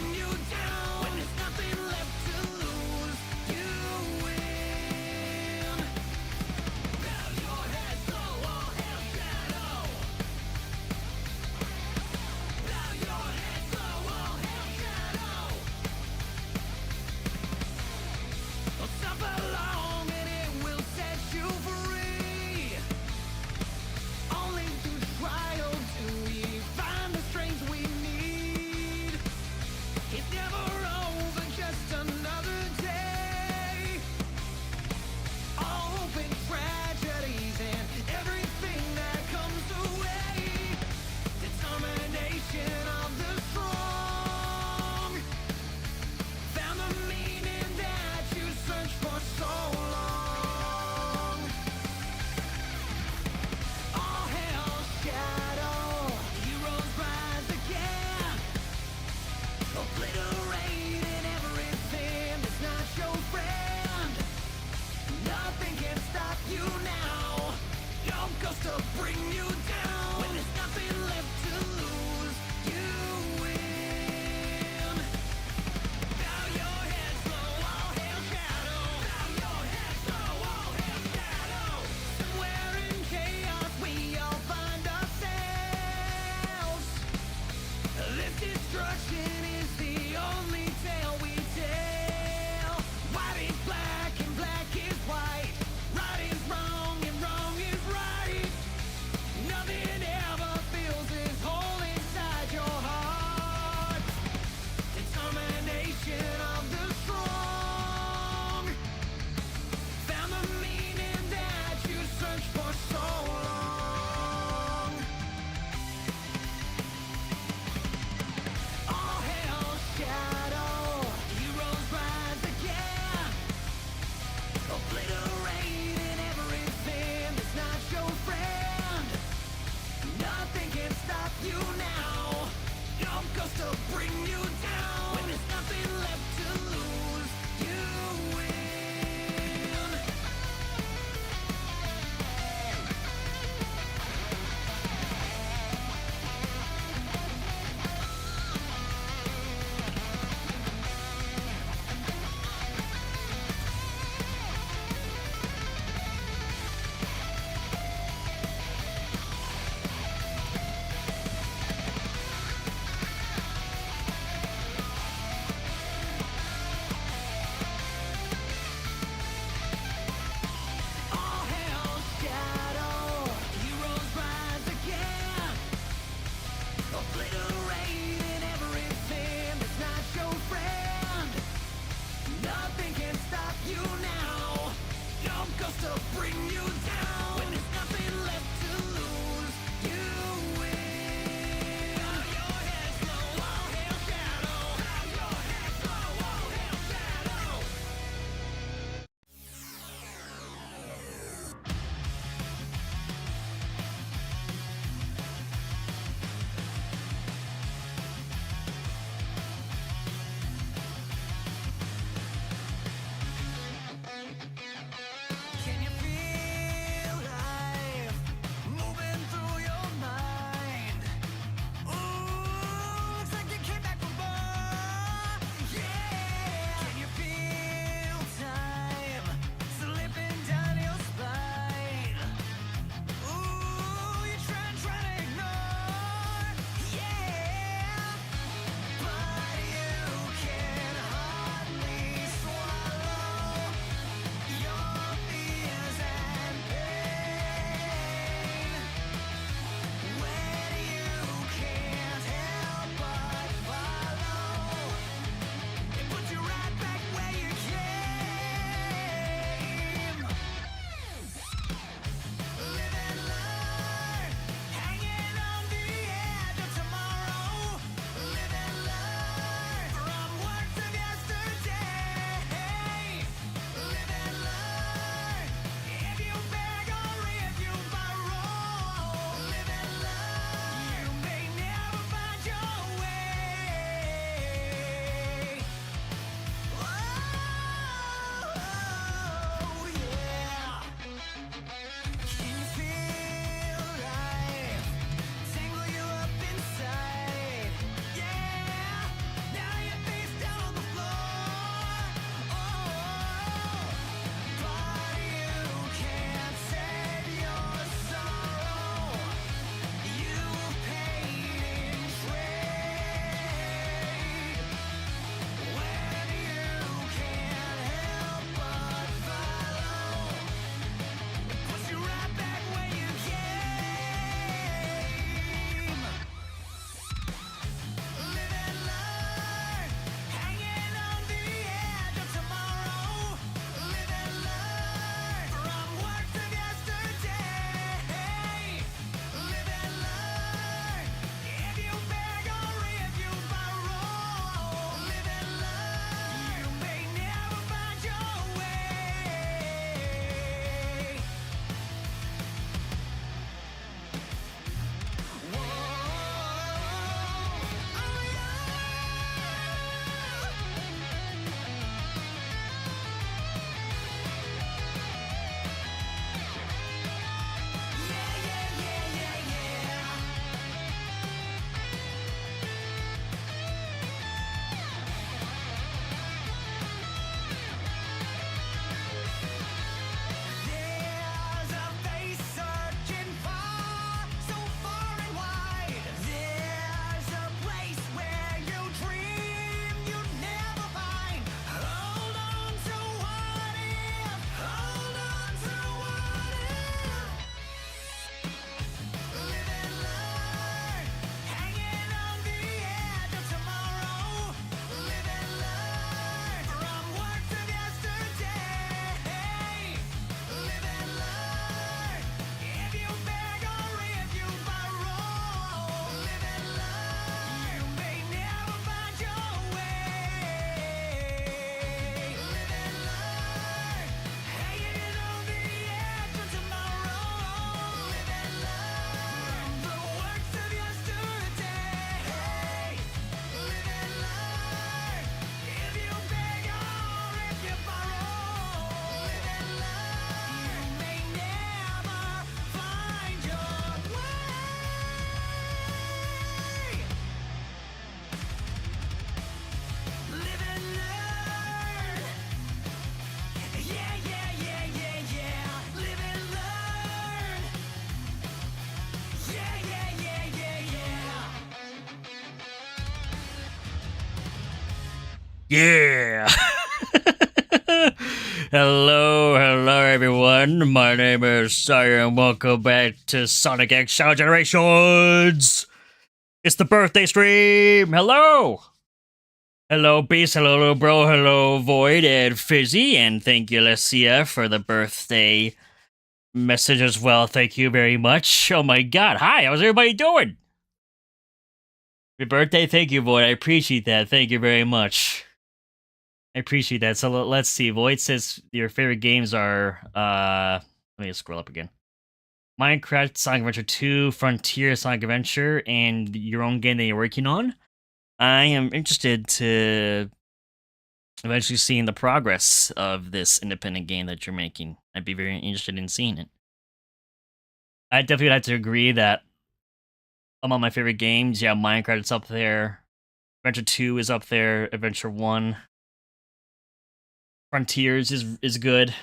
bring you down. When there's nothing left to lose, you win. Bow your head, so all hail shadow. Bow your head, so all hail shadow. Don't suffer long and it will set you free. Only through trial do we find the strength we need. It's never over, just another day. All hope and tragedies and everything that comes away. Determination of the strong. Found the meaning that you searched for so long. All hail shadow, heroes rise again. Obliterating everything that's not your friend. Nothing can stop you now. No ghost to bring you down. When there's nothing left to lose, you win. Bow your head, so all hail shadow. Bow your head, so all hail shadow. Somewhere in chaos we all find ourselves. This destruction is the only tale we tell. White is black and black is white. Right is wrong and wrong is right. Nothing ever feels this hole inside your heart. Determination of the strong. Found the meaning that you searched for so long. All hail shadow, heroes rise again. Yeah. hello, everyone. My name is Syhr, and welcome back to Sonic X Shadow Generations. It's the birthday stream. Hello, Beast. Hello, little bro. Hello, Void and Fizzy, and thank you, Alessia, for the birthday message as well. Thank you very much. Oh my God. Hi. How's everybody doing? Happy birthday. Thank you, Void. I appreciate that. Thank you very much. I appreciate that. So let's see. Void says your favorite games are let me just scroll up again. Minecraft, Sonic Adventure 2, Frontier, Sonic Adventure, and your own game that you're working on. I am interested to eventually seeing the progress of this independent game that you're making. I'd be very interested in seeing it. I definitely would have to agree that among my favorite games, yeah, Minecraft is up there. Adventure 2 is up there. Adventure 1. Frontiers is good.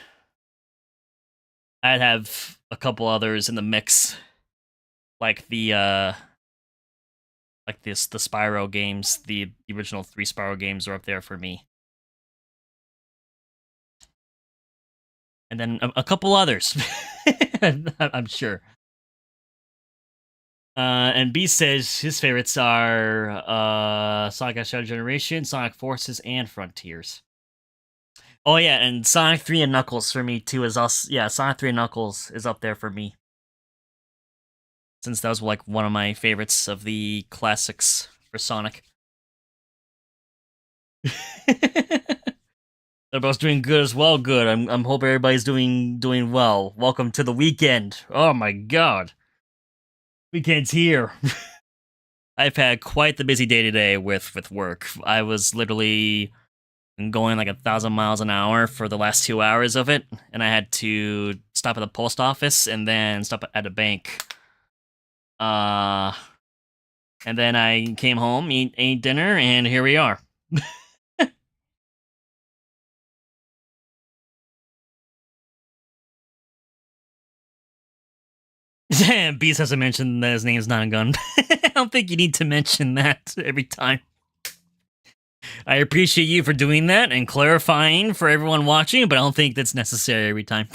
I'd have a couple others in the mix, like the Spyro games. The original 3 Spyro games are up there for me, and then a couple others. I'm sure. And B says his favorites are Sonic Shadow Generation, Sonic Forces, and Frontiers. Oh yeah, and Sonic 3 and Knuckles for me too is also, yeah, Sonic 3 and Knuckles is up there for me, since that was like one of my favorites of the classics for Sonic. Everybody's doing good as well. Good. I'm hope everybody's doing well. Welcome to the weekend. Oh my God, weekend's here. I've had quite the busy day today with work. I was literally going like 1,000 miles an hour for the last 2 hours of it, and I had to stop at the post office and then stop at a bank. And then I came home, ate dinner, and here we are. Beast hasn't mentioned that his name's not a gun. I don't think you need to mention that every time. I appreciate you for doing that and clarifying for everyone watching, but I don't think that's necessary every time.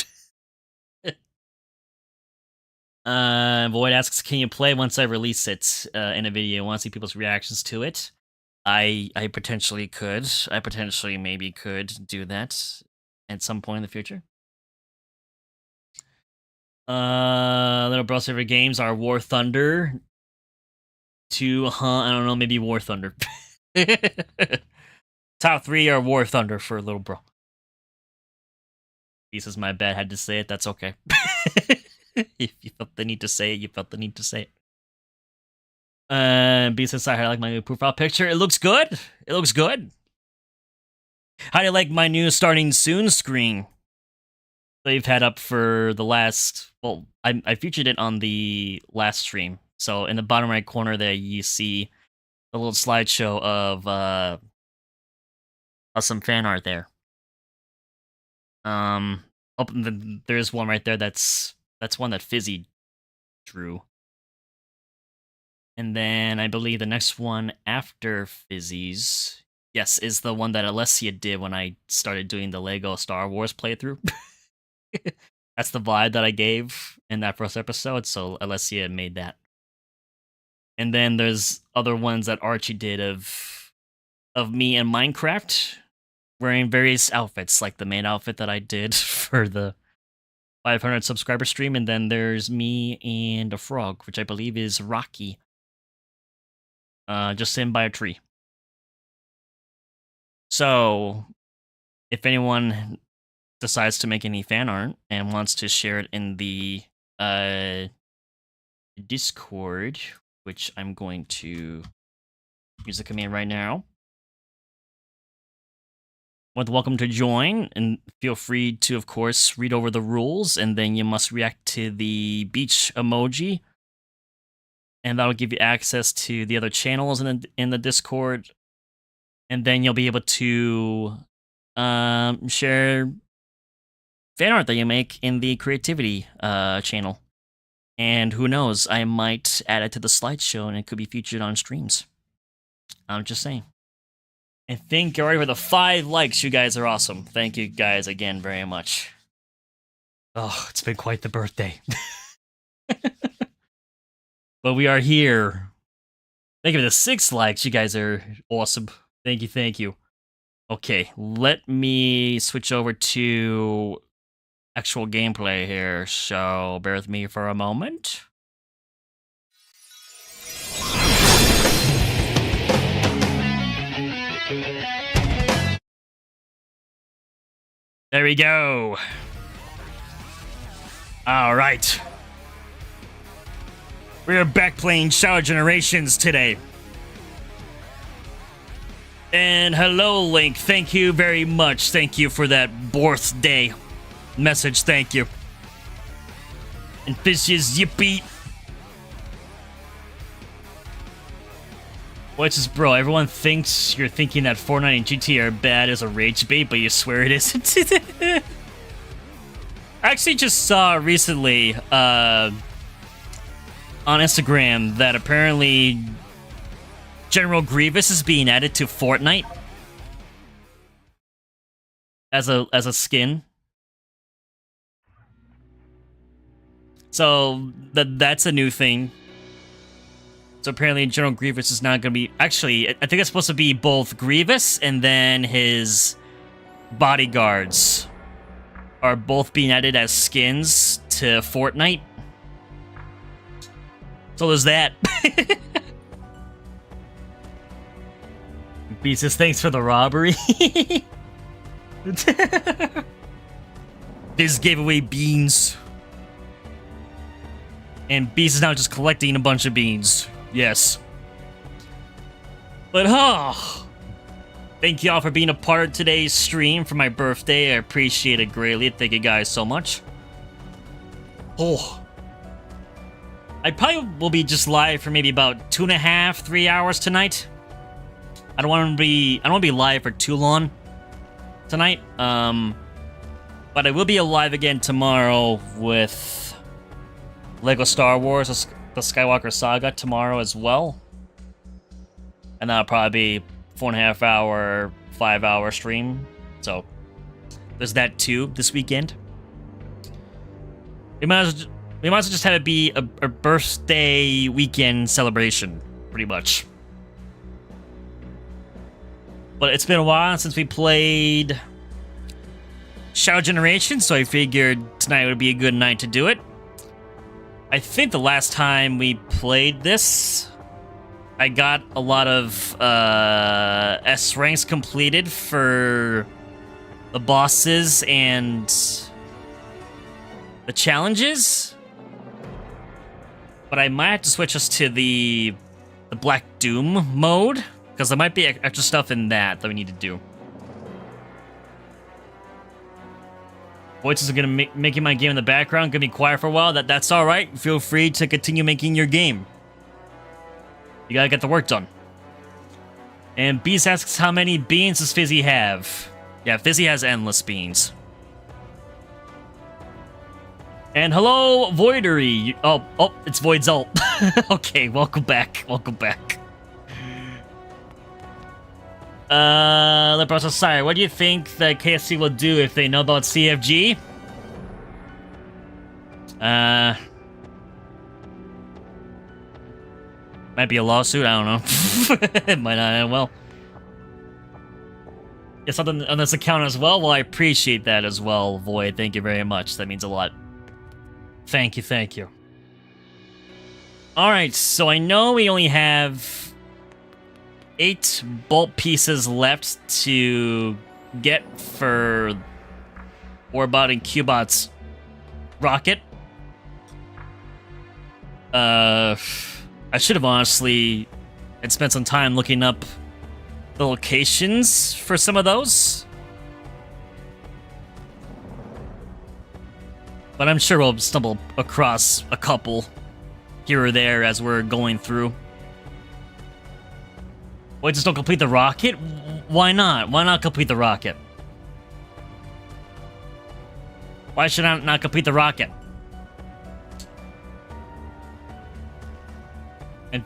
Void asks, can you play once I release it in a video? I want to see people's reactions to it. I potentially could. I potentially maybe could do that at some point in the future. Little Bros' favorite games are War Thunder. I don't know, maybe War Thunder. Top 3 are War Thunder for Little Bro. This is my bad, had to say it, that's okay. If you felt the need to say it, you felt the need to say it. B says, I like my new profile picture. It looks good. It looks good. How do you like my new starting soon screen? They've had up for the last, well, I featured it on the last stream. So in the bottom right corner there, you see a little slideshow of some fan art there. There's one right there. That's one that Fizzy drew. And then I believe the next one after Fizzy's, yes, is the one that Alessia did when I started doing the Lego Star Wars playthrough. That's the vibe that I gave in that first episode, so Alessia made that. And then there's other ones that Archie did of me in Minecraft wearing various outfits, like the main outfit that I did for the 500 subscriber stream, and then there's me and a frog, which I believe is Rocky. Just sitting by a tree. So, if anyone decides to make any fan art and wants to share it in the Discord, which I'm going to use the command right now, welcome to join, and feel free to, of course, read over the rules, and then you must react to the beach emoji, and that'll give you access to the other channels in the Discord, and then you'll be able to share fan art that you make in the creativity channel. And who knows, I might add it to the slideshow and it could be featured on streams. I'm just saying. And thank you already for the 5 likes. You guys are awesome. Thank you guys again very much. Oh, it's been quite the birthday. But we are here. Thank you for the 6 likes. You guys are awesome. Thank you, thank you. Okay, let me switch over to actual gameplay here. So bear with me for a moment. There we go. All right. We are back playing Shadow Generations today. And hello, Link. Thank you very much. Thank you for that birthday message. Thank you. And Fishes, yippee. What's this, bro? Everyone thinks you're thinking that Fortnite and GTA are bad as a rage bait, but you swear it isn't. I actually just saw recently on Instagram that apparently General Grievous is being added to Fortnite as a skin. So that's a new thing. So apparently General Grievous is not going to be... Actually, I think it's supposed to be both Grievous and then his bodyguards are both being added as skins to Fortnite. So there's that. Beast says, thanks for the robbery. Biz gave away beans. And Beast is now just collecting a bunch of beans. Yes. But, thank you all for being a part of today's stream for my birthday. I appreciate it greatly. Thank you guys so much. I probably will be just live for maybe about 2.5, 3 hours tonight. I don't want to be live for too long tonight. But I will be alive again tomorrow with Lego Star Wars, the Skywalker Saga tomorrow as well. And that'll probably be 4.5 hour, 5 hour stream. So there's that too this weekend. We might as well just have it be a birthday weekend celebration, pretty much. But it's been a while since we played Shadow Generations, so I figured tonight would be a good night to do it. I think the last time we played this, I got a lot of S ranks completed for the bosses and the challenges. But I might have to switch us to the Black Doom mode, because there might be extra stuff in that we need to do. Voices are gonna making my game in the background. Gonna be quiet for a while. That's all right. Feel free to continue making your game. You gotta get the work done. And Beast asks, how many beans does Fizzy have? Yeah, Fizzy has endless beans. And hello, Voidery. Oh, it's Void's ult. Okay, welcome back. Welcome back. Leprosa Syhr, what do you think that KFC will do if they know about CFG? Might be a lawsuit, I don't know. It might not end well. Yeah, something on this account as well? Well, I appreciate that as well, Void. Thank you very much. That means a lot. Thank you, thank you. Alright, so I know we only have 8 bolt pieces left to get for Orbot and Cubot's rocket. I should have honestly spent some time looking up the locations for some of those. But I'm sure we'll stumble across a couple here or there as we're going through. Wait, just don't complete the rocket? Why not? Why not complete the rocket? Why should I not complete the rocket? And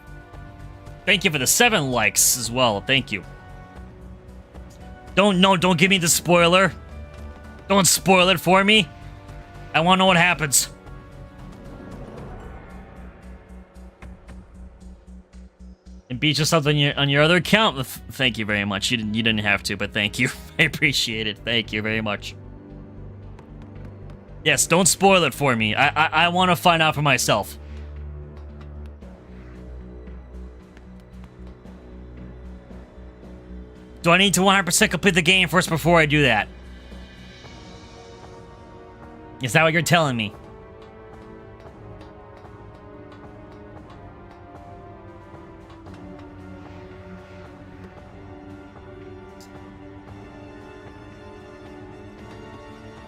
thank you for the 7 likes as well. Thank you. Don't give me the spoiler. Don't spoil it for me. I want to know what happens. And beat yourself on your other account. Thank you very much. You didn't have to, but thank you. I appreciate it. Thank you very much. Yes, don't spoil it for me. I want to find out for myself. Do I need to 100% complete the game first before I do that? Is that what you're telling me?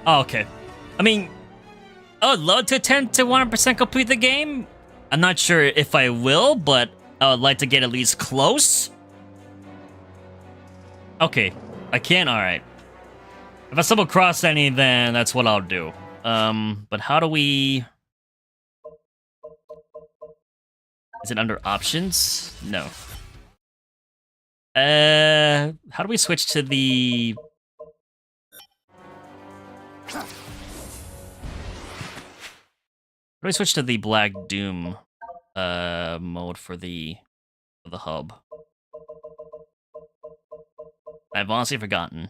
Oh, okay. I mean, I would love to attempt to 100% complete the game. I'm not sure if I will, but I would like to get at least close. Okay, I can? Alright. If I stumble across any, then that's what I'll do. But how do we... Is it under options? No. How do we switch to the... How do we switch to the Black Doom mode for the hub? I've honestly forgotten.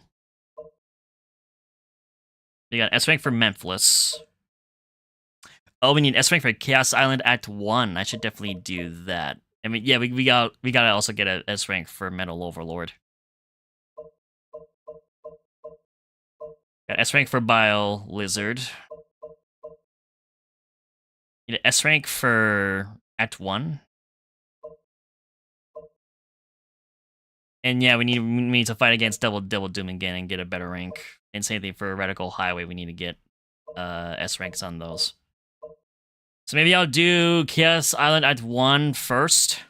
We got S rank for Memphis. Oh, we need S rank for Chaos Island Act 1. I should definitely do that. I mean, yeah, we gotta also get a S rank for Metal Overlord. Got S rank for Bile Lizard. Need an S rank for Act 1. And yeah, we need to fight against Double Doom again and get a better rank. And same thing for Radical Highway, we need to get S ranks on those. So maybe I'll do Chaos Island Act 1 first.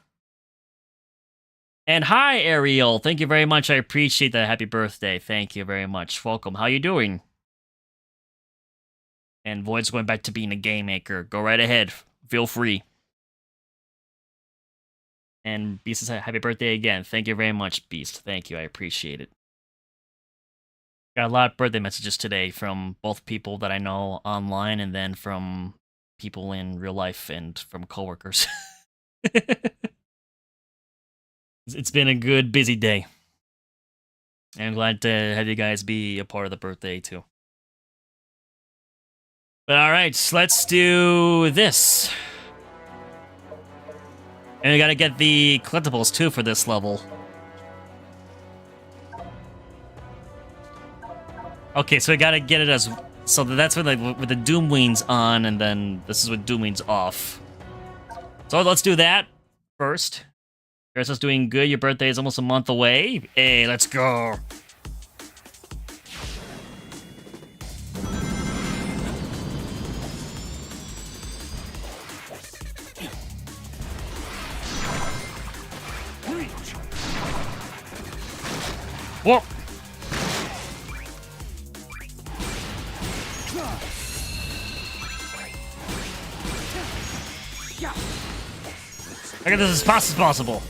And hi, Ariel. Thank you very much. I appreciate that. Happy birthday. Thank you very much. Welcome. How you doing? And Void's going back to being a game maker. Go right ahead. Feel free. And Beast says happy birthday again. Thank you very much, Beast. Thank you. I appreciate it. Got a lot of birthday messages today from both people that I know online and then from people in real life and from coworkers. It's been a good, busy day. And I'm glad to have you guys be a part of the birthday, too. But alright, let's do this. And we gotta get the collectibles, too, for this level. Okay, so we gotta get it as... So that's with the Doom Wings on, and then this is with Doom Wings off. So let's do that first. Here's doing good. Your birthday is almost a month away. Hey, let's go. Whoa. I get this as fast as possible.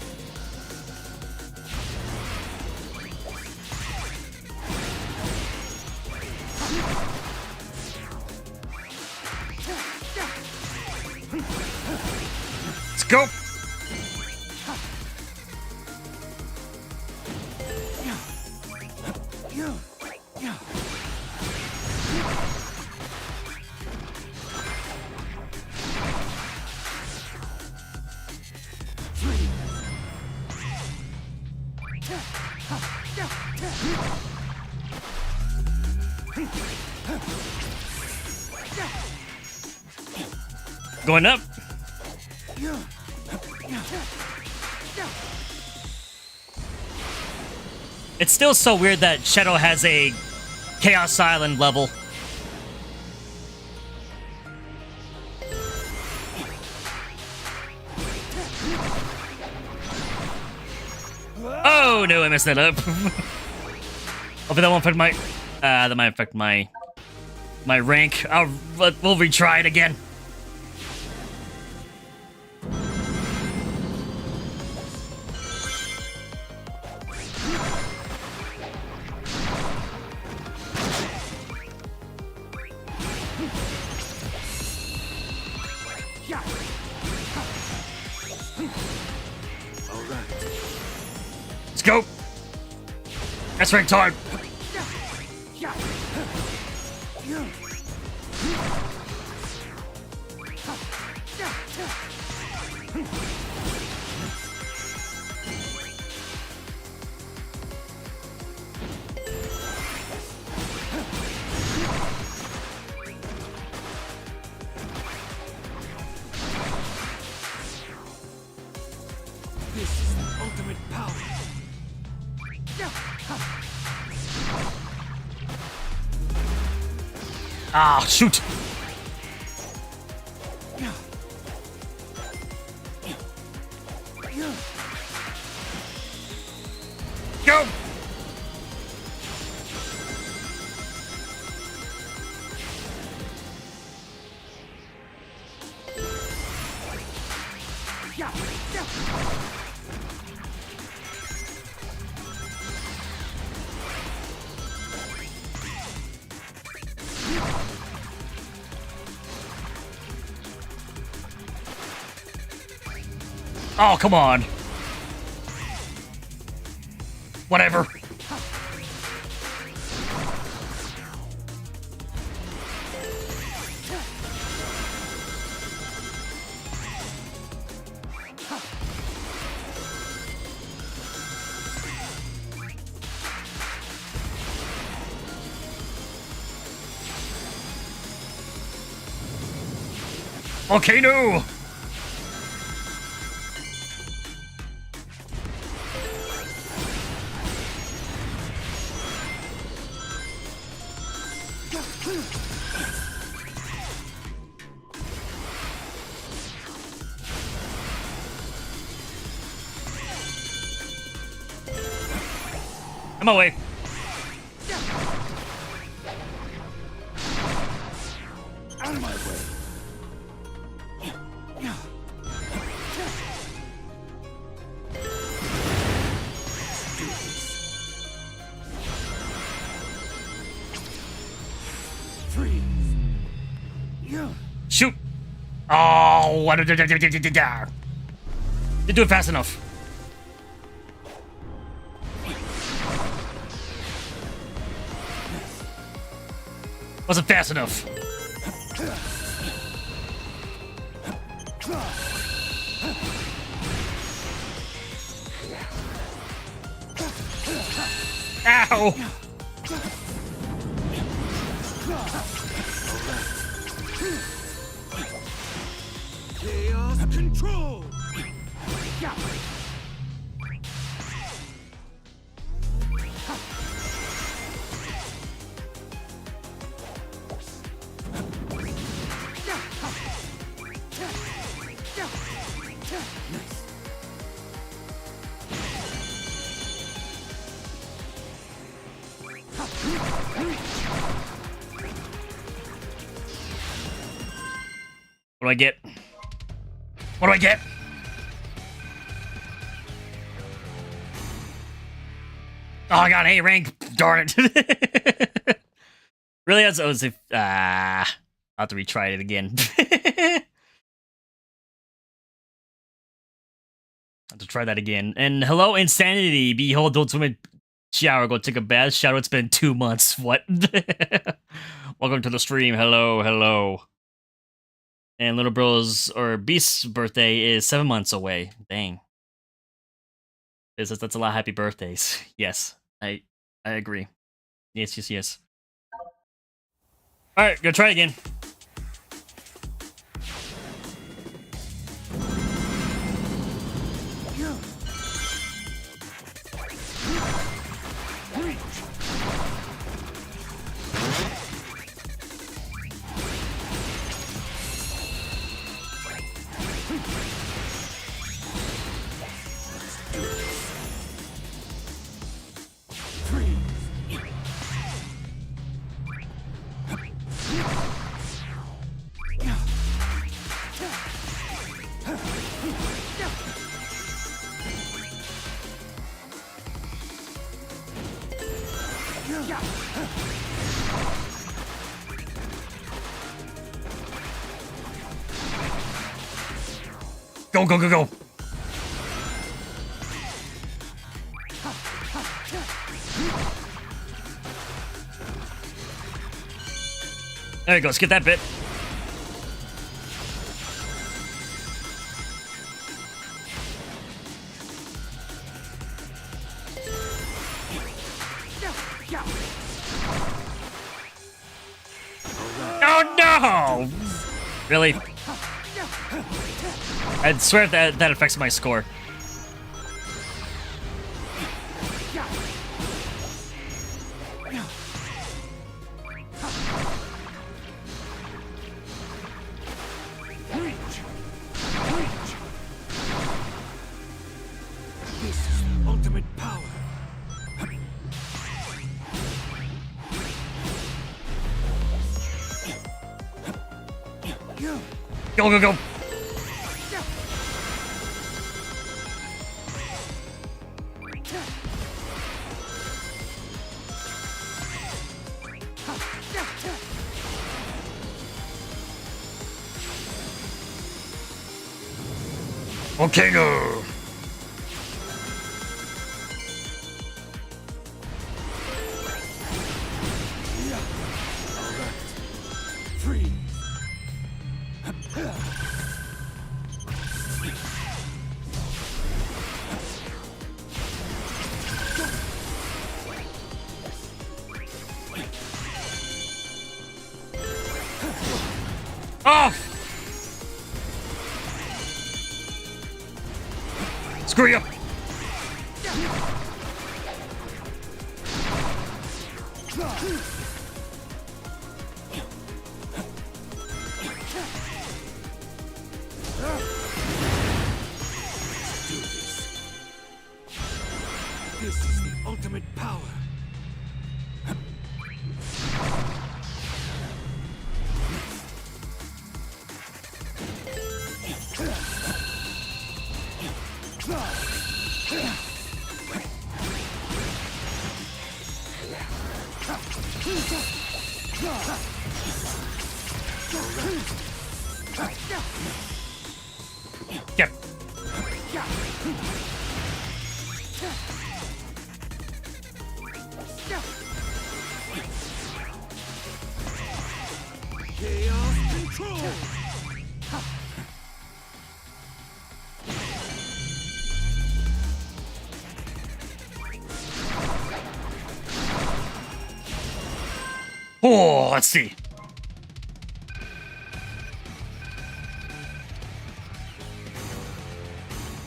Let's go. Going up. It's still so weird that Shadow has a Chaos Island level. Oh no, I messed that up. Hopefully that won't affect my... that might affect my rank. We'll retry it again. Let's go. That's right time. This is the ultimate power. Ah, shoot. Go. Oh, come on. Whatever. Okay, no. I'm away. Out of my way. Freeze. Shoot. Oh, what? Didn't do it fast enough. Wasn't fast enough. Ow! Chaos control. What do I get? What do I get? Oh, I got an A rank. Darn it. Really? That's as if I'll have to retry it again. Have to try that again. And hello, Insanity. Behold, don't swim in shower. Go take a bath. Shadow, it's been 2 months. What? Welcome to the stream. Hello, hello. And Little Bro's or Beast's birthday is 7 months away. Dang. That's a lot of happy birthdays. Yes, I agree. Yes, yes, yes. All right, gonna try again. Go, go, go, go. There you go. Let's get that bit. Oh no! Really? I swear that affects my score. This is ultimate power. Go, go, go! Okay, go! Freeze. Oh! Screw you! This is the ultimate power. Yep. Chaos control. Oh, let's see.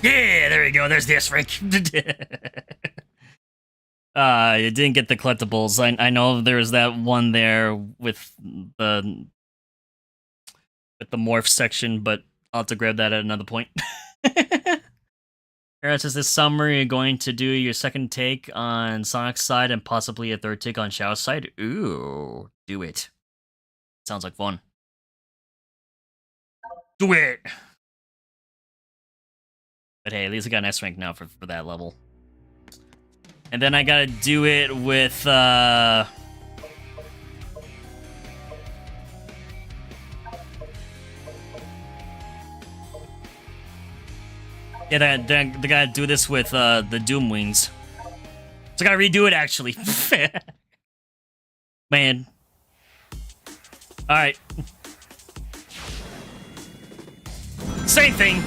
Yeah, there you go. There's the S-rank. You didn't get the collectibles. I know there's that one there with the morph section, but I'll have to grab that at another point. Gerald says this summer you're going to do your second take on Sonic's side and possibly a third take on Shao's side. Ooh, do it. Sounds like fun. Do it! But hey, at least I got an S-rank now for that level. And then I gotta do it with, Yeah, they gotta do this with, the Doom Wings. So I gotta redo it, actually. Man. Alright. Same thing.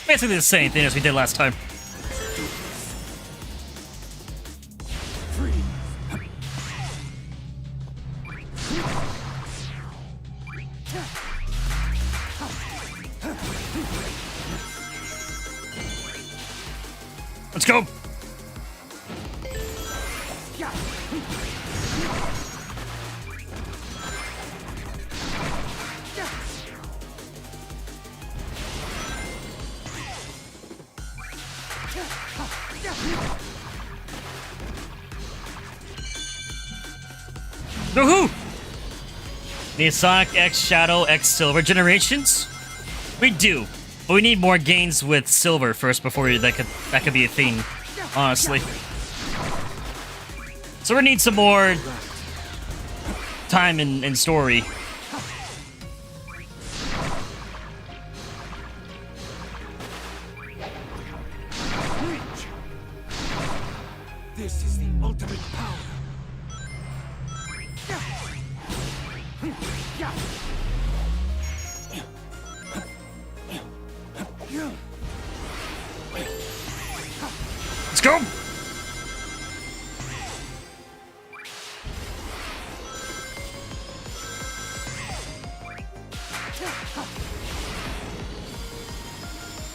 Basically the same thing as we did last time. Let's go! Woohoo! Need Sonic X Shadow X Silver generations? We do, but we need more gains with Silver first before that could be a thing, honestly. So we need some more time in story. Let's go!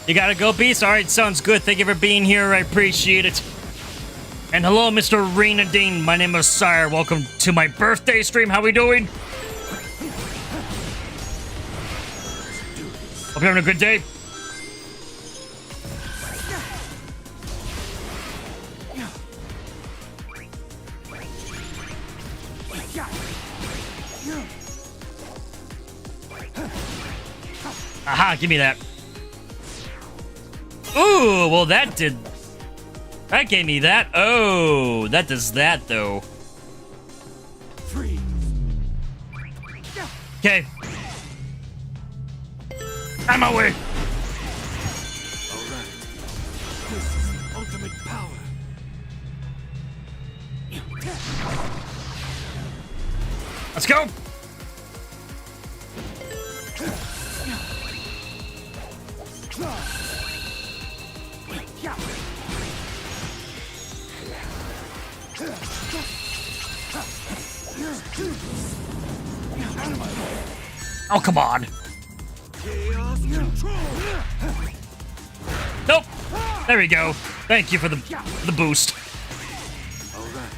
You gotta go, Beast? Alright, sounds good. Thank you for being here. I appreciate it. And hello, Mr. Renadine. My name is Syhr. Welcome to my birthday stream. How we doing? Hope you're having a good day. Aha, give me that. Ooh, well that gave me that. Oh, that does that though. Okay. Out of my way. Alright. This is the ultimate power. Let's go. Oh, come on. Chaos control. Nope. There we go. Thank you for the boost. Alright.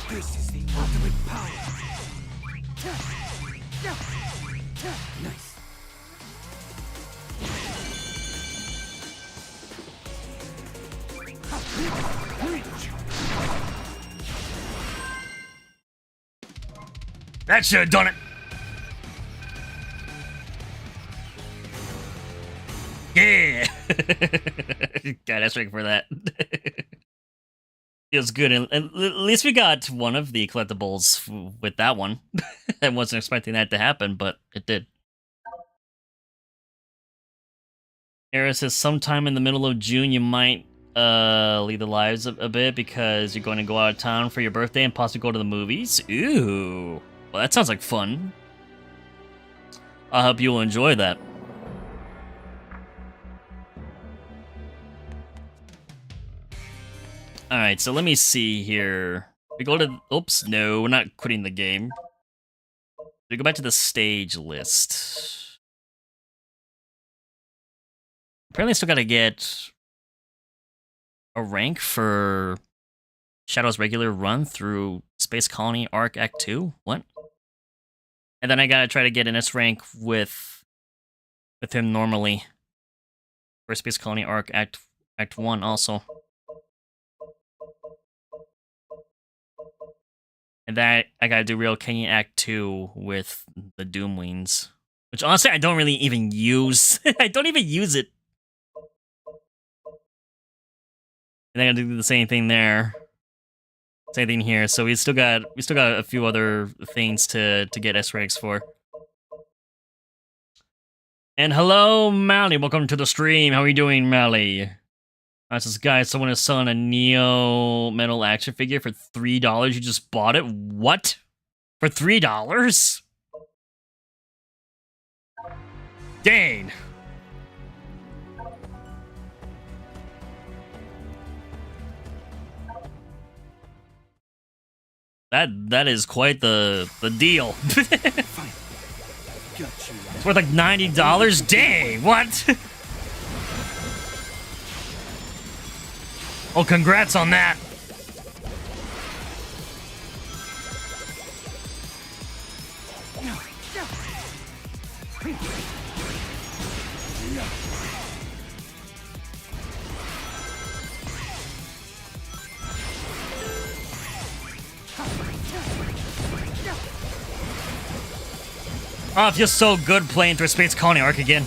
This is the ultimate power. Nice. That should have done it. Yeah. God, that's right for that. Feels good. And at least we got one of the collectibles with that one. I wasn't expecting that to happen, but it did. Era says sometime in the middle of June you might leave the lives a bit because you're going to go out of town for your birthday and possibly go to the movies. Ooh. Well, that sounds like fun. I hope you'll enjoy that. Alright, so let me see here. We go to... Oops, no, we're not quitting the game. We go back to the stage list. Apparently I still gotta get a rank for Shadow's regular run through Space Colony Arc Act 2? What? And then I gotta try to get an S rank with him normally. For Space Colony Arc Act 1 also. And that I gotta do Real Canyon Act 2 with the Doomwings. Which honestly I don't really even use. I don't even use it. And I gotta do the same thing there. Same thing here. So we still got a few other things to get S ranks for. And hello, Mally. Welcome to the stream. How are you doing, Mally? This guy, someone is selling a Neo metal action figure for $3. You just bought it? What? For $3? Dang. That is quite the deal. Fine. Got you. It's worth like $90? Dang, what? Oh, congrats on that. Oh, it feels so good playing through Space Colony Arc again.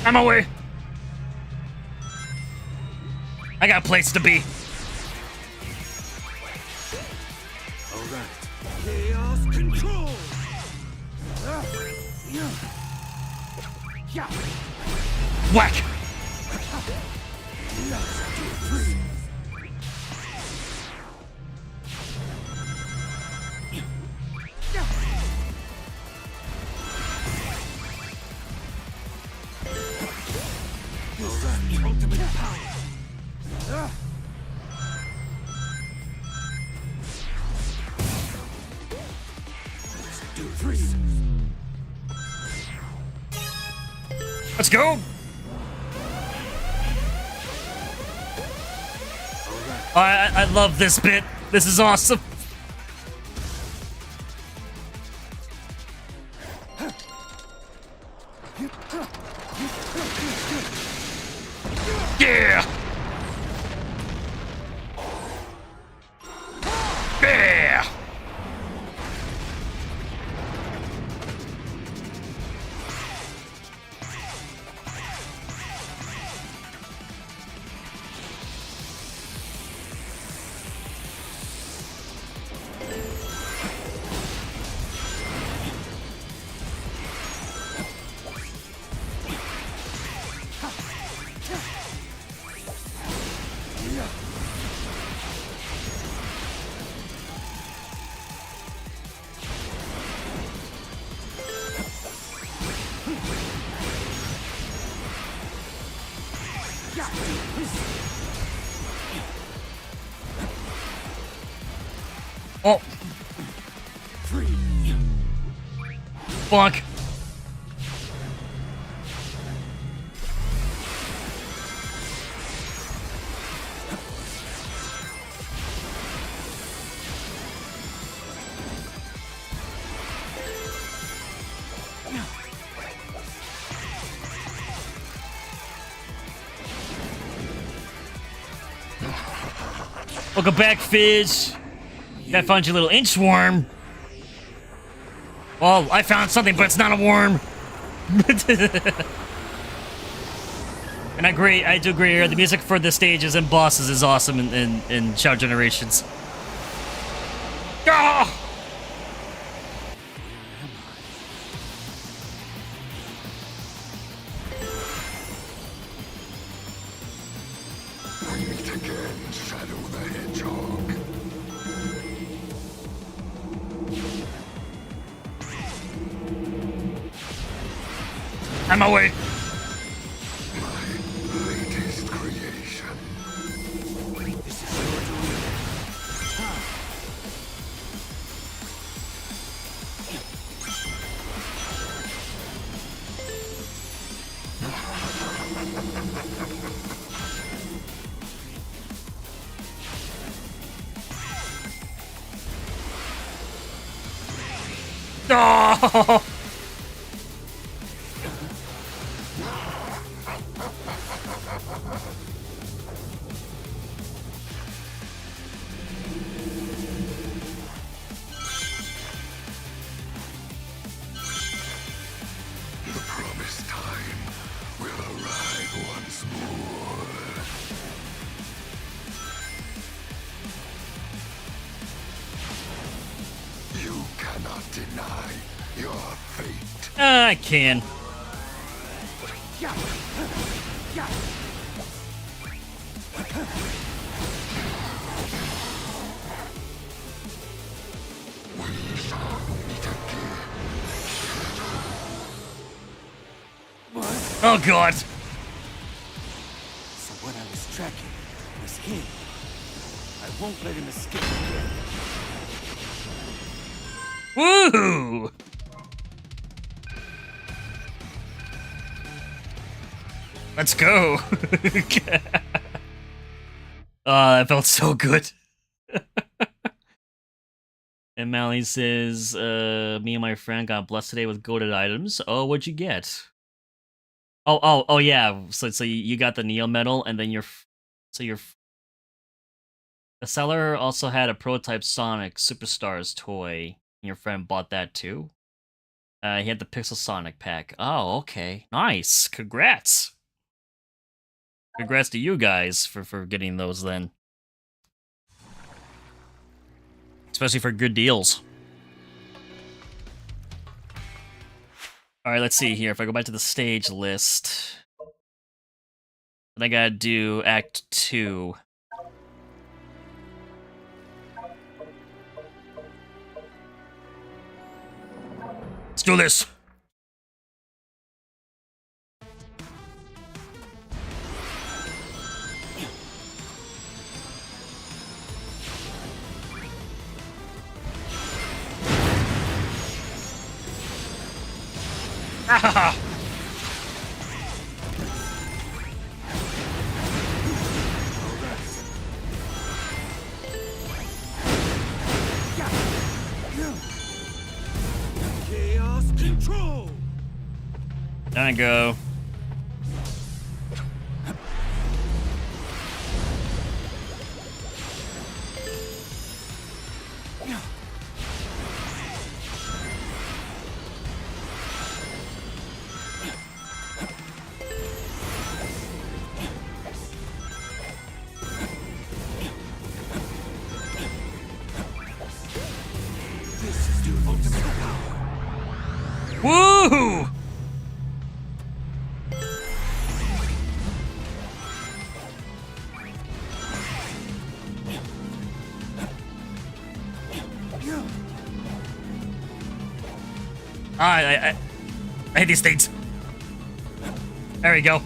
I'm away. I got a place to be. Alright. Chaos control! Whack! Ultimate power. Let's go. I love this bit. This is awesome. Yeah. Yeah. Oh. Bonk. Welcome back, Fizz. I found your little inchworm. Well, I found something, but it's not a worm. And I do agree here. The music for the stages and bosses is awesome in Shadow Generations. Ah! We meet again, Shadow the Hedgehog. I'm away. My latest creation. This is your doing. Oh! The promised time will arrive once more. You cannot deny your fate. I can. We shall meet again. Oh god. So what I was tracking was him. I won't let him escape again. Woo! Let's go. That felt so good. And Mally says, me and my friend got blessed today with goated items. Oh, what'd you get? Oh, yeah. So you got the Neo medal, and then the seller also had a prototype Sonic Superstars toy, and your friend bought that too? He had the Pixel Sonic pack. Oh, okay. Nice. Congrats. Congrats to you guys for getting those then. Especially for good deals. Alright, let's see here. If I go back to the stage list, then I gotta do Act 2. Let's do this! Ah! Chaos control. Down I go. This is your ultimate power. Woo! I hate these things. There we go.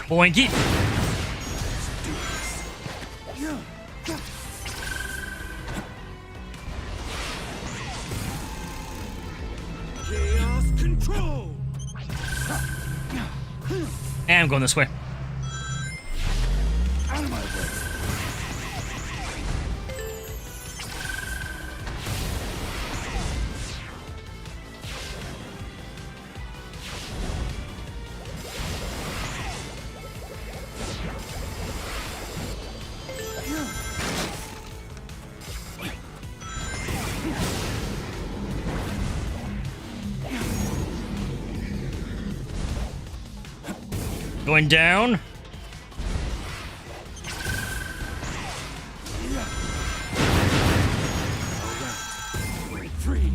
Boinky. Chaos control. And I'm going this way. Out of my way. Going down. Freeze.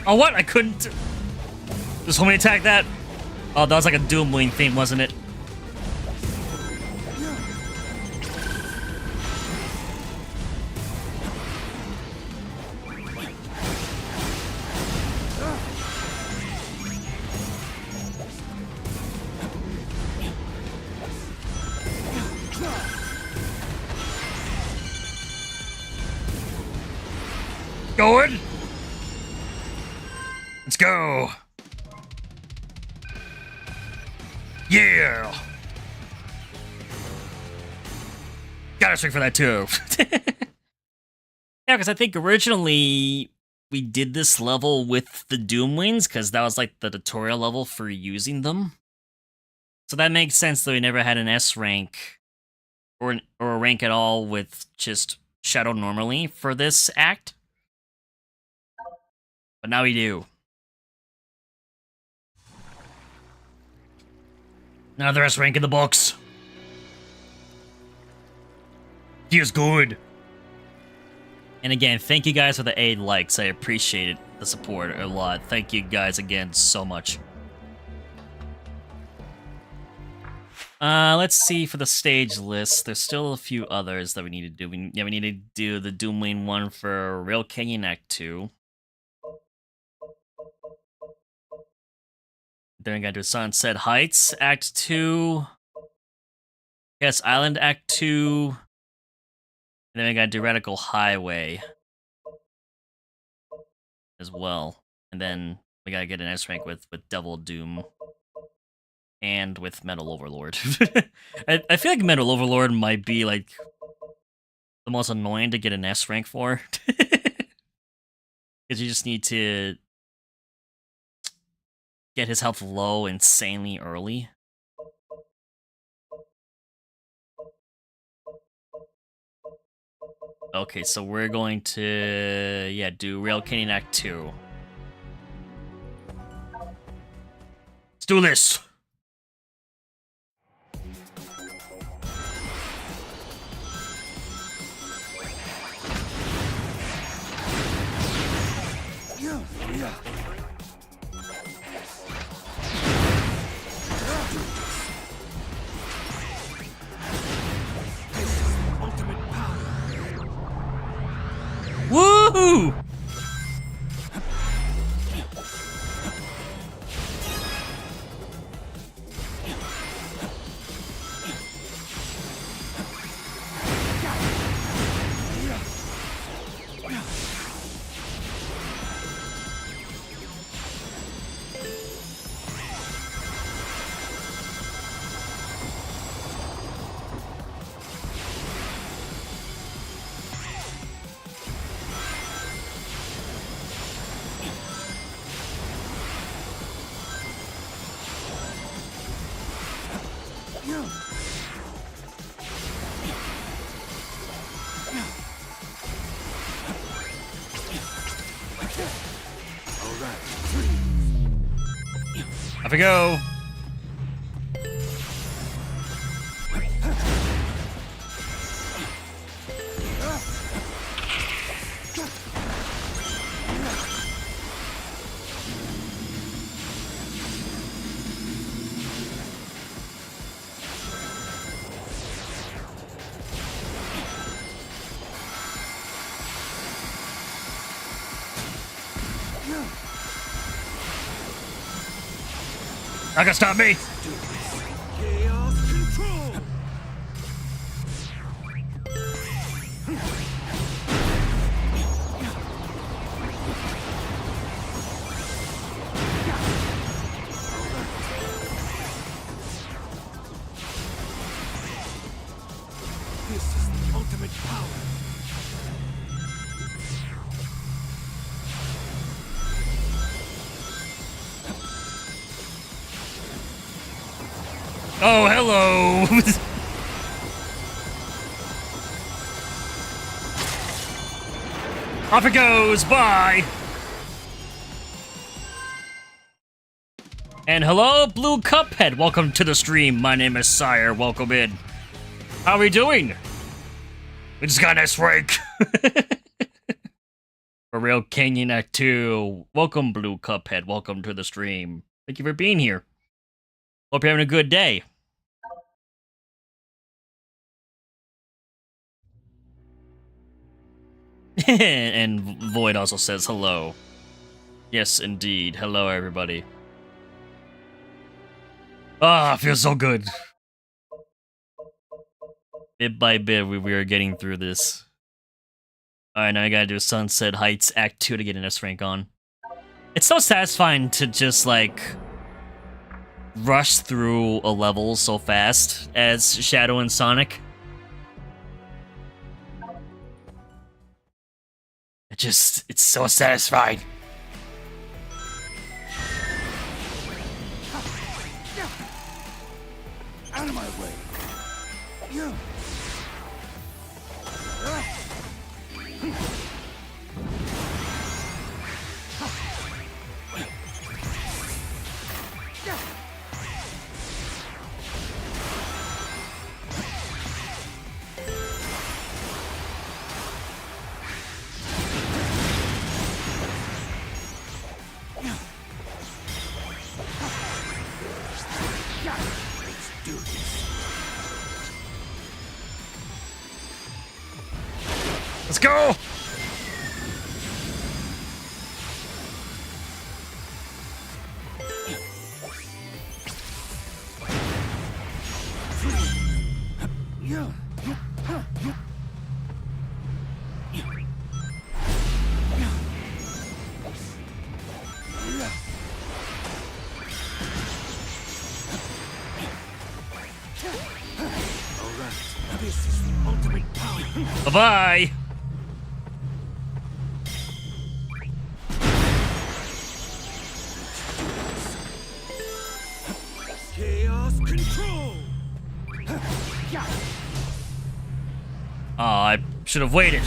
Oh, what? I couldn't. Just homing attack that. Oh, that was like a Doom Wing theme, wasn't it? Going. Let's go. Yeah. Gotta swing for that too. Yeah, because I think originally we did this level with the Doom Wings because that was like the tutorial level for using them. So that makes sense that we never had an S rank or a rank at all with just Shadow normally for this act. But now we do. Another S rank in the books. Feels good. And again, thank you guys for the 8 likes. I appreciate it, the support a lot. Thank you guys again so much. Let's see for the stage list. There's still a few others that we need to do. We need to do the Doom Lane one for Rail Canyon Act 2. Then we gotta do Sunset Heights Act 2. Yes, Island Act 2. And then we gotta do Radical Highway as well. And then we gotta get an S rank with Devil Doom. And with Metal Overlord. I feel like Metal Overlord might be like the most annoying to get an S rank for. Because you just need to get his health low insanely early. Okay, so we're going to, yeah, do Rail Canyon Act 2. Let's do this! Woohoo! Off we go! Not gonna stop me! Chaos control. This is the ultimate power. Oh, hello! Off it goes, bye! And hello, Blue Cuphead, welcome to the stream. My name is Syhr, welcome in. How are we doing? We just got an S rank. For Rail Canyon Act 2. Welcome, Blue Cuphead, welcome to the stream. Thank you for being here. Hope you're having a good day. And Void also says hello. Yes, indeed. Hello, everybody. Ah, feels so good. Bit by bit, we are getting through this. Alright, now I gotta do Sunset Heights Act 2 to get an S rank on. It's so satisfying to just, like, rush through a level so fast as Shadow and Sonic. It's so satisfying. Out of my way. Yeah. Let's go! Bye-bye! Chaos control. Oh, I should have waited.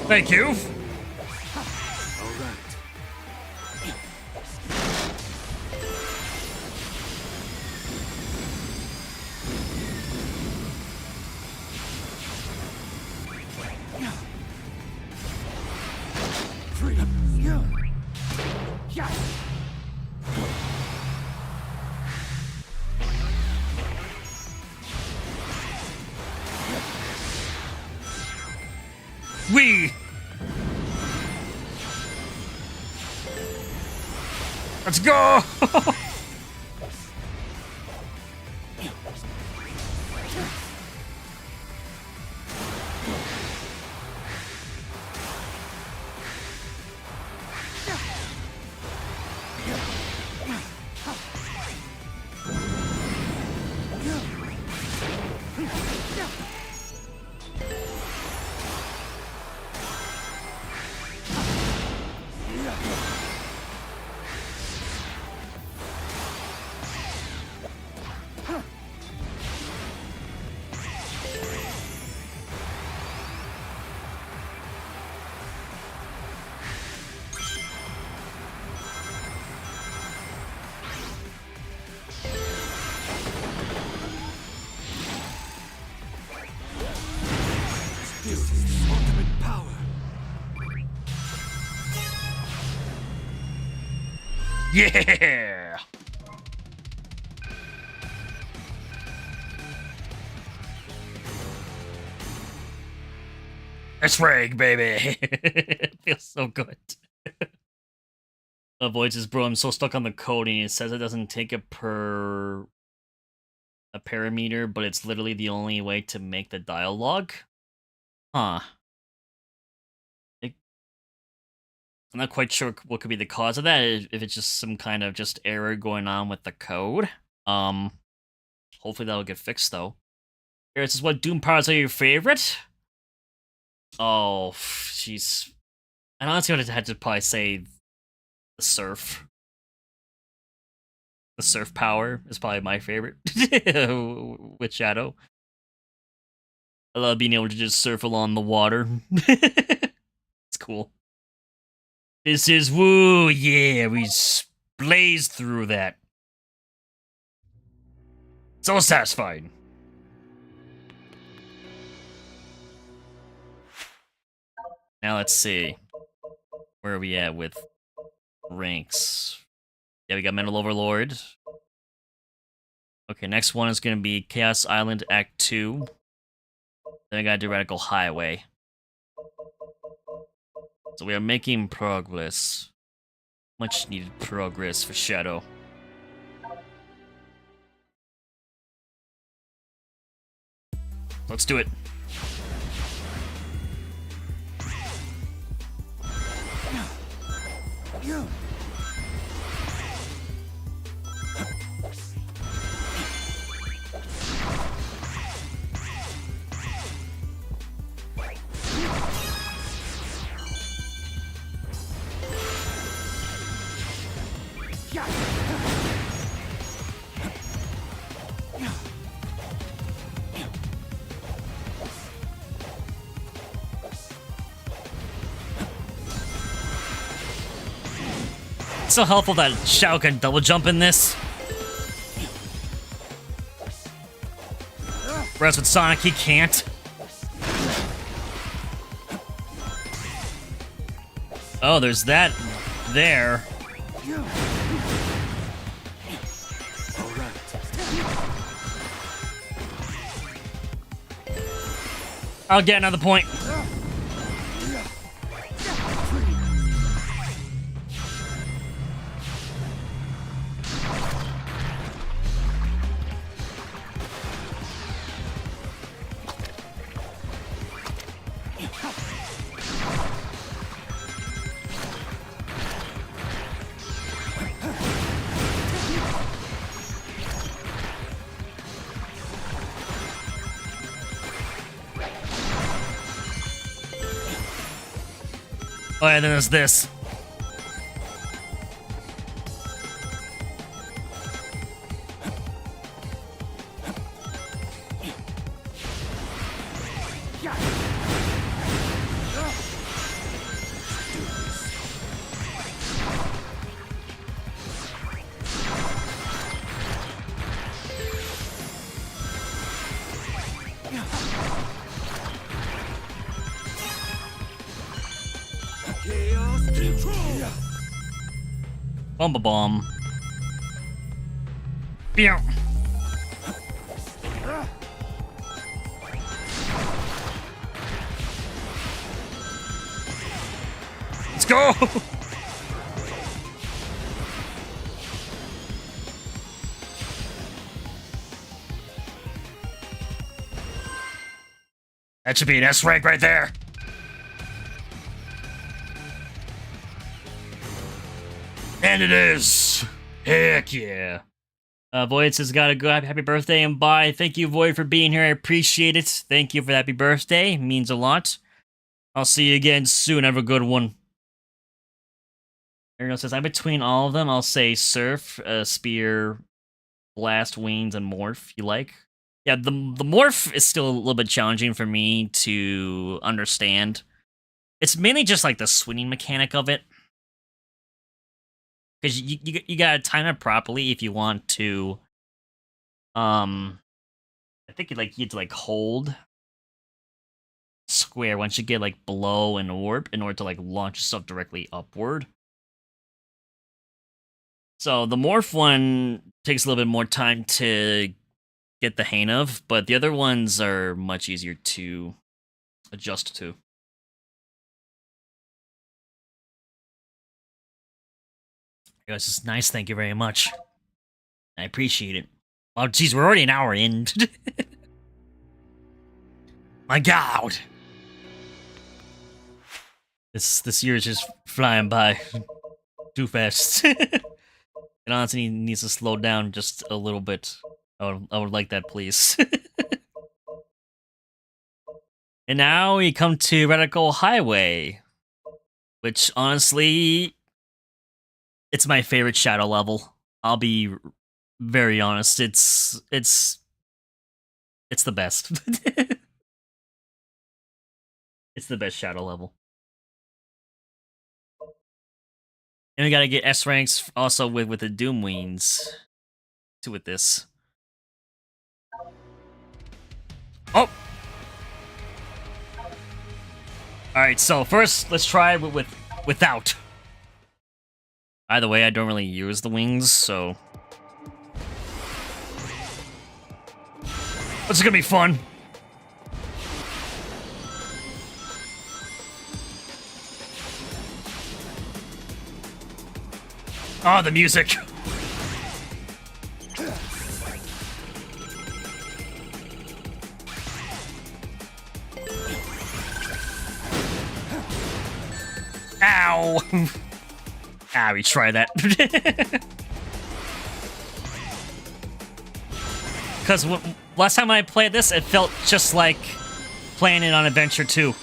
Thank you. We. Let's go. This is the ultimate power. Yeah. That's rag, baby. It feels so good. Avoids his bro. I'm so stuck on the coding. It says it doesn't take a parameter, but it's literally the only way to make the dialogue. Huh. I'm not quite sure what could be the cause of that. If it's just some kind of just error going on with the code. Hopefully that'll get fixed though. Here, this is what Doom parts are your favorite? Oh, jeez. And honestly, I would have had to probably say the surf. The surf power is probably my favorite with Shadow. I love being able to just surf along the water. It's cool. This is woo, yeah, we blazed through that. So satisfying. Now let's see. Where are we at with ranks? Yeah, we got Mental Overlord. Okay, next one is going to be Chaos Island Act 2. Then I gotta do Radical Highway. So we are making progress. Much needed progress for Shadow. Let's do it. It's so helpful that Shao can double jump in this. Whereas with Sonic, he can't. Oh, there's that there. I'll get another point. Oh, yeah, then there's this. Bomba bomb. Pew. Let's go. That should be an S rank right there. And it is. Heck yeah. Void says, gotta go. Happy birthday and bye. Thank you, Void, for being here. I appreciate it. Thank you for the happy birthday. It means a lot. I'll see you again soon. Have a good one. Ariel says, I'm between all of them. I'll say Surf, Spear, Blast, Wings, and Morph, you like. Yeah, the Morph is still a little bit challenging for me to understand. It's mainly just like the swinging mechanic of it. Because you gotta time it properly if you want to. I think you have to like hold square once you get like below an orb in order to like launch yourself directly upward. So the morph one takes a little bit more time to get the hang of, but the other ones are much easier to adjust to. This is nice, thank you very much. I appreciate it. Oh, geez, we're already an hour in. My God! This year is just flying by too fast. It honestly needs to slow down just a little bit. I would like that, please. And now we come to Radical Highway, which honestly, it's my favorite shadow level. I'll be very honest. It's the best. It's the best shadow level. And we gotta get S ranks also with the Doom Wings to with this. Oh! Alright, so first let's try without. Either way, I don't really use the wings, so this is gonna be fun. Oh, the music. Ow. Ah, we try that. Because last time I played this, it felt just like playing it on Adventure 2.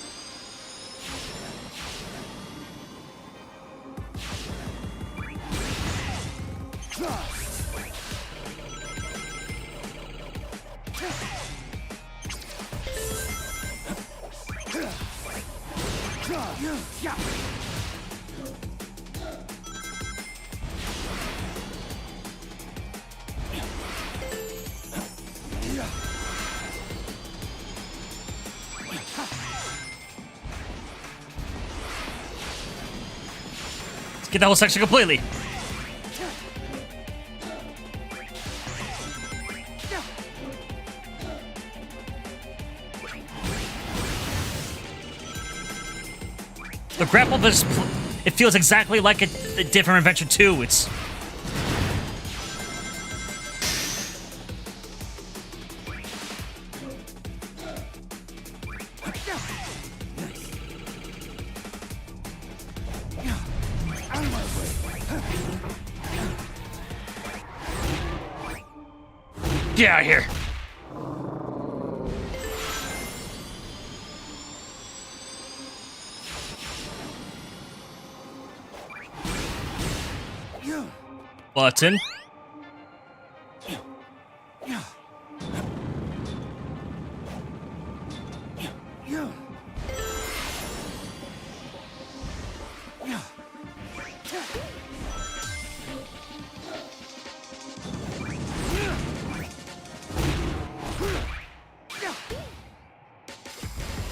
Get that whole section completely. The grapple just, it feels exactly like a different Adventure 2. It's... Get out of here. Button.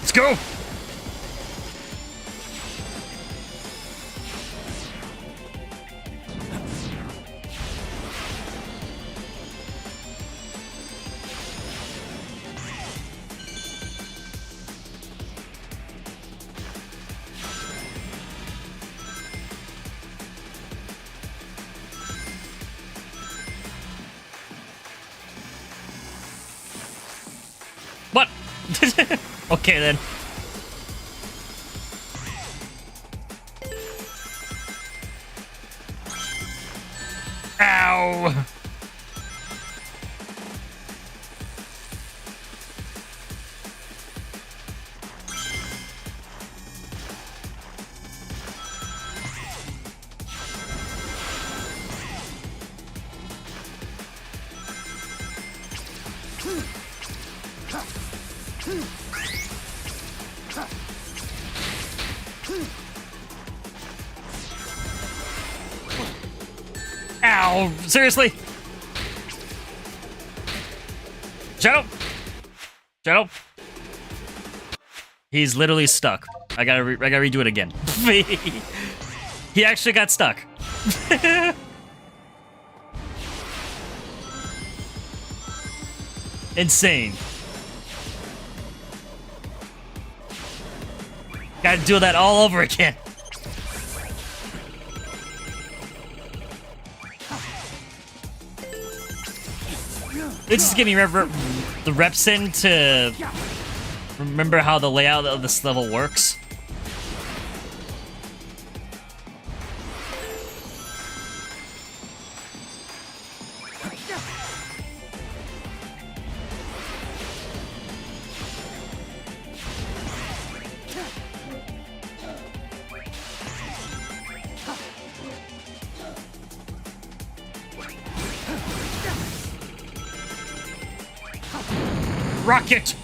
Let's go. What? Okay then. Ow! Ow! Seriously? Shut up! Shut up! He's literally stuck. I gotta redo it again. He actually got stuck. Insane. Gotta do that all over again. It's just giving me the reps in to remember how the layout of this level works. Rocket!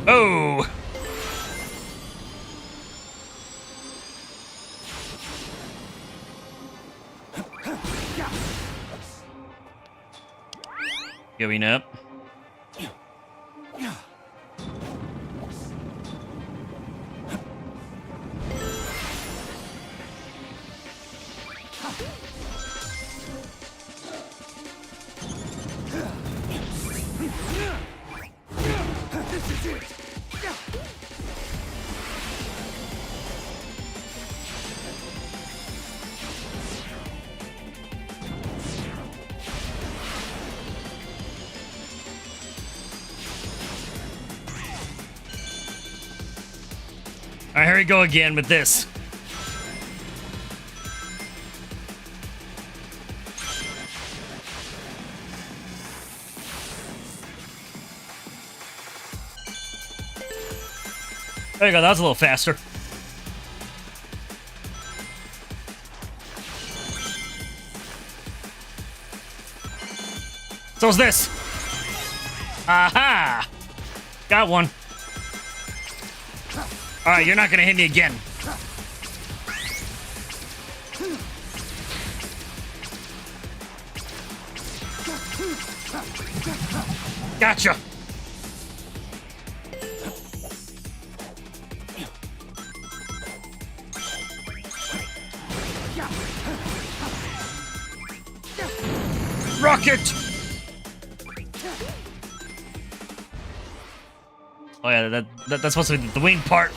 Oh! Going up. Alright, here we go again with this. There you go, that was a little faster. So's this. Aha! Got one. Alright, you're not gonna hit me again. Gotcha! Rocket! Oh yeah, that's supposed to be the wing part.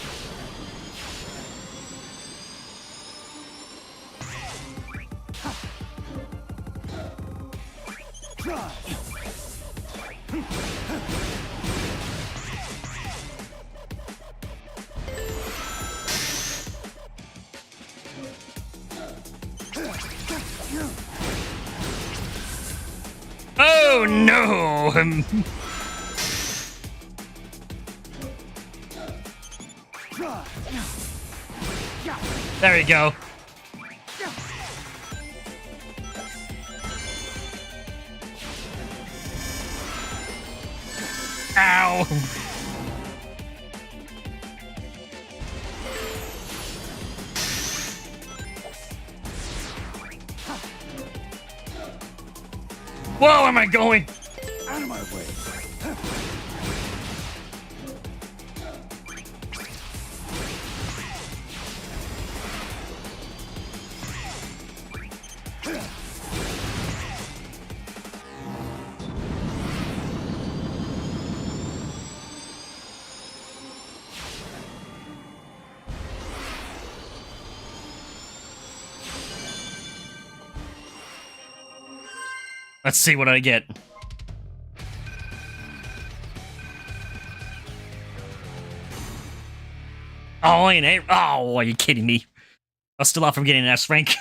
Oh no! There we go. Ow! Whoa, where am I going? Out of my way. Let's see what I get. Oh, ain't it? Oh, are you kidding me? I'm still off from getting an S rank.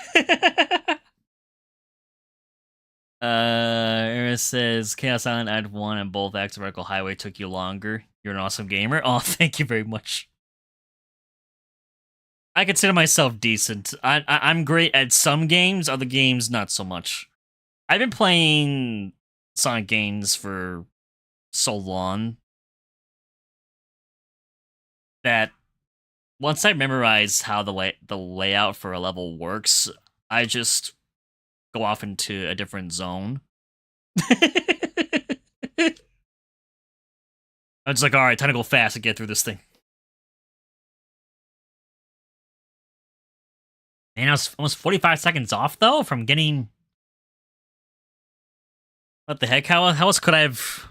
Eris says Chaos Island Act 1 and both acts of Vertical Highway took you longer. You're an awesome gamer. Oh, thank you very much. I consider myself decent. I'm great at some games, other games not so much. I've been playing Sonic games for so long that once I memorize how the layout for a level works, I just go off into a different zone. I'm just like, all right, time to go fast and get through this thing. And I was almost 45 seconds off though from getting. What the heck? How else could I have?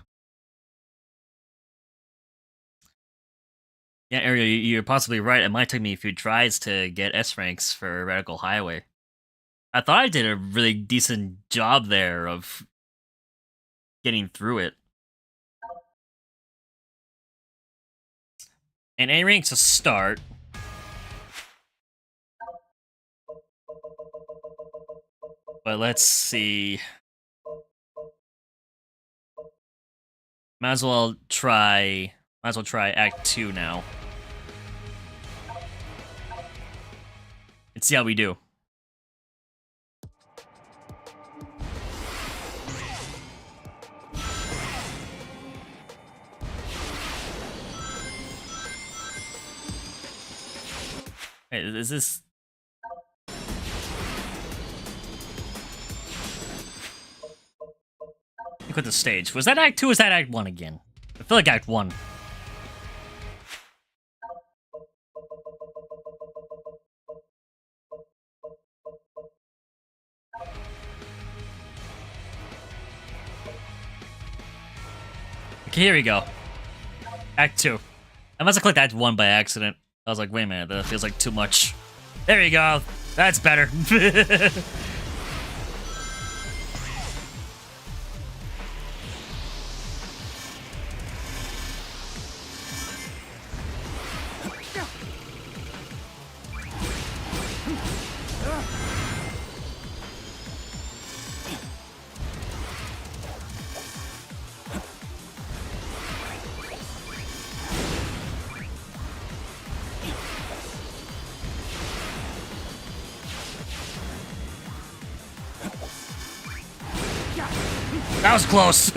Yeah, Ariel, you're possibly right. It might take me a few tries to get S ranks for Radical Highway. I thought I did a really decent job there of getting through it. And A rank's a start. But let's see. Might as well try Act 2 now. Let's see how we do. Hey, is this... Look at the stage. Was that Act 2 or was that Act 1 again? I feel like Act 1. Okay, here we go. Act 2. I must have clicked Act 1 by accident. I was like, wait a minute, that feels like too much. There you go. That's better. That was close.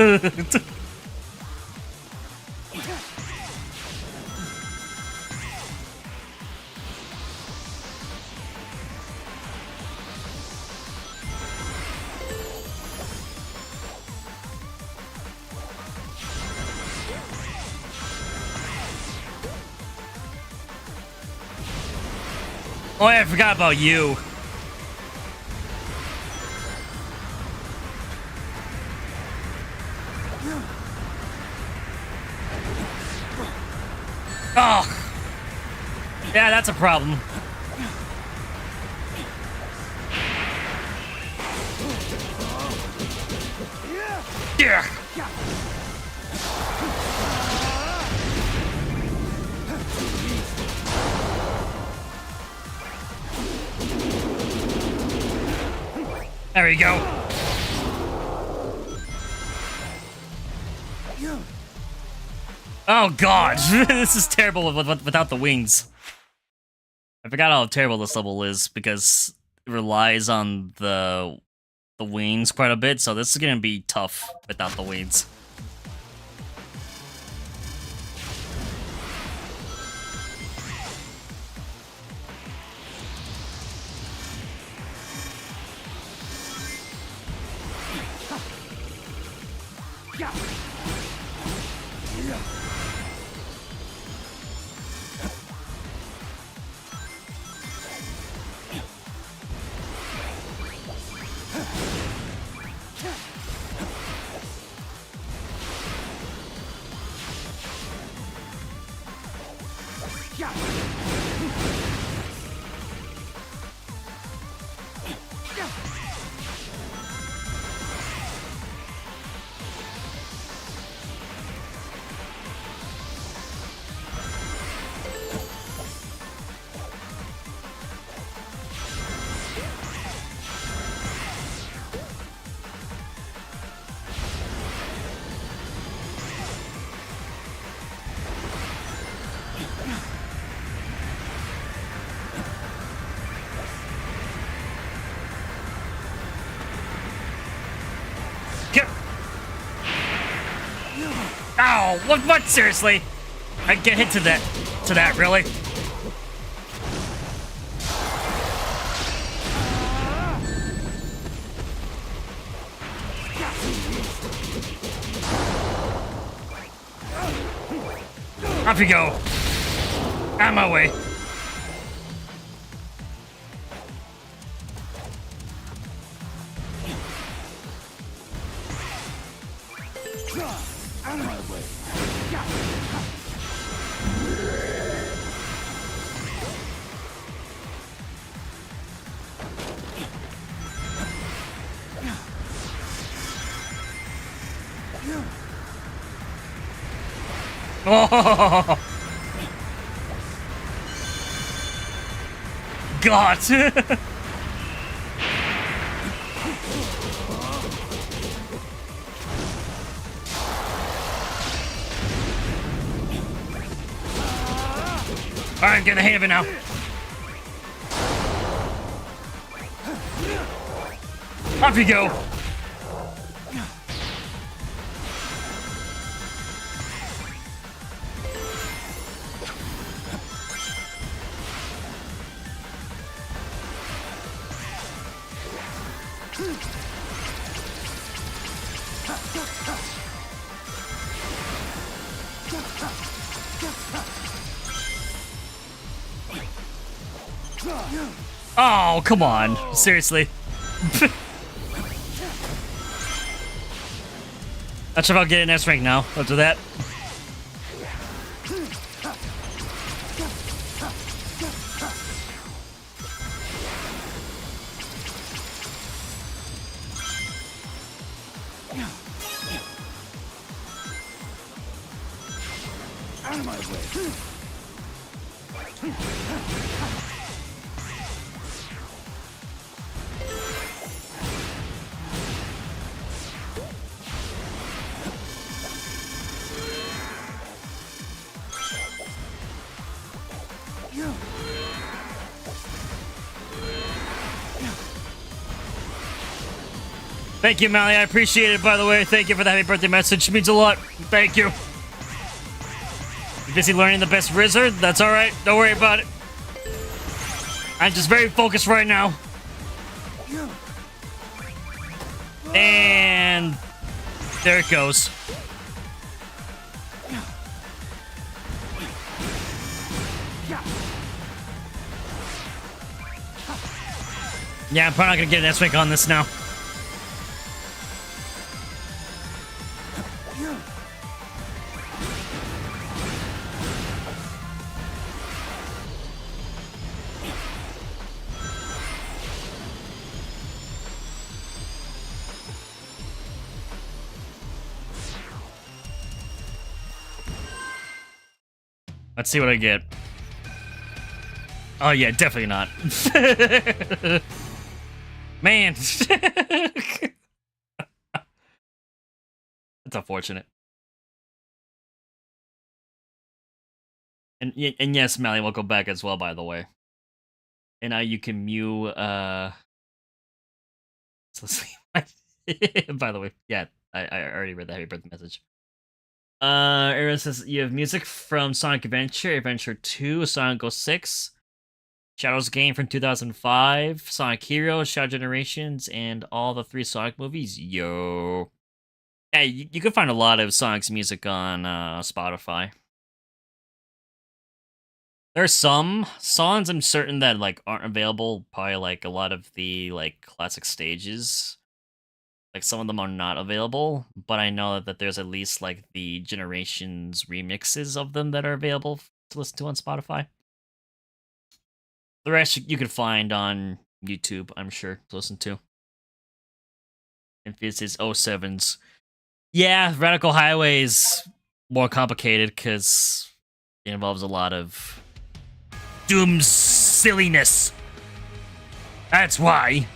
Oh, yeah, I forgot about you. Oh. Yeah, that's a problem. Yeah. There we go. Oh god, this is terrible without the wings. I forgot how terrible this level is because it relies on the wings quite a bit, so this is gonna be tough without the wings. Ow! What? Seriously? I get hit to that, really? Off you go. Out of my way. Oh, God! Alright, I'm getting the hang of it now. Off you go! Oh, come on. Seriously. Not sure if I'll get an S rank now after that. Out of my way. Thank you, Mally. I appreciate it, by the way. Thank you for the happy birthday message. It means a lot. Thank you. You busy learning the best wizard? That's alright. Don't worry about it. I'm just very focused right now. And there it goes. Yeah, I'm probably not gonna get an S-Rank on this now. Let's see what I get. Oh yeah, definitely not. Man. That's unfortunate. And yes, Mally will go back as well, by the way. And now you can mute so let's see. By the way, yeah, I already read the happy birthday message. Aaron says you have music from Sonic Adventure, Adventure 2, Sonic 06, Shadow's Game from 2005, Sonic Heroes, Shadow Generations, and all the 3 Sonic movies. Yo. Yeah, you can find a lot of Sonic's music on Spotify. There's some songs I'm certain that like aren't available. Probably like a lot of the like classic stages. Like some of them are not available, but I know that there's at least like the Generations remixes of them that are available to listen to on Spotify. The rest you could find on YouTube, I'm sure, to listen to. And this is 07's. Yeah, Radical Highway is more complicated because it involves a lot of Doom silliness. That's why.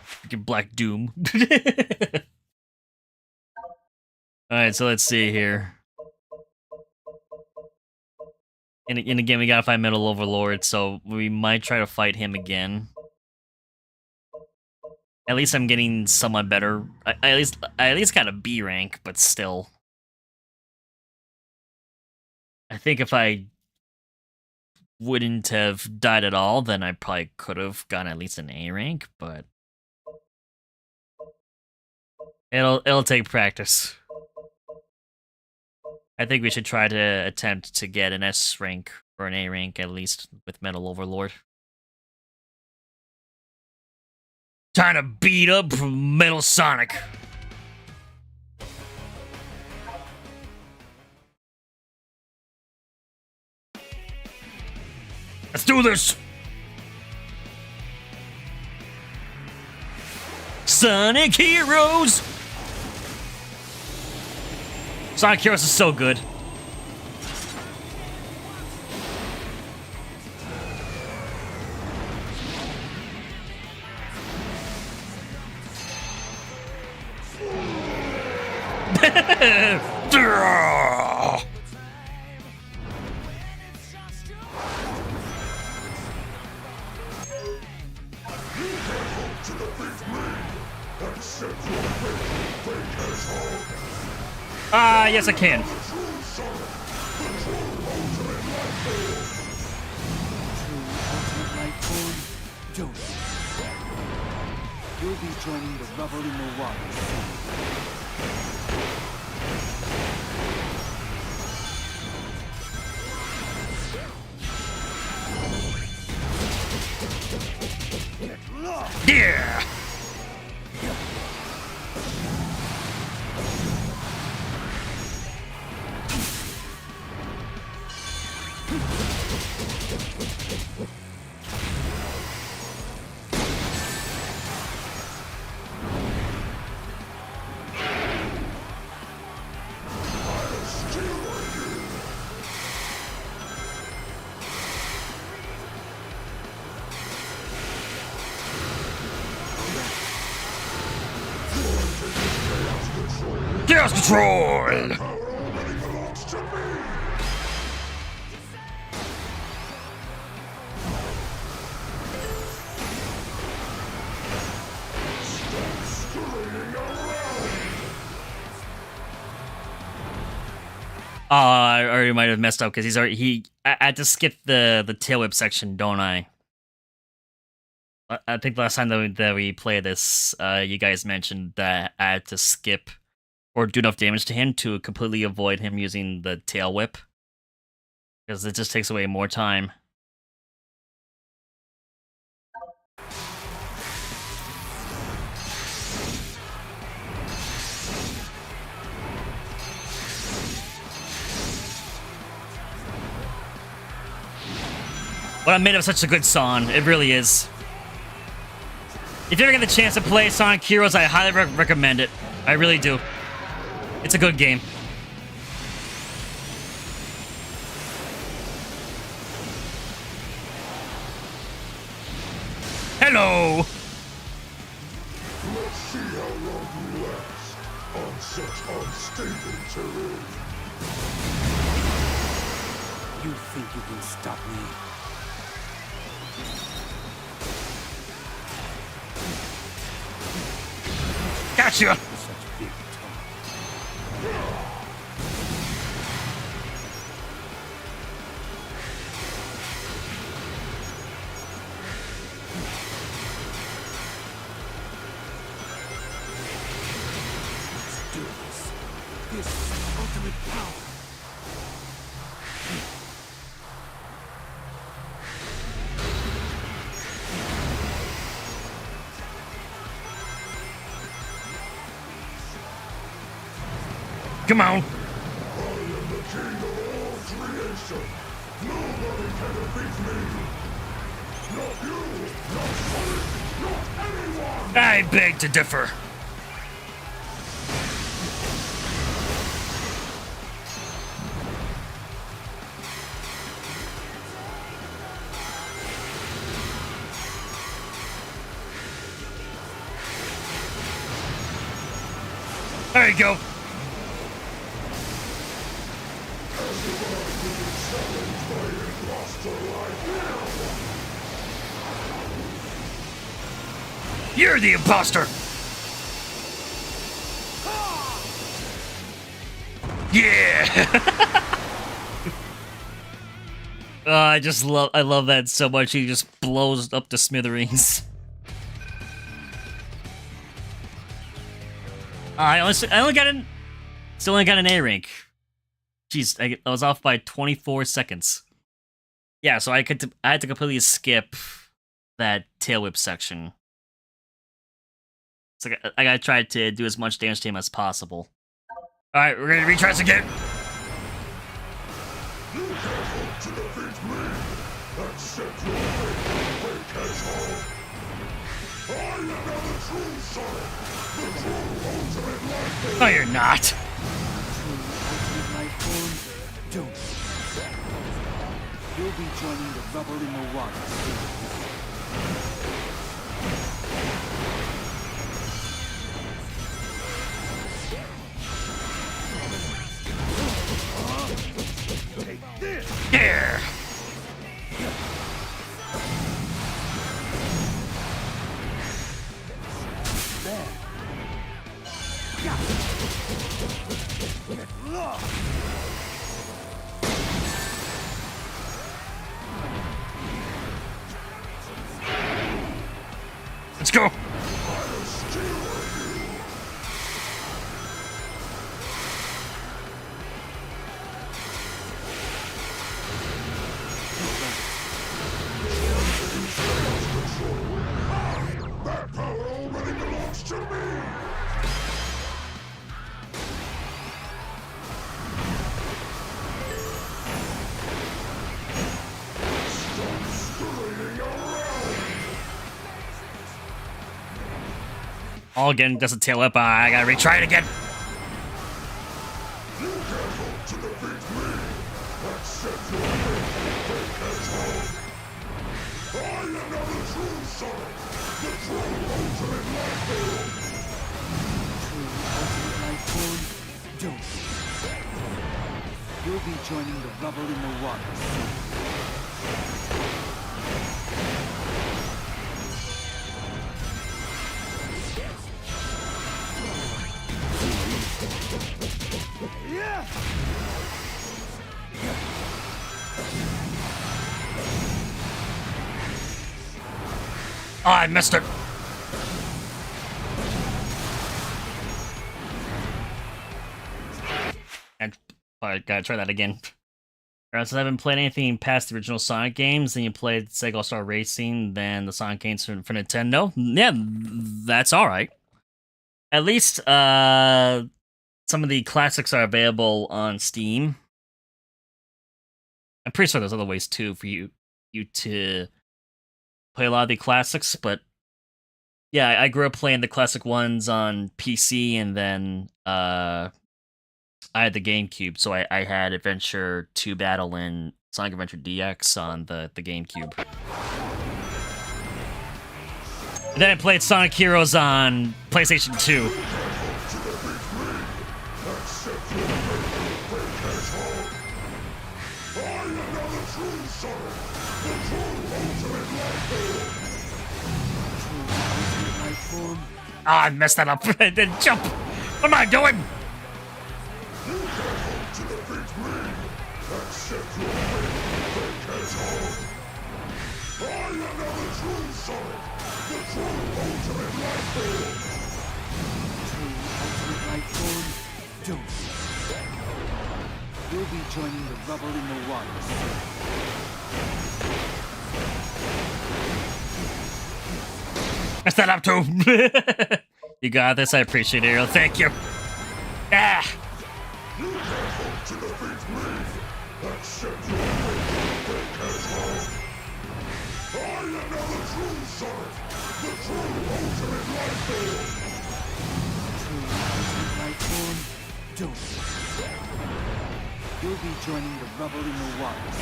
Freaking Black Doom. Alright, so let's see here. And again, we gotta find Metal Overlord, so we might try to fight him again. At least I'm getting somewhat better. I at least got a B rank, but still. I think if I wouldn't have died at all, then I probably could have gotten at least an A rank, but it'll take practice. I think we should try to attempt to get an S rank or an A rank at least with Metal Overlord. Time to beat up Metal Sonic. Let's do this! Sonic Heroes! Sonic Heroes is so good. Yes I can. You'll be joining the rubble in the water soon. Yeah! Chaos Control! I already might have messed up because he's already I had to skip the tail whip section, don't I? I think last time that we played this, you guys mentioned that I had to skip or do enough damage to him to completely avoid him using the tail whip. because it just takes away more time. But I made up such a good song. It really is. If you ever get the chance to play Sonic Heroes, I highly recommend it. I really do. It's a good game. Hello! Let's see how long you last on such unstable terrain. You think you can stop me? Gotcha! Such big talk. Let's do this. This is ultimate power. Come on! I am the king of all creation. Nobody can defeat me. Not you, not Sonic, not anyone. I beg to differ. There you go. You're the imposter. Yeah. I love that so much. He just blows up the smithereens. I only got an still only got an A rank. Jeez, I was off by 24 seconds. Yeah, so I had to completely skip that tail whip section. So I gotta try to do as much damage to him as possible. All right, we're gonna retry this again. You can't hope to defeat me. Accept your fate, asshole. I am now the true Sonic, the true ultimate life form. No, you're not. True ultimate life form. Don't. You'll be joining the rubble in the water soon. Yeah. Let's go. That power already belongs to me. Stop scurrying around. All again, doesn't tail up. I gotta retry it again. You can't hope to defeat me. Accept your fate, asshole. I am now the true Sonic, the true ultimate life form. True ultimate life form. Don't. You'll be joining the rubble in the water soon. Oh, I missed it. And I gotta try that again. So I haven't played anything past the original Sonic games. Then you played Sega All-Star Racing, then the Sonic games for Nintendo. Yeah, that's all right. At least some of the classics are available on Steam. I'm pretty sure there's other ways too for you to play a lot of the classics, but yeah, I grew up playing the classic ones on PC, and then I had the GameCube, so I had Adventure 2 Battle and Sonic Adventure DX on the GameCube. And then I played Sonic Heroes on PlayStation 2. Ah, I messed that up. I didn't jump. What am I doing? You'll be joining the rubble in the waters. Messed that up too. You got this. I appreciate it, Ariel. Thank you. Ah. You'll be joining the rubble in the waters.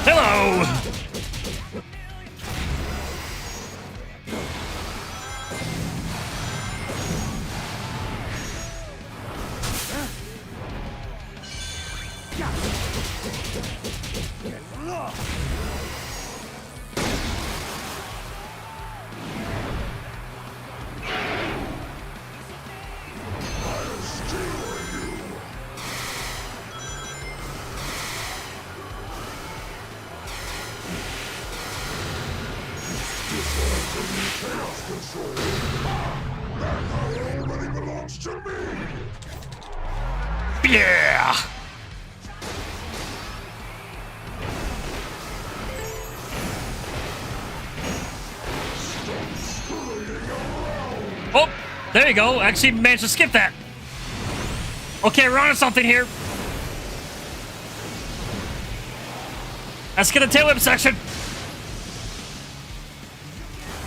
Hello. Yeah. Oh, there you go. Actually managed to skip that. Okay, we're on to something here. Let's get a tail whip section.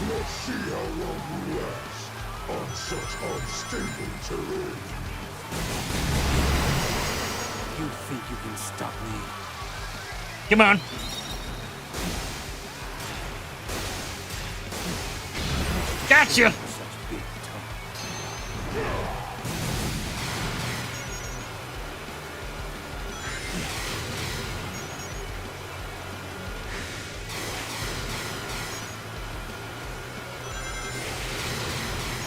Let's see how long you last on such unstable terrain. You think you can stop me? Come on. Gotcha. Such big talk.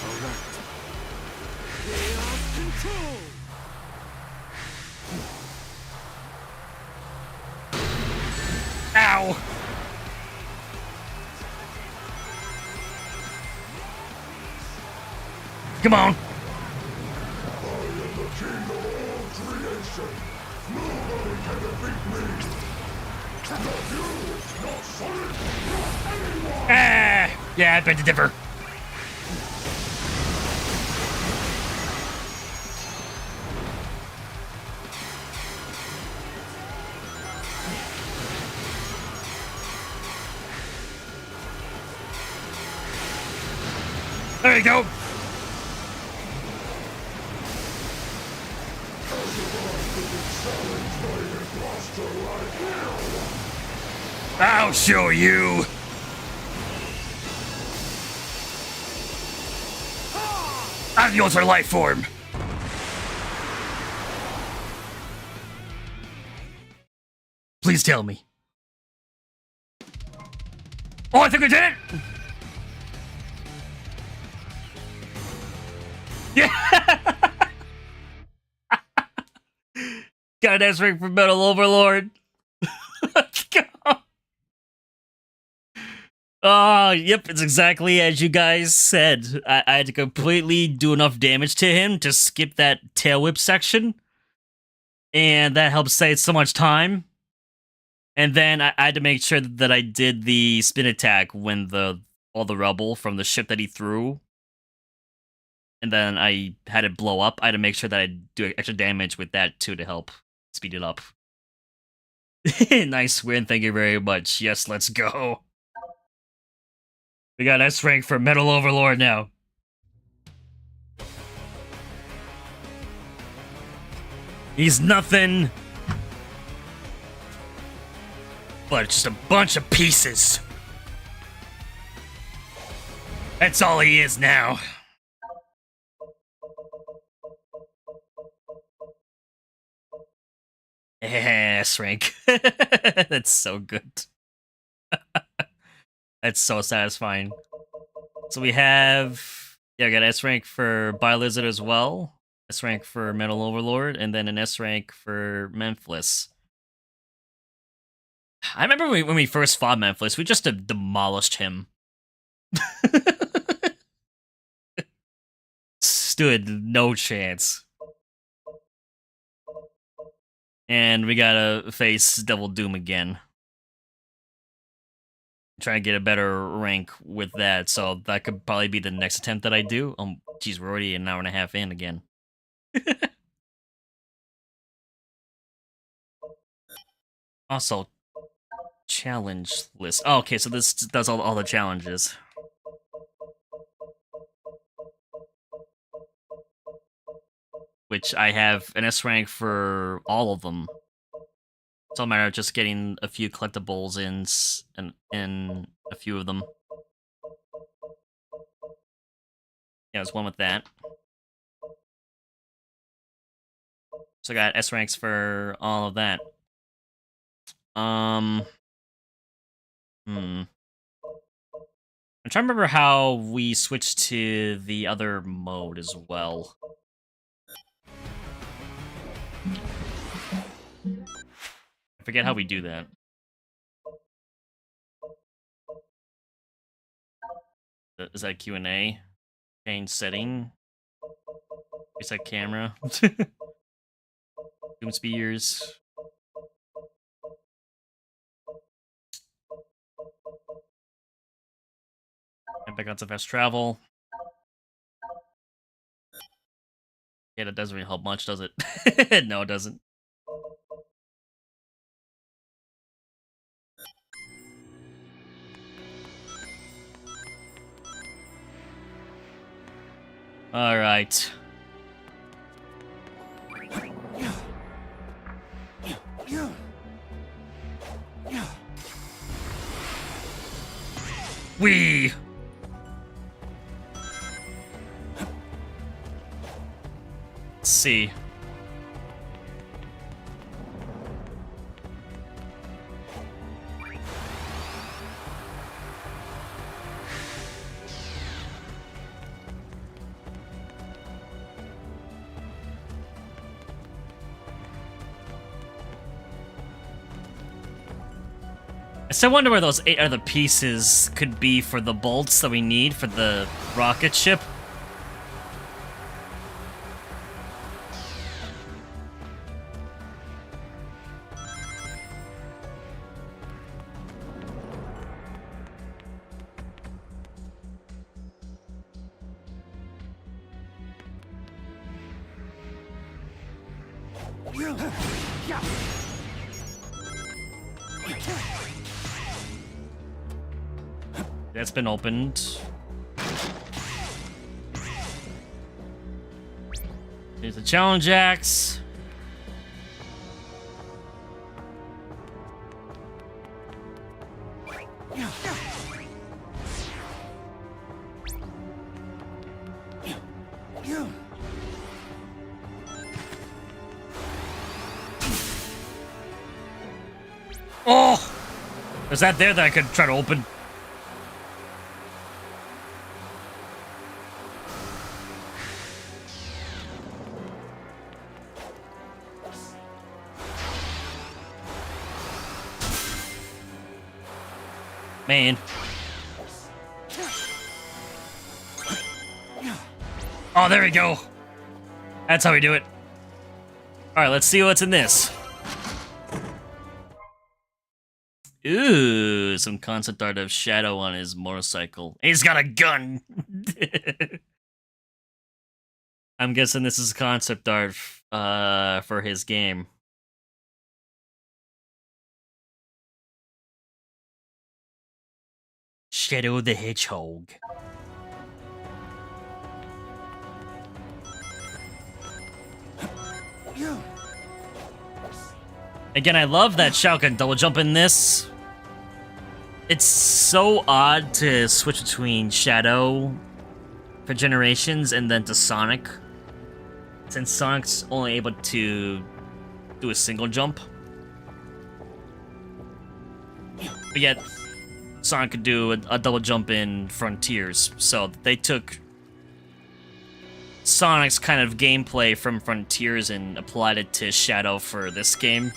All right. Chaos control. Ow. Come on. I am the king of all creation. Nobody can defeat me. Not you, not Sonic, not anyone. Ah. Yeah, I beg to differ. There you go. I'll show you. I'm the ultimate life form. Please tell me. Oh, I think we did it. Yeah. Got an S ring for Metal Overlord. Let's go. Yep, it's exactly as you guys said. I had to completely do enough damage to him to skip that tail whip section. And that helps save so much time. And then I had to make sure that I did the spin attack when all the rubble from the ship that he threw. And then I had it blow up. I had to make sure that I do extra damage with that too to help speed it up. Nice win, thank you very much. Yes, let's go. We got S rank for Metal Overlord now. He's nothing but just a bunch of pieces. That's all he is now. S rank. That's so good. That's so satisfying. So we have, yeah, we got S rank for Bilizard as well, S rank for Metal Overlord, and then an S rank for Memphis. I remember when we first fought Memphis, we just demolished him. Stood no chance. And we gotta face Devil Doom again. Try to get a better rank with that, so that could probably be the next attempt that I do. Geez, we're already an hour and a half in again. Also, challenge list. Oh, okay, so this does all the challenges. Which I have an S rank for all of them. It's all a matter of just getting a few collectibles in a few of them. Yeah, there's one with that. So I got S ranks for all of that. I'm trying to remember how we switched to the other mode as well. I forget how we do that. Is that Q&A? Change setting? Reset camera? Doom spears? And back on to fast travel. Yeah, that doesn't really help much, does it? No, it doesn't. Alright. Let's see. I still wonder where those 8 other pieces could be for the bolts that we need for the rocket ship. That's been opened. There's the challenge axe. Oh! There's that there that I could try to open. Man. Oh, there we go. That's how we do it. Alright, let's see what's in this. Ooh, some concept art of Shadow on his motorcycle. He's got a gun! I'm guessing this is concept art for his game. Shadow the Hedgehog. Again, I love that Shao can double jump in this. It's so odd to switch between Shadow for generations and then to Sonic, since Sonic's only able to do a single jump. But yet, Sonic could do a double jump in Frontiers, so they took Sonic's kind of gameplay from Frontiers and applied it to Shadow for this game.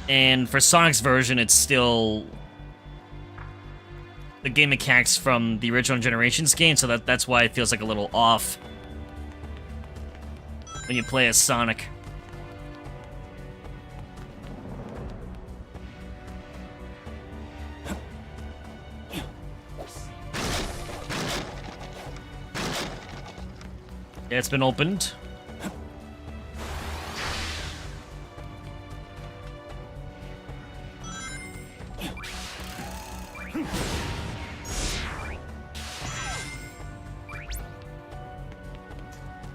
And for Sonic's version, it's still the game mechanics from the original Generations game, so that's why it feels like a little off when you play as Sonic. Yeah, it's been opened.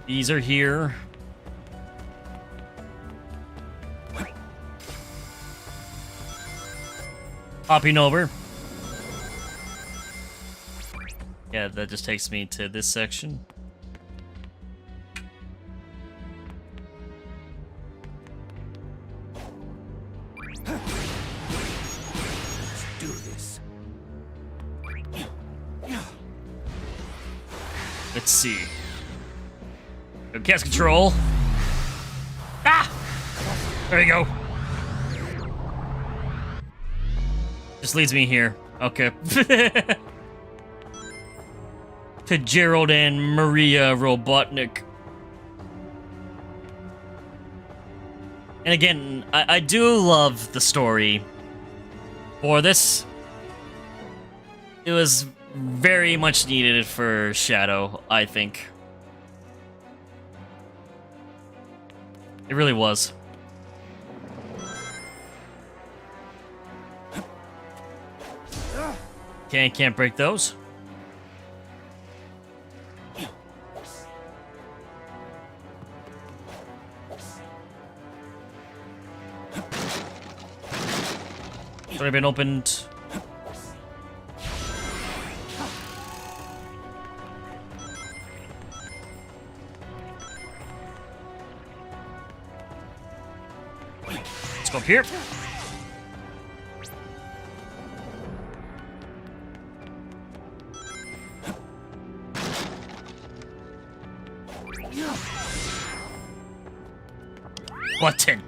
These are here. Hopping over. Yeah, that just takes me to this section. Let's do this. Let's see. Cast control. Ah! There you go. Just leads me here. Okay. To Gerald and Maria Robotnik. And again, I do love the story for this. It was very much needed for Shadow, I think. It really was. Can't break those. It's already been opened. Let's go up here. Button.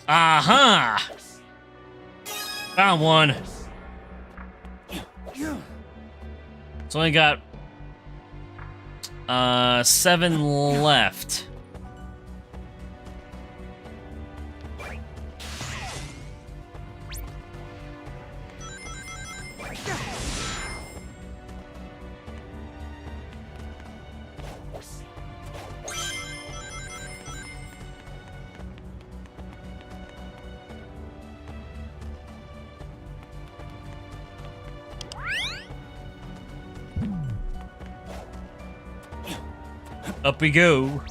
Aha! Found one. It's only got 7 left. Up we go.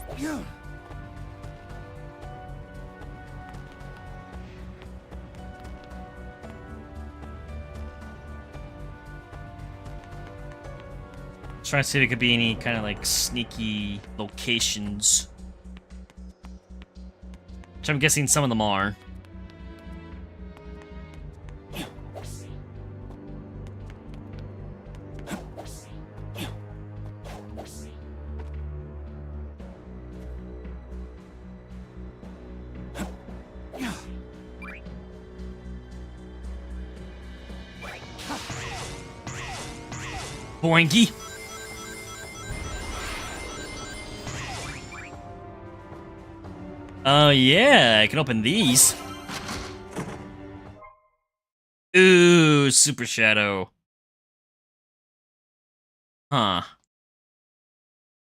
Trying to see if there could be any kind of like sneaky locations. Which I'm guessing some of them are. Boinky. Oh yeah, I can open these. Ooh, Super Shadow. Huh.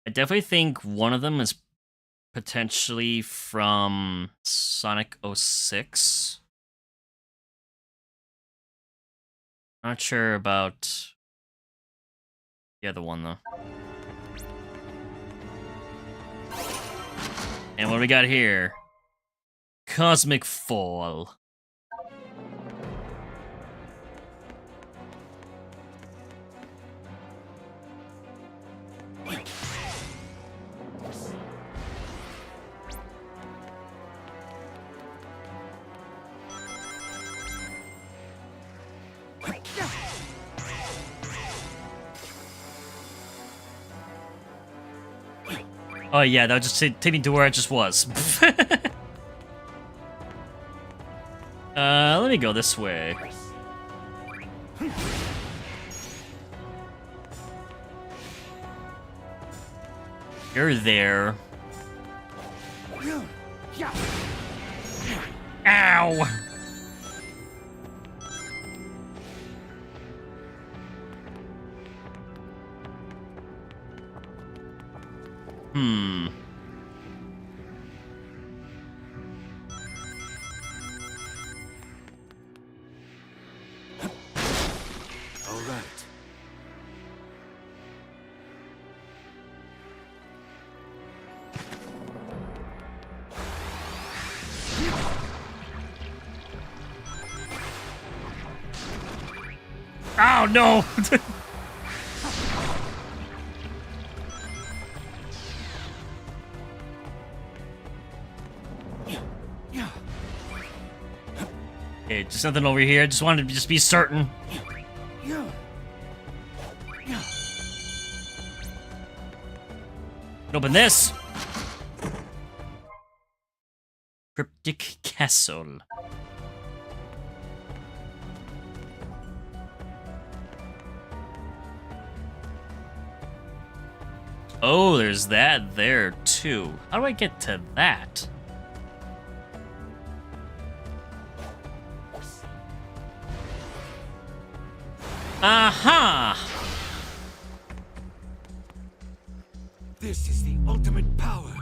I definitely think one of them is potentially from Sonic 06. Not sure about the other one, though. And what do we got here? Cosmic Fall. Oh yeah, that would just take me to where it just was. Let me go this way. You're there. Ow! Hmm. All right. Oh no! Okay, just nothing over here. Just wanted to just be certain. Open this. Cryptic Castle. Oh, there's that there too. How do I get to that? Aha! This is the ultimate power.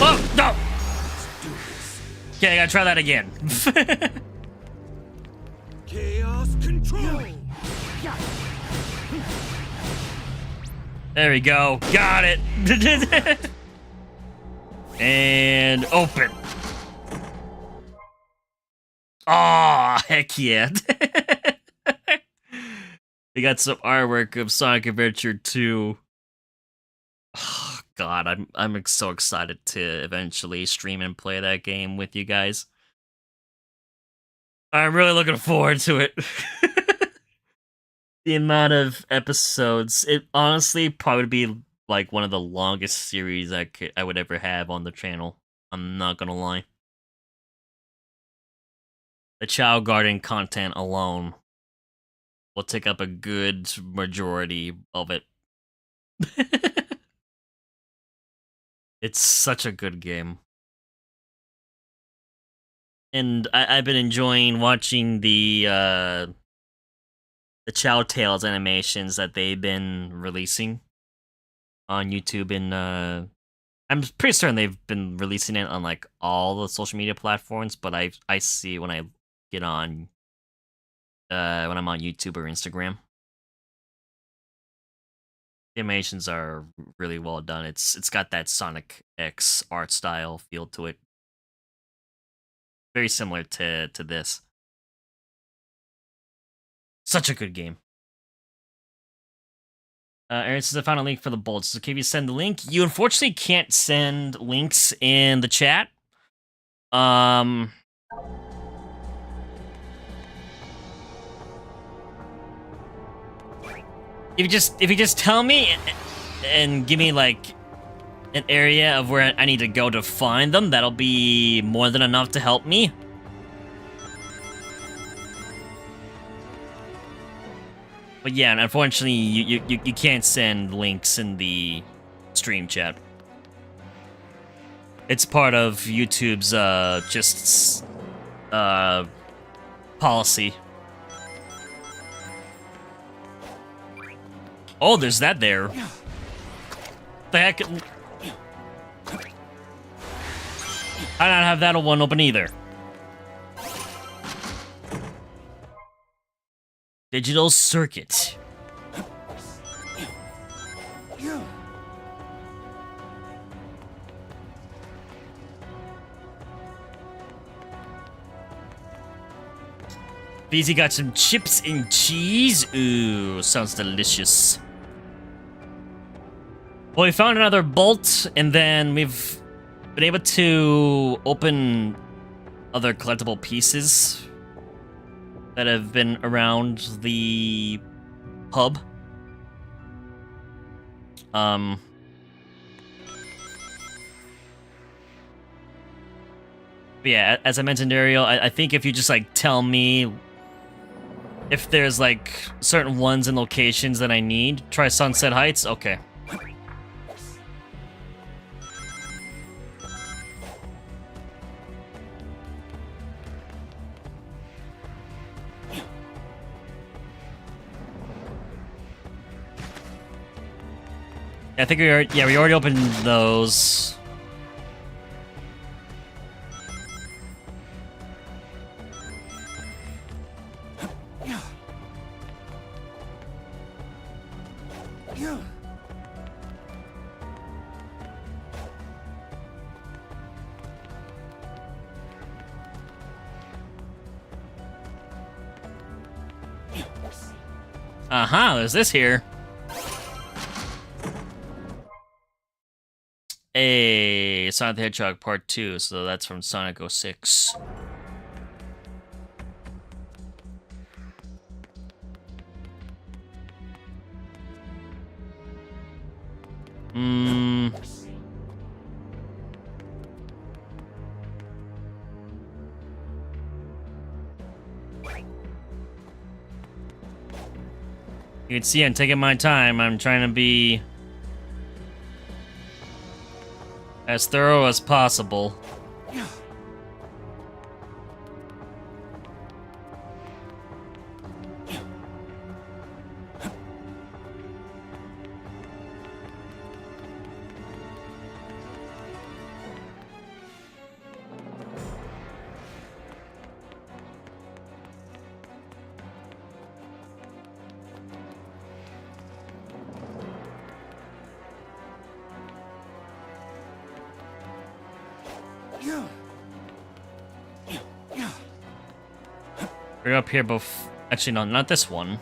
Oh, no! Let's do this. Okay, I gotta try that again. Chaos control. There we go. Got it. And open. Aw, heck yeah. We got some artwork of Sonic Adventure 2. Oh, God, I'm so excited to eventually stream and play that game with you guys. I'm really looking forward to it. The amount of episodes, it honestly probably be like one of the longest series I would ever have on the channel. I'm not gonna lie. The Child Garden content alone will take up a good majority of it. It's such a good game. And I've been enjoying watching the Chow Tales animations that they've been releasing on YouTube, and I'm pretty certain they've been releasing it on like all the social media platforms, but I see when I get on when I'm on YouTube or Instagram. The animations are really well done. It's got that Sonic X art style feel to it. Very similar to this. Such a good game. Aaron says I found a link for the bolts. So can you send the link? You unfortunately can't send links in the chat. If you just tell me and give me like an area of where I need to go to find them, that'll be more than enough to help me. But yeah, and unfortunately, you can't send links in the stream chat. It's part of YouTube's policy. Oh, there's that there. The heck? I don't have that one open either. Digital circuit. Beezy got some chips and cheese. Ooh, sounds delicious. Well, we found another bolt, and then we've been able to open other collectible pieces that have been around the hub. Yeah, as I mentioned, Ariel, I think if you just, like, tell me if there's, like, certain ones and locations that I need, try Sunset Heights, okay. I think we already opened those. There's this here. Hey, Sonic the Hedgehog Part 2, so that's from Sonic 06. You can see I'm taking my time. I'm trying to be as thorough as possible. We're up here both. Actually, no, not this one.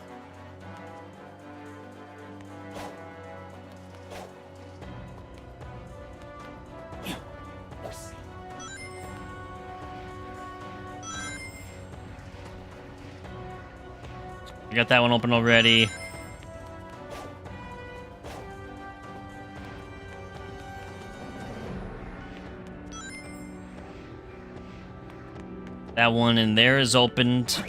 We got that one open already. That one in there is opened.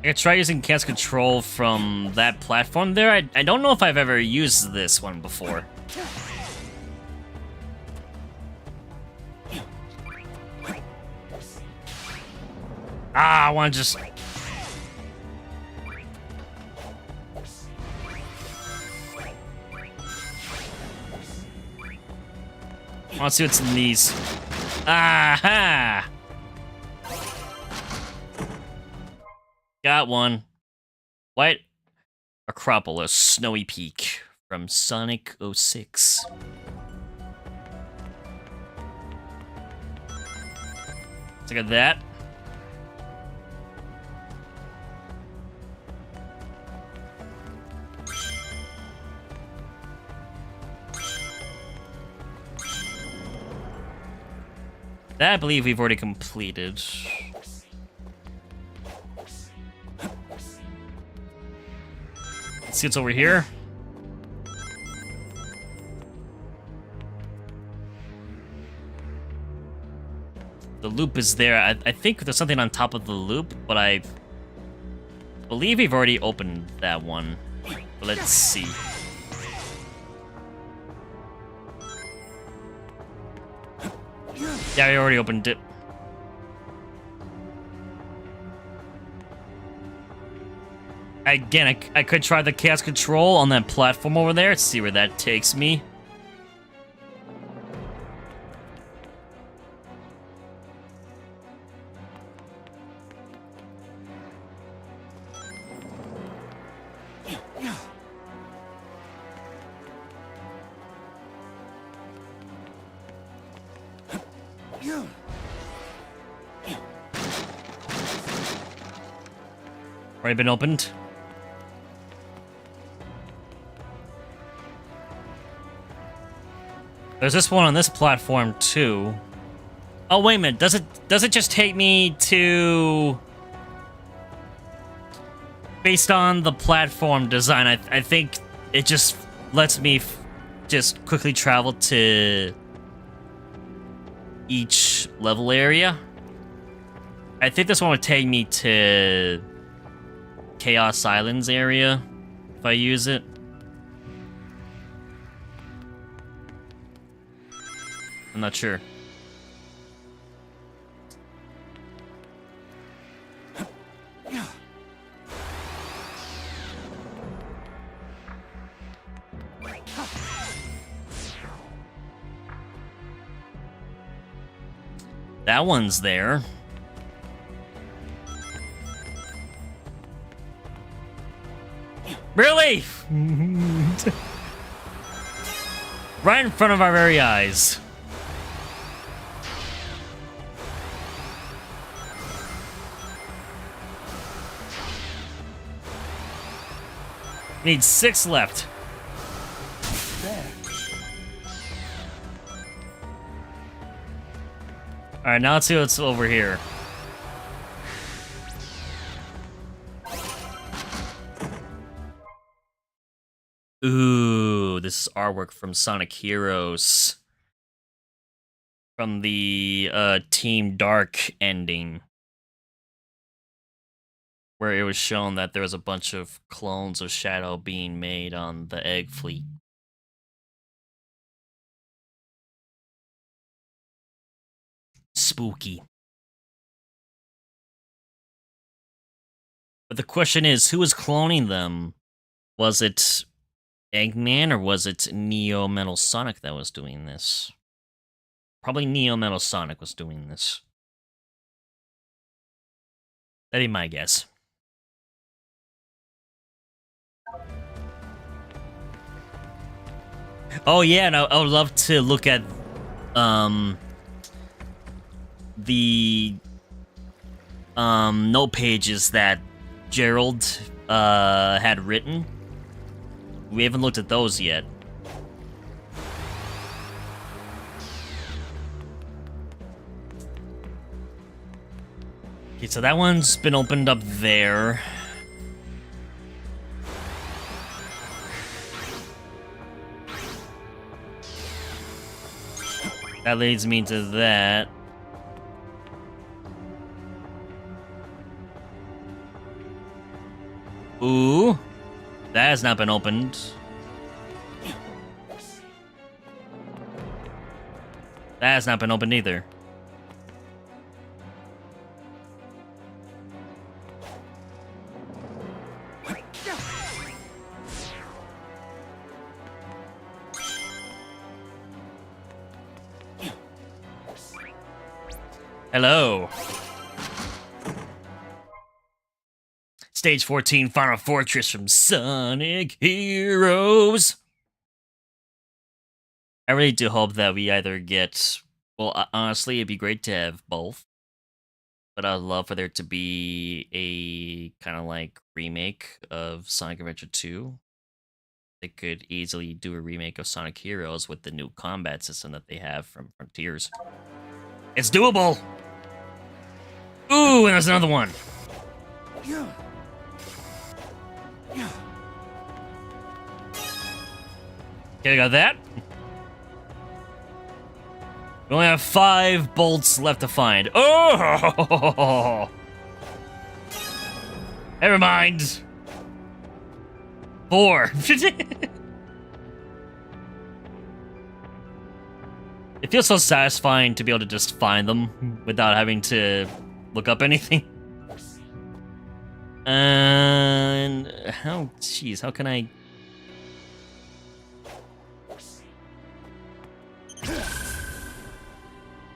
I could try using cast control from that platform there. I don't know if I've ever used this one before. I want to just... I want to see what's in these. Aha! Got one. White Acropolis, Snowy Peak from Sonic 06. Let's look at that. That I believe we've already completed. Let's see what's over here. The loop is there. I think there's something on top of the loop, but I believe we've already opened that one. Let's see. Yeah, we already opened it. Again, I could try the chaos control on that platform over there. Let's see where that takes me. Already been opened. There's this one on this platform too. Oh wait a minute, does it just take me to, based on the platform design, I think it just lets me just quickly travel to each level area. I think this one would take me to Chaos Islands area if I use it. I'm not sure. That one's there. Really? Right in front of our very eyes. Need 6 left. Alright, now let's see what's over here. Ooh, this is artwork from Sonic Heroes. From the Team Dark ending. Where it was shown that there was a bunch of clones of Shadow being made on the Egg Fleet. Spooky. But the question is, who was cloning them? Was it Eggman or was it Neo Metal Sonic that was doing this? Probably Neo Metal Sonic was doing this. That'd be my guess. Oh yeah, and I would love to look at the note pages that Gerald had written. We haven't looked at those yet. Okay, so that one's been opened up there. That leads me to that. Ooh. That has not been opened. That has not been opened either. Hello. Stage 14, Final Fortress from Sonic Heroes. I really do hope that we either get... Well, honestly, it'd be great to have both. But I'd love for there to be a kind of like remake of Sonic Adventure 2. They could easily do a remake of Sonic Heroes with the new combat system that they have from Frontiers. It's doable. Ooh, and there's another one. Okay, I got that. We only have 5 bolts left to find. Oh! Never mind. 4. It feels so satisfying to be able to just find them without having to look up anything. And how? Jeez, how can I?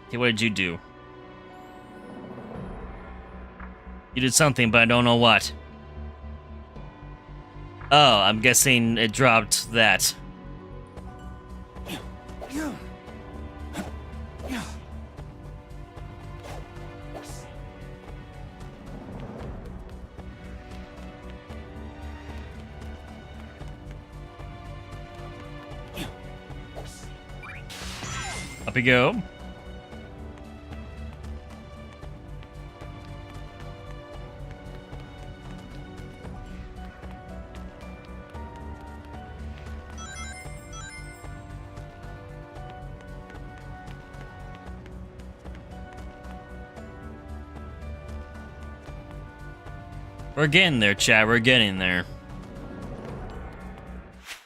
Okay, what did you do? You did something, but I don't know what. Oh, I'm guessing it dropped that. Up we go. We're getting there, chat. We're getting there.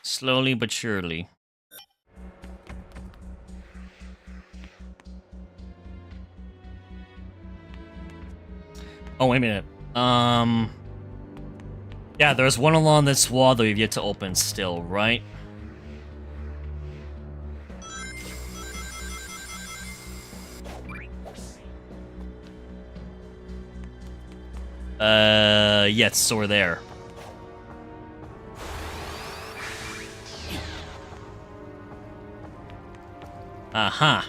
Slowly but surely. Oh, wait a minute. Yeah, there's one along this wall that we've yet to open still, right? Yes, so we're there. Uh-huh.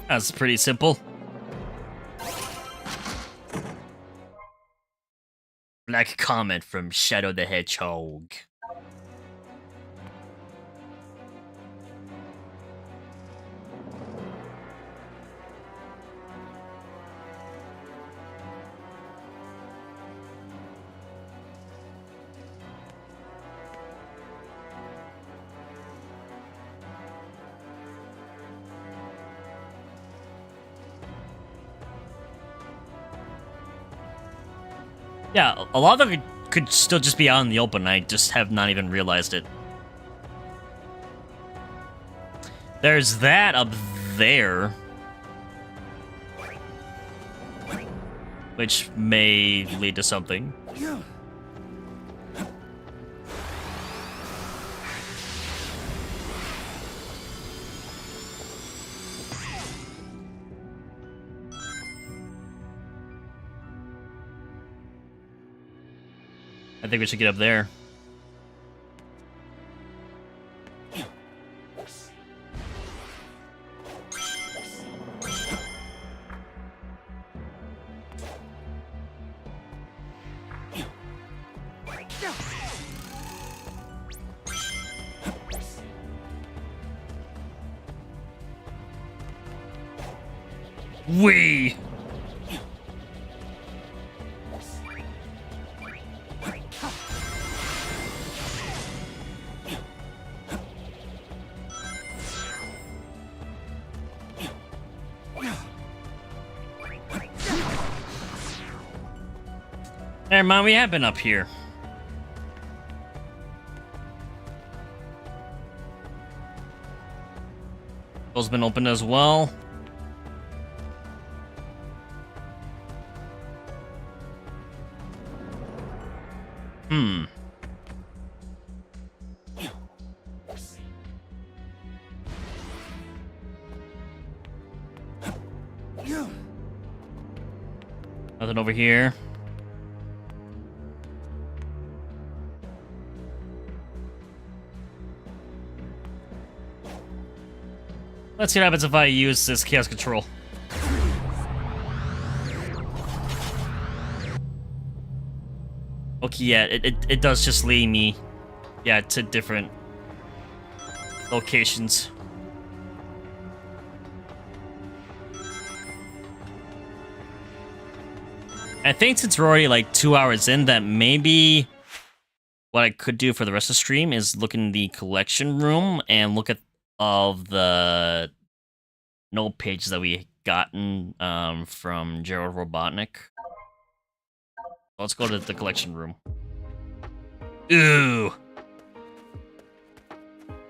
That's pretty simple. Black comment from Shadow the Hedgehog. Yeah, a lot of it could still just be out in the open. I just have not even realized it. There's that up there, which may lead to something. I think we should get up there. Wee! Never mind, we have been up here. Door's been opened as well. Nothing over here. Let's see what happens if I use this chaos control. Okay, yeah, it does just lead me, yeah, to different locations. I think since we're already like 2 hours in, that maybe what I could do for the rest of the stream is look in the collection room and look at all of the note pages that we gotten from Gerald Robotnik. Let's go to the collection room. Ooh.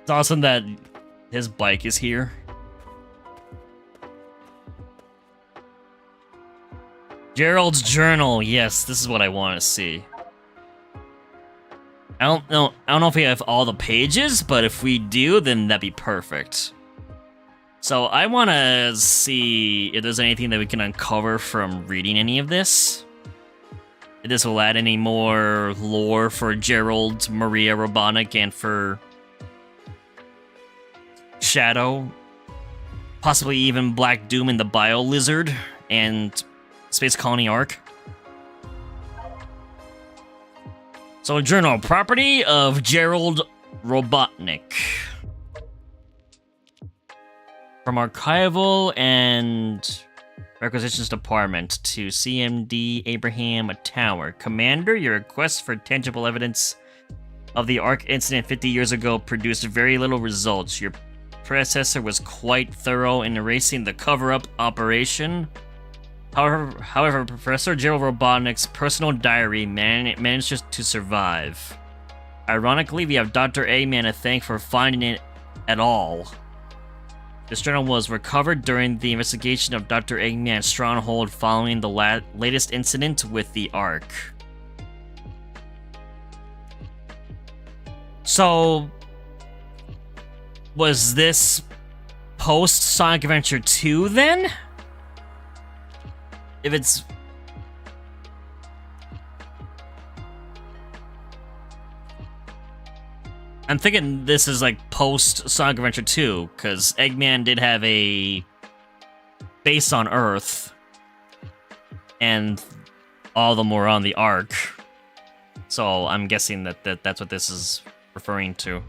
It's awesome that his bike is here. Gerald's journal. Yes, this is what I want to see. I don't know if we have all the pages, but if we do, then that'd be perfect. So I want to see if there's anything that we can uncover from reading any of this. If this will add any more lore for Gerald, Maria Robotnik, and for Shadow. Possibly even Black Doom and the Bio Lizard and Space Colony Arc. So, journal, property of Gerald Robotnik. From Archival and Requisitions Department to CMD Abraham Tower. Commander, your request for tangible evidence of the Arc incident 50 years ago produced very little results. Your predecessor was quite thorough in erasing the cover-up operation. However, Professor Gerald Robotnik's personal diary managed to survive. Ironically, we have Dr. Eggman to thank for finding it at all. This journal was recovered during the investigation of Dr. Eggman's stronghold following the latest incident with the Ark. So, was this post Sonic Adventure 2 then? If it's... I'm thinking this is like post Sonic Adventure 2, because Eggman did have a base on Earth, and all of them were on the Ark. So I'm guessing that's what this is referring to.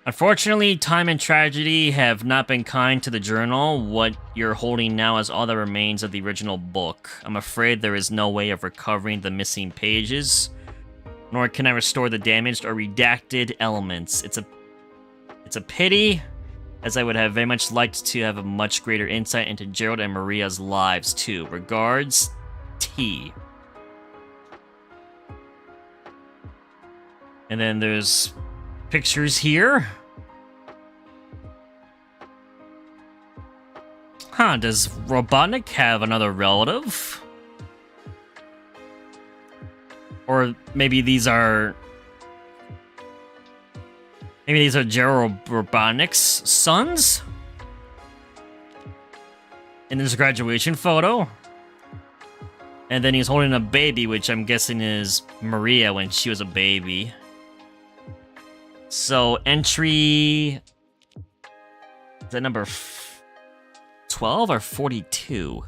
Unfortunately, time and tragedy have not been kind to the journal. What you're holding now is all that remains of the original book. I'm afraid there is no way of recovering the missing pages, nor can I restore the damaged or redacted elements. It's a pity, as I would have very much liked to have a much greater insight into Gerald and Maria's lives too. Regards, T. And then there's pictures here. Huh, does Robotnik have another relative? Or maybe these are... Maybe these are Gerald Robotnik's sons? In this graduation photo? And then he's holding a baby, which I'm guessing is Maria when she was a baby. So, entry... Is that number 12 or 42?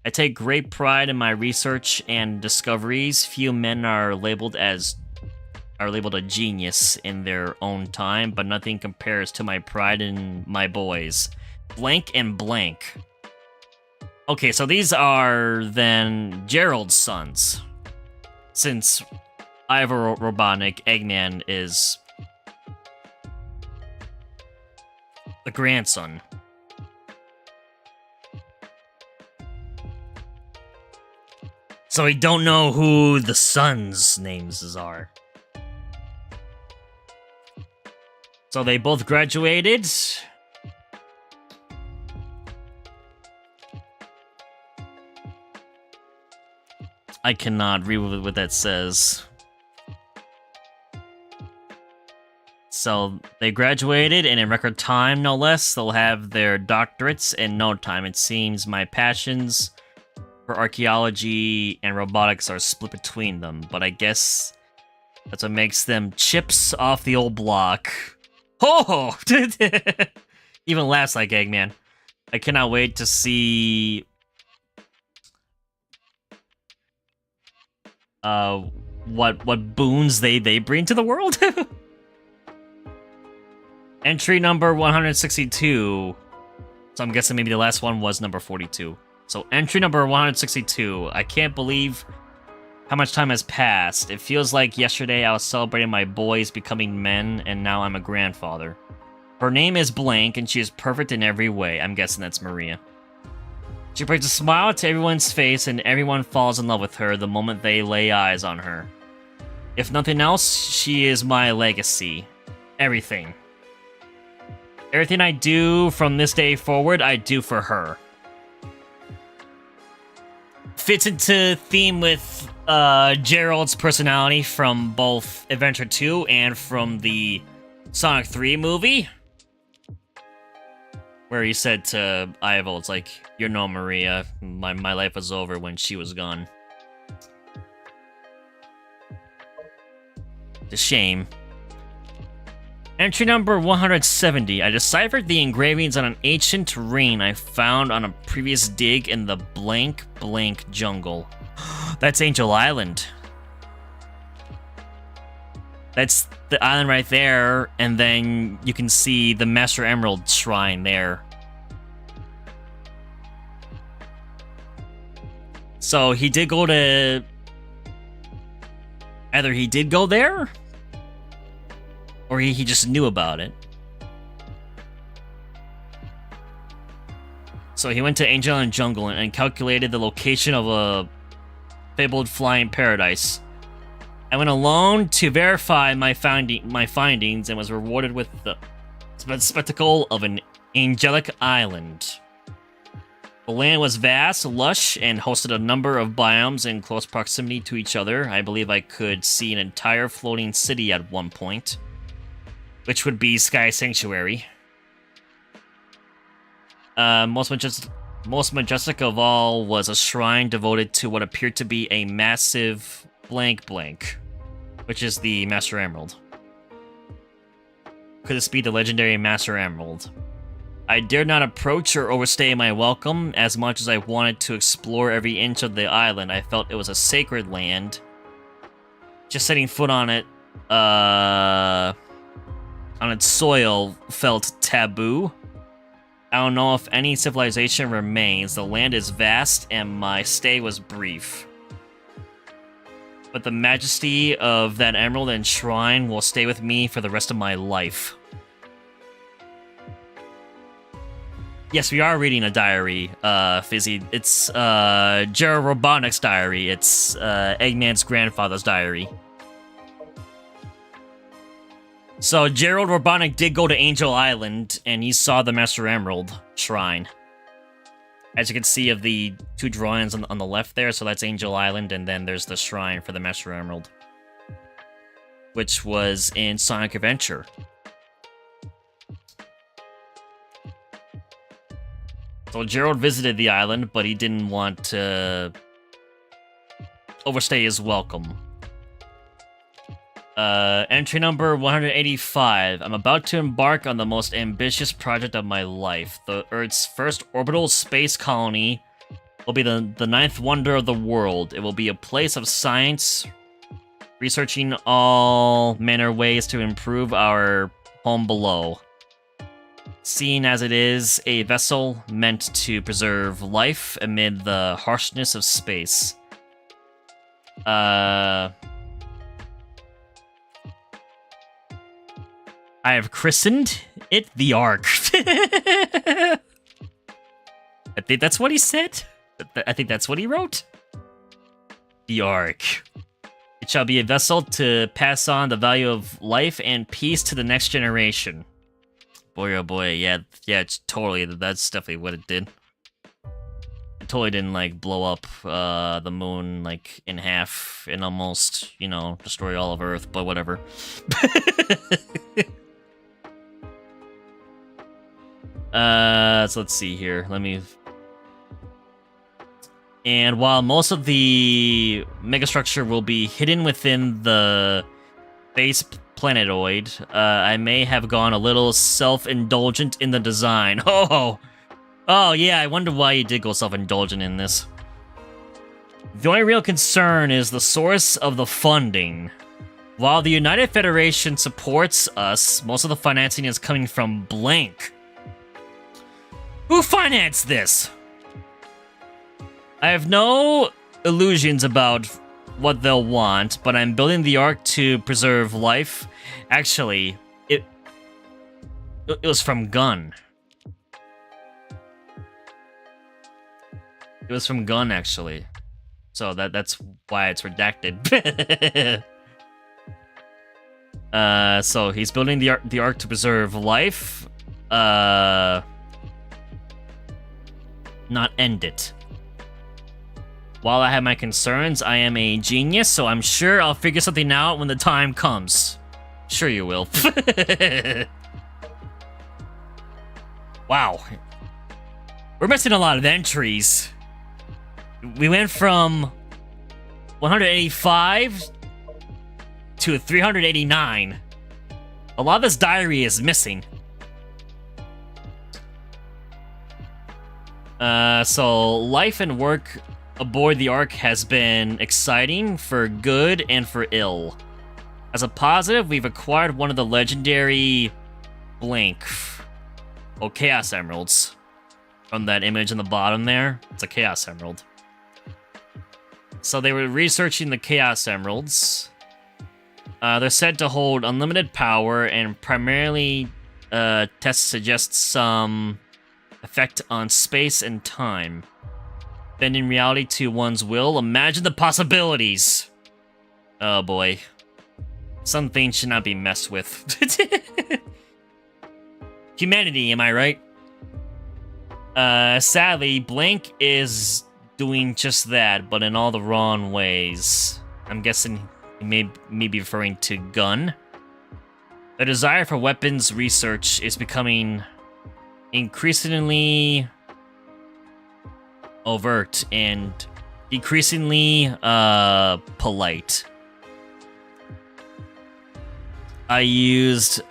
I take great pride in my research and discoveries. Few men are labeled a genius in their own time, but nothing compares to my pride in my boys. Blank and blank. Okay, so these are then Gerald's sons. Since Ivor Robotnik, Eggman is the grandson. So we don't know who the sons' names are. So they both graduated. I cannot read what that says. So they graduated, and in record time, no less, they'll have their doctorates in no time. It seems my passions for archaeology and robotics are split between them, but I guess that's what makes them chips off the old block. Oh! Even laughs like Eggman. I cannot wait to see what boons they bring to the world. Entry number 162. So I'm guessing maybe the last one was number 42. So entry number 162. I can't believe how much time has passed. It feels like yesterday I was celebrating my boys becoming men, and now I'm a grandfather. Her name is blank, and she is perfect in every way. I'm guessing that's Maria. She brings a smile to everyone's face, and everyone falls in love with her the moment they lay eyes on her. If nothing else, she is my legacy. Everything. Everything I do from this day forward, I do for her. Fits into theme with Gerald's personality from both Adventure 2 and from the Sonic 3 movie. Where he said to Ivo, it's like, you're no Maria. My life was over when she was gone. It's a shame. Entry number 170. I deciphered the engravings on an ancient terrain I found on a previous dig in the blank jungle. That's Angel Island. That's the island right there, and then you can see the Master Emerald Shrine there. So he did go to... Either he did go there, or he just knew about it. So he went to Angel Island Jungle and calculated the location of a fabled flying paradise. I went alone to verify my findings and was rewarded with the spectacle of an angelic island. The land was vast, lush, and hosted a number of biomes in close proximity to each other. I believe I could see an entire floating city at one point, which would be Sky Sanctuary. Most majestic of all was a shrine devoted to what appeared to be a massive blank, which is the Master Emerald. Could this be the legendary Master Emerald? I dared not approach or overstay my welcome. As much as I wanted to explore every inch of the island, I felt it was a sacred land. Just setting foot on it, on its soil felt taboo. I don't know if any civilization remains. The land is vast, and my stay was brief. But the majesty of that emerald and shrine will stay with me for the rest of my life. Yes, we are reading a diary, Fizzy. It's Gerald Robotnik's diary. It's Eggman's grandfather's diary. So Gerald Robotnik did go to Angel Island, and he saw the Master Emerald Shrine. As you can see of the two drawings on the left there, so that's Angel Island, and then there's the shrine for the Master Emerald, which was in Sonic Adventure. So Gerald visited the island, but he didn't want to overstay his welcome. Entry number 185. I'm about to embark on the most ambitious project of my life. The Earth's first orbital space colony will be the ninth wonder of the world. It will be a place of science, researching all manner of ways to improve our home below. Seeing as it is a vessel meant to preserve life amid the harshness of space. I have christened it the Ark. I think that's what he said. I think that's what he wrote. The Ark. It shall be a vessel to pass on the value of life and peace to the next generation. Boy, oh boy, yeah, it's totally, that's definitely what it did. It totally didn't, like, blow up the moon, like, in half and almost, you know, destroy all of Earth, but whatever. So let's see here. And while most of the megastructure will be hidden within the base planetoid, I may have gone a little self-indulgent in the design. Oh yeah, I wonder why he did go self-indulgent in this. The only real concern is the source of the funding. While the United Federation supports us, most of the financing is coming from blank. Who financed this? I have no illusions about what they'll want, but I'm building the Ark to preserve life. Actually, it was from Gun. It was from Gun, actually. So that's why it's redacted. So he's building the Ark to preserve life. Not end it. While I have my concerns, I am a genius, so I'm sure I'll figure something out when the time comes. Sure you will. Wow. We're missing a lot of entries. We went from 185 to 389. A lot of this diary is missing. So life and work aboard the Ark has been exciting for good and for ill. As a positive, we've acquired one of the legendary blank, Chaos Emeralds. From that image in the bottom there, it's a Chaos Emerald. So they were researching the Chaos Emeralds. They're said to hold unlimited power and primarily tests suggest some effect on space and time. Bending reality to one's will. Imagine the possibilities. Oh boy. Some things should not be messed with. Humanity, am I right? Sadly, Blank is doing just that, but in all the wrong ways. I'm guessing he may be referring to Gun. The desire for weapons research is becoming increasingly overt and decreasingly polite. I used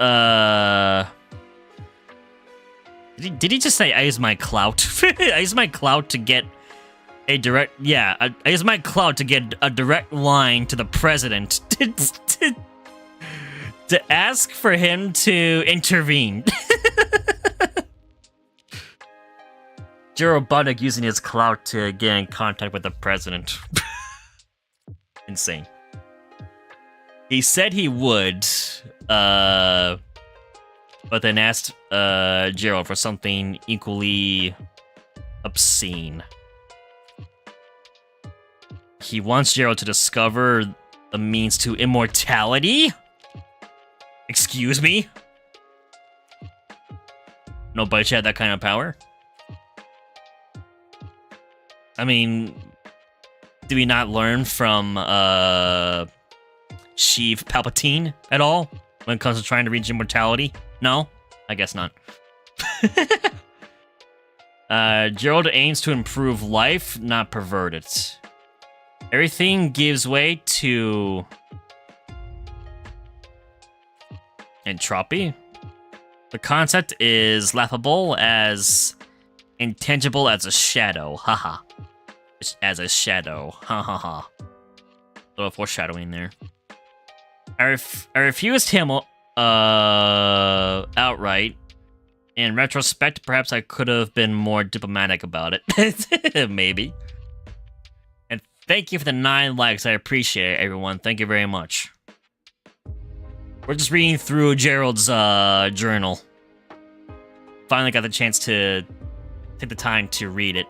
did he just say I used my clout? I used my clout to get a direct I used my clout to get a direct line to the president to ask for him to intervene. Gerald Robotnik using his clout to get in contact with the president. Insane. He said he would, but then asked Gerald for something equally obscene. He wants Gerald to discover the means to immortality? Excuse me? Nobody had that kind of power? I mean, did we not learn from Sheev Palpatine at all when it comes to trying to reach immortality? No? I guess not. Gerald aims to improve life, not pervert it. Everything gives way to entropy. The concept is laughable as intangible as a shadow. Haha. As a shadow. Ha ha ha. Little foreshadowing there. I refused him outright. In retrospect, perhaps I could have been more diplomatic about it. Maybe. And thank you for the 9 likes. I appreciate it, everyone. Thank you very much. We're just reading through Gerald's journal. Finally got the chance to take the time to read it.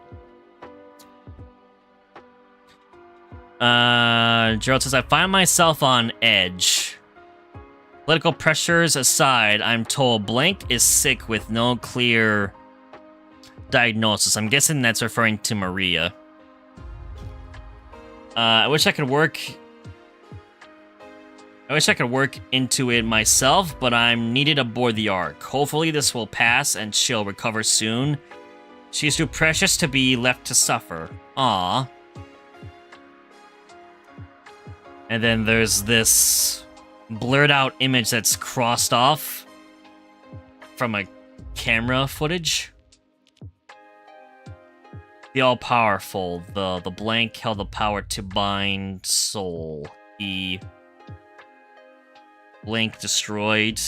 Gerald says, I find myself on edge. Political pressures aside, I'm told Blank is sick with no clear diagnosis. I'm guessing that's referring to Maria. I wish I could work into it myself, but I'm needed aboard the Ark. Hopefully this will pass and she'll recover soon. She's too precious to be left to suffer. Aww. And then there's this blurred out image that's crossed off from a camera footage. The all-powerful. The blank held the power to bind soul. The blank destroyed.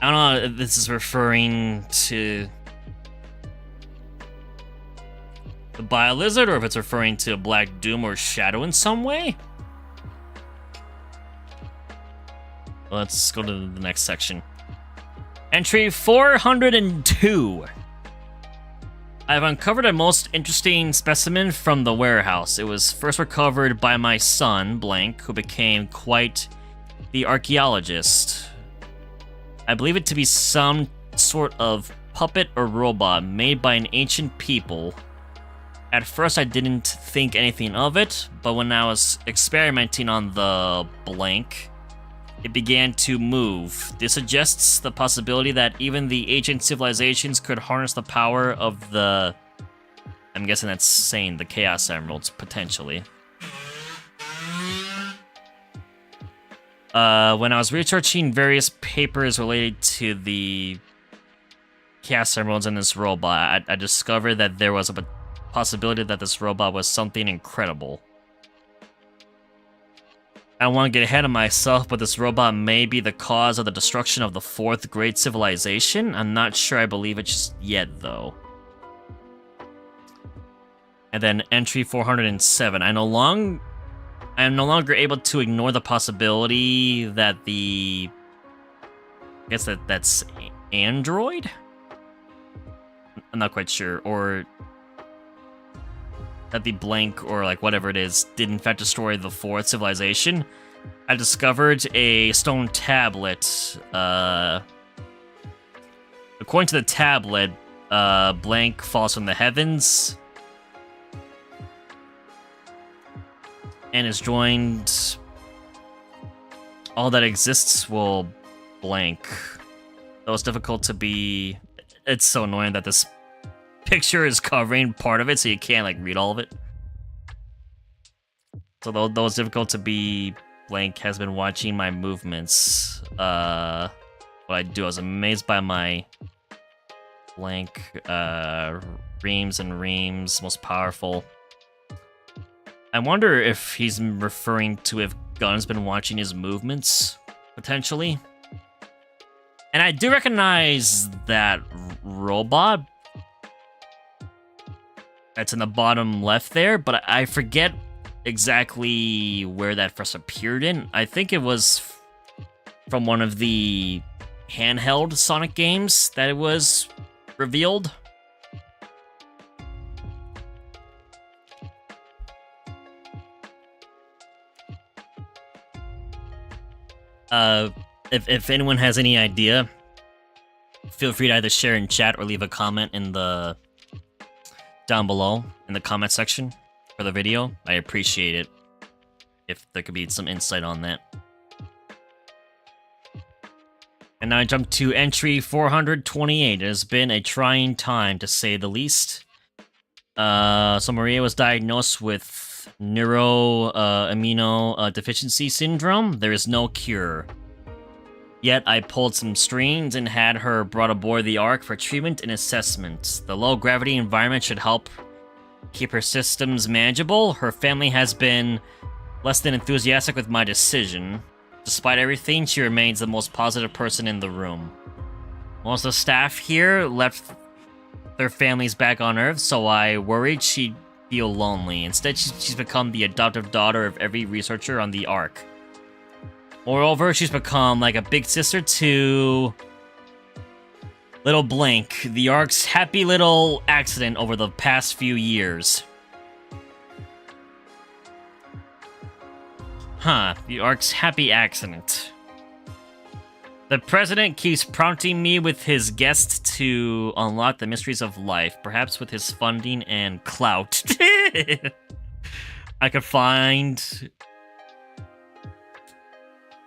I don't know if this is referring to the Bio-Lizard or if it's referring to Black Doom or Shadow in some way. Let's go to the next section. Entry 402. I've uncovered a most interesting specimen from the warehouse. It was first recovered by my son, Blank, who became quite the archaeologist. I believe it to be some sort of puppet or robot made by an ancient people. At first I didn't think anything of it, but when I was experimenting on the Blank, it began to move. This suggests the possibility that even the ancient civilizations could harness the power of the... I'm guessing that's saying the Chaos Emeralds, potentially. When I was researching various papers related to the Chaos Emeralds and this robot, I discovered that there was a possibility that this robot was something incredible. I don't want to get ahead of myself, but this robot may be the cause of the destruction of the fourth great civilization. I'm not sure I believe it just yet, though. And then entry 407. I am no longer able to ignore the possibility that the... I guess that's Android? I'm not quite sure. Or that the Blank, or like whatever it is, did in fact destroy the fourth civilization. I discovered a stone tablet. According to the tablet, Blank falls from the heavens and is joined. All that exists will blank. Though it's difficult to be... It's so annoying that this picture is covering part of it, so you can't like read all of it. So though it's difficult to be, Blank has been watching my movements. What I do, I was amazed by my Blank reams and reams, most powerful. I wonder if he's referring to if Gun's been watching his movements, potentially. And I do recognize that robot that's in the bottom left there, but I forget exactly where that first appeared in. I think it was from one of the handheld Sonic games that it was revealed. If anyone has any idea, feel free to either share in chat or leave a comment in the down below in the comment section for the video. I appreciate it if there could be some insight on that. And now I jump to entry 428. It has been a trying time, to say the least. So Maria was diagnosed with neuroimmunodeficiency syndrome. There is no cure. Yet I pulled some strings and had her brought aboard the Ark for treatment and assessment. The low-gravity environment should help keep her systems manageable. Her family has been less than enthusiastic with my decision. Despite everything, she remains the most positive person in the room. Most of the staff here left their families back on Earth, so I worried she'd feel lonely. Instead, she's become the adoptive daughter of every researcher on the Ark. Moreover, she's become like a big sister to little Blank, the Ark's happy little accident over the past few years. Huh, the Ark's happy accident. The president keeps prompting me with his guest to unlock the mysteries of life, perhaps with his funding and clout. I could find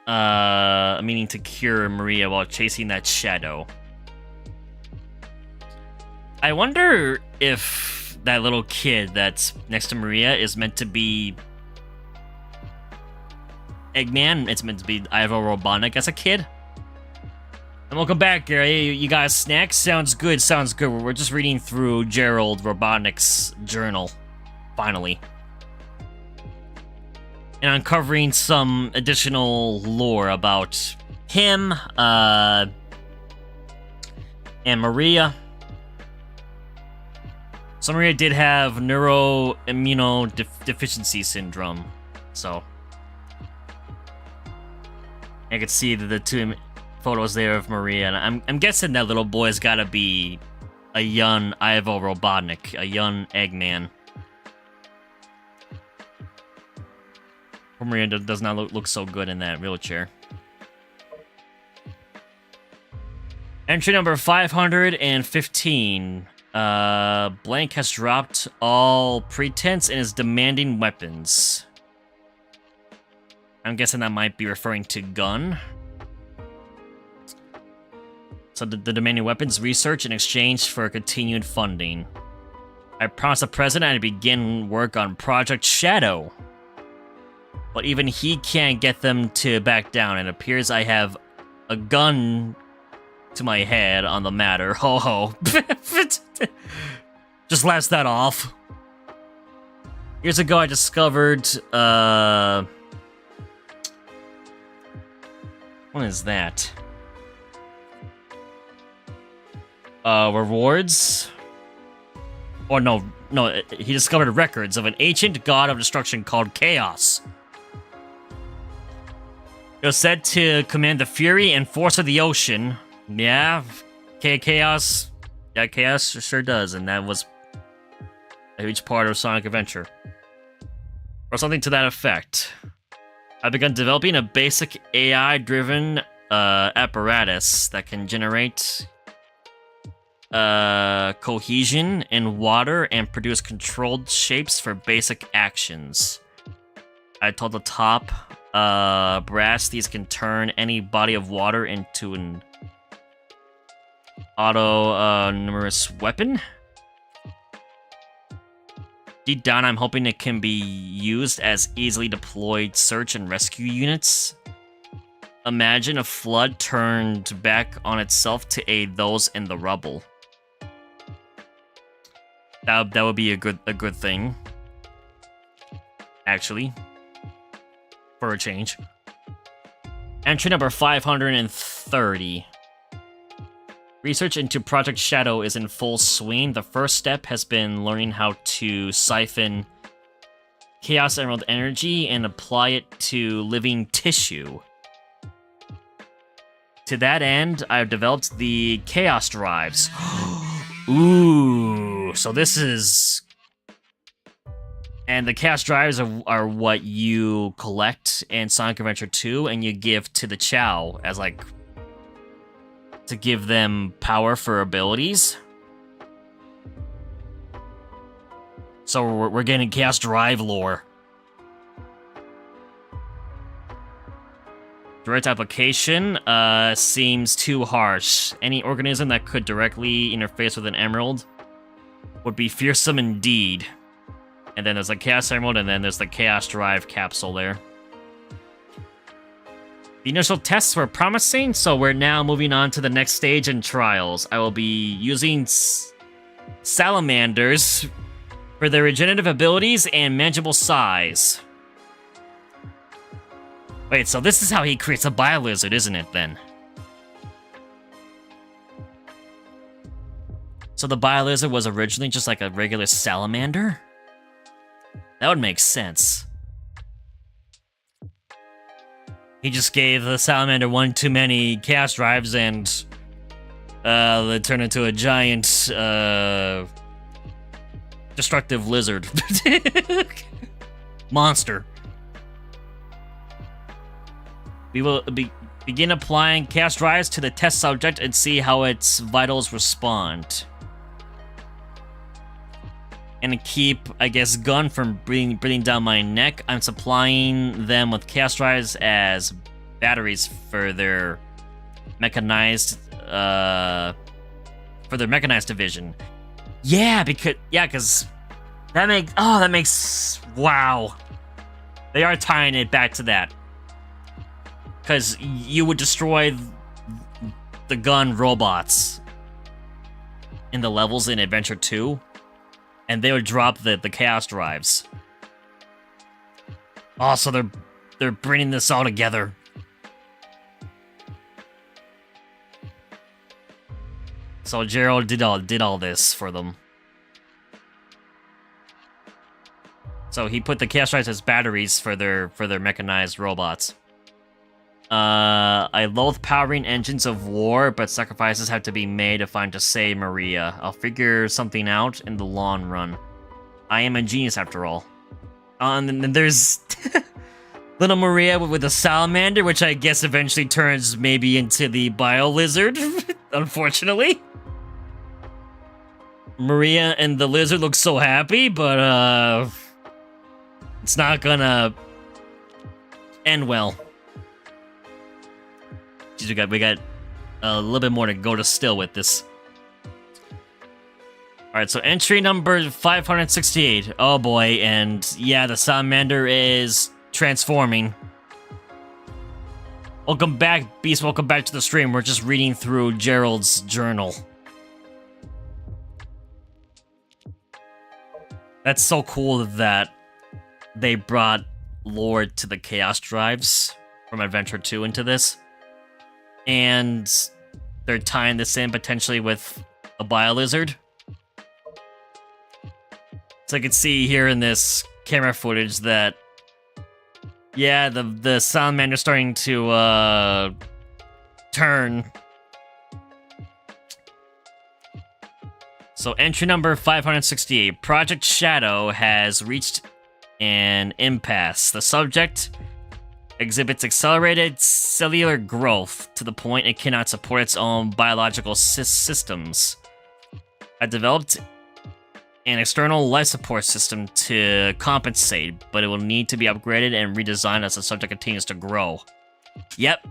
a meaning to cure Maria while chasing that shadow. I wonder if that little kid that's next to Maria is meant to be Eggman. It's meant to be Ivo Robotnik as a kid. And welcome back, Gary. You guys snacks? Sounds good, sounds good. We're just reading through Gerald Robotnik's journal, finally. And uncovering some additional lore about him, and Maria. So Maria did have neuroimmunodeficiency syndrome, so I could see the two photos there of Maria, and I'm guessing that little boy's gotta be a young Ivo Robotnik, a young Eggman. Maria does not look so good in that wheelchair. Entry number 515. Blank has dropped all pretense and is demanding weapons. I'm guessing that might be referring to gun. So the demanding weapons research in exchange for continued funding. I promised the president I'd begin work on Project Shadow. But even he can't get them to back down. It appears I have a gun to my head on the matter. Ho ho. Just laugh that off. Years ago I discovered, what is that? Rewards? Or no, he discovered records of an ancient god of destruction called Chaos. It was said to command the fury and force of the ocean. Yeah, Chaos. Yeah, Chaos sure does, and that was a huge part of Sonic Adventure. Or something to that effect. I've begun developing a basic AI-driven apparatus that can generate cohesion in water and produce controlled shapes for basic actions. I told the top brass these can turn any body of water into an numerous weapon. Deep down, I'm hoping it can be used as easily deployed search and rescue units. Imagine a flood turned back on itself to aid those in the rubble. That would be a good thing. Actually. For a change. Entry number 530. Research into Project Shadow is in full swing. The first step has been learning how to siphon Chaos Emerald energy and apply it to living tissue. To that end, I've developed the Chaos Drives. Ooh, so this is... And the Chaos Drives are what you collect in Sonic Adventure 2 and you give to the Chow as, like, to give them power for abilities. So we're getting Chaos Drive lore. Direct application seems too harsh. Any organism that could directly interface with an emerald would be fearsome indeed. And then there's the Chaos Emerald, and then there's the Chaos Drive capsule there. The initial tests were promising, so we're now moving on to the next stage in trials. I will be using salamanders for their regenerative abilities and manageable size. Wait, so this is how he creates a Biolizard, isn't it, then? So the Biolizard was originally just like a regular salamander? That would make sense. He just gave the salamander one too many Chaos Drives and they turned into a giant destructive lizard. Monster. We will begin applying Chaos Drives to the test subject and see how its vitals respond. And to keep, I guess, gun from breathing down my neck, I'm supplying them with Chaos Drives as batteries for their mechanized, division. Yeah, because that makes, wow. They are tying it back to that. Because you would destroy the gun robots in the levels in Adventure 2, and they would drop the chaos drives. Also, they're bringing this all together. So Gerald did all this for them. So he put the chaos drives as batteries for their mechanized robots. I loathe powering engines of war, but sacrifices have to be made to save Maria. I'll figure something out in the long run. I am a genius after all. And then there's little Maria with a salamander, which I guess eventually turns maybe into the bio lizard, unfortunately. Maria and the lizard look so happy, but it's not gonna end well. Jeez, we got a little bit more to go to still with this. Alright, so entry number 568. Oh boy, and yeah, the salamander is transforming. Welcome back, Beast. Welcome back to the stream. We're just reading through Gerald's journal. That's so cool that they brought lore to the Chaos Drives from Adventure 2 into this. And they're tying this in potentially with a Bio-Lizard. So I can see here in this camera footage that, yeah, the Salamander's starting to turn. So entry number 568. Project Shadow has reached an impasse. The subject exhibits accelerated cellular growth to the point it cannot support its own biological systems. I developed an external life support system to compensate, but it will need to be upgraded and redesigned as the subject continues to grow. Yep,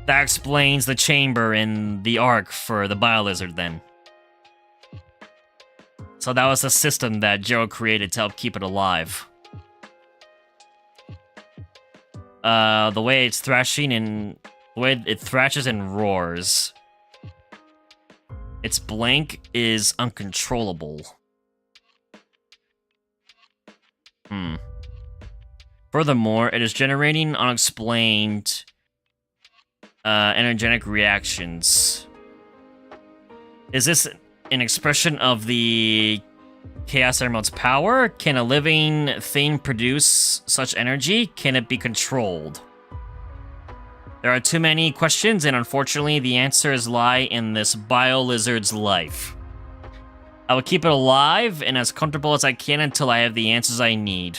that explains the chamber in the Ark for the Bio-Lizard then. So that was the system that Gerald created to help keep it alive. The way it's thrashing and the way it thrashes and roars. Its blank is uncontrollable. Furthermore, it is generating unexplained energetic reactions. Is this an expression of the Chaos Emerald's power? Can a living thing produce such energy? Can it be controlled? There are too many questions, and unfortunately, the answers lie in this Bio-Lizard's life. I will keep it alive and as comfortable as I can until I have the answers I need.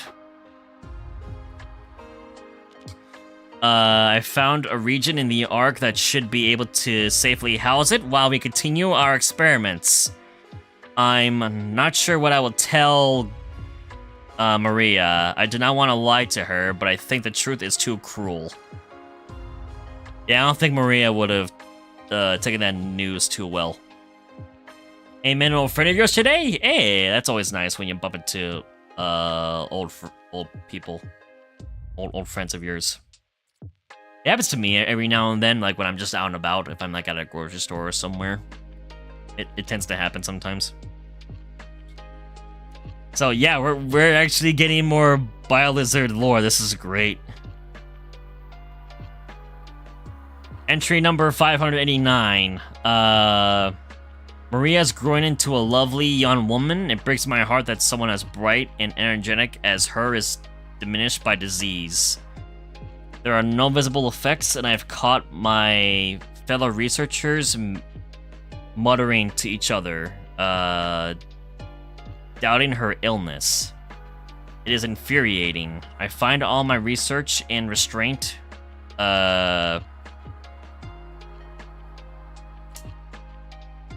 I found a region in the Ark that should be able to safely house it while we continue our experiments. I'm not sure what I will tell Maria. I do not want to lie to her, but I think the truth is too cruel. Yeah, I don't think Maria would have taken that news too well. Amen, old friend of yours today? Hey, that's always nice when you bump into old people, old friends of yours. It happens to me every now and then, like when I'm just out and about, if I'm like at a grocery store or somewhere. It tends to happen sometimes. So yeah, we're actually getting more Bio-Lizard lore. This is great. Entry number 589. Maria's growing into a lovely young woman. It breaks my heart that someone as bright and energetic as her is diminished by disease. There are no visible effects, and I've caught my fellow researchers muttering to each other, doubting her illness. It is infuriating. I find all my research and restraint,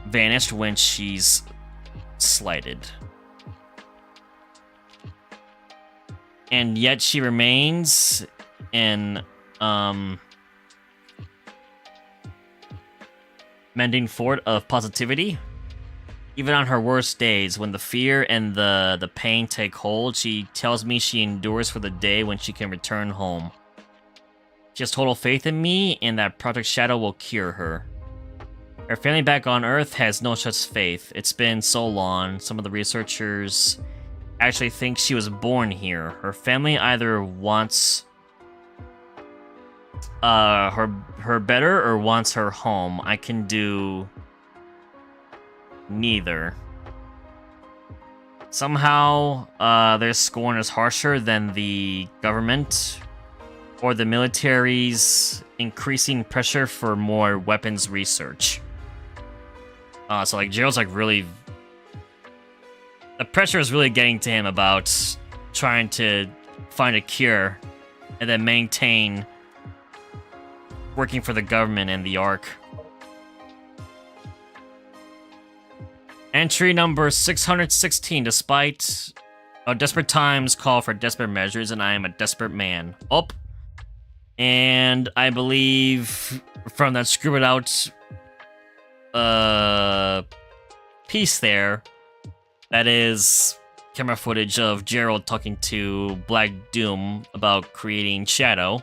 vanished when she's slighted. And yet she remains an, mending fort of positivity. Even on her worst days, when the fear and the pain take hold, she tells me she endures for the day when she can return home. She has total faith in me and that Project Shadow will cure her. Her family back on Earth has no such faith. It's been so long. Some of the researchers actually think she was born here. Her family either wants her better or wants her home. I can do neither. Somehow, their scorn is harsher than the government or the military's increasing pressure for more weapons research. So like Gerald's like really, the pressure is really getting to him about trying to find a cure and then maintain working for the government and the Ark. Entry number 616. Despite desperate times call for desperate measures, and I am a desperate man. Oh, and I believe from that screw it out piece there, that is camera footage of Gerald talking to Black Doom about creating Shadow.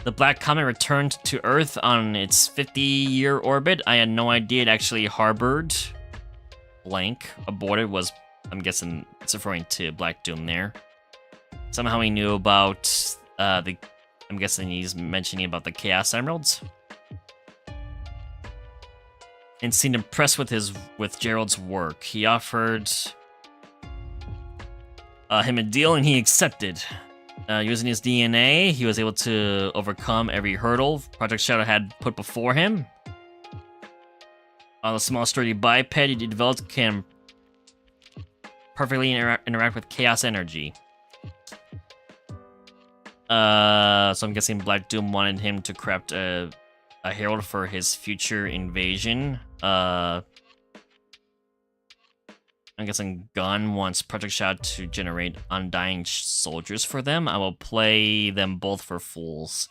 The Black Comet returned to Earth on its 50-year orbit. I had no idea it actually harbored blank. Aborted was, I'm guessing it's referring to Black Doom there. Somehow he knew about I'm guessing he's mentioning about the Chaos Emeralds. And seemed impressed with Gerald's work. He offered him a deal and he accepted. Using his DNA, he was able to overcome every hurdle Project Shadow had put before him. The small sturdy biped he developed can perfectly interact with chaos energy. So I'm guessing Black Doom wanted him to craft a herald for his future invasion. I'm guessing Gun wants Project Shadow to generate undying soldiers for them. I will play them both for fools.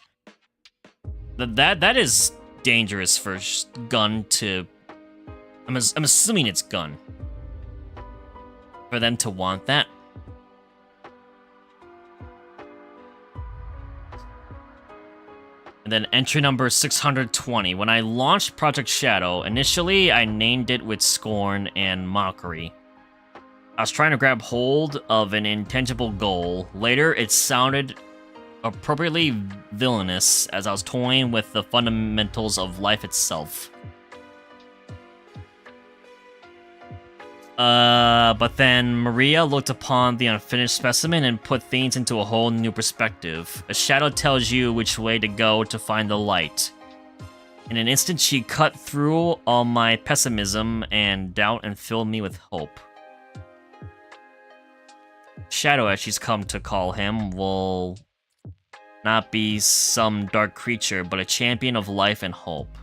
That is dangerous for Gun to... I'm assuming it's Gun. For them to want that. And then entry number 620. When I launched Project Shadow, initially I named it with scorn and mockery. I was trying to grab hold of an intangible goal. Later, it sounded appropriately villainous as I was toying with the fundamentals of life itself. But then Maria looked upon the unfinished specimen and put things into a whole new perspective. A shadow tells you which way to go to find the light. In an instant, she cut through all my pessimism and doubt and filled me with hope. Shadow, as she's come to call him, will not be some dark creature, but a champion of life and hope.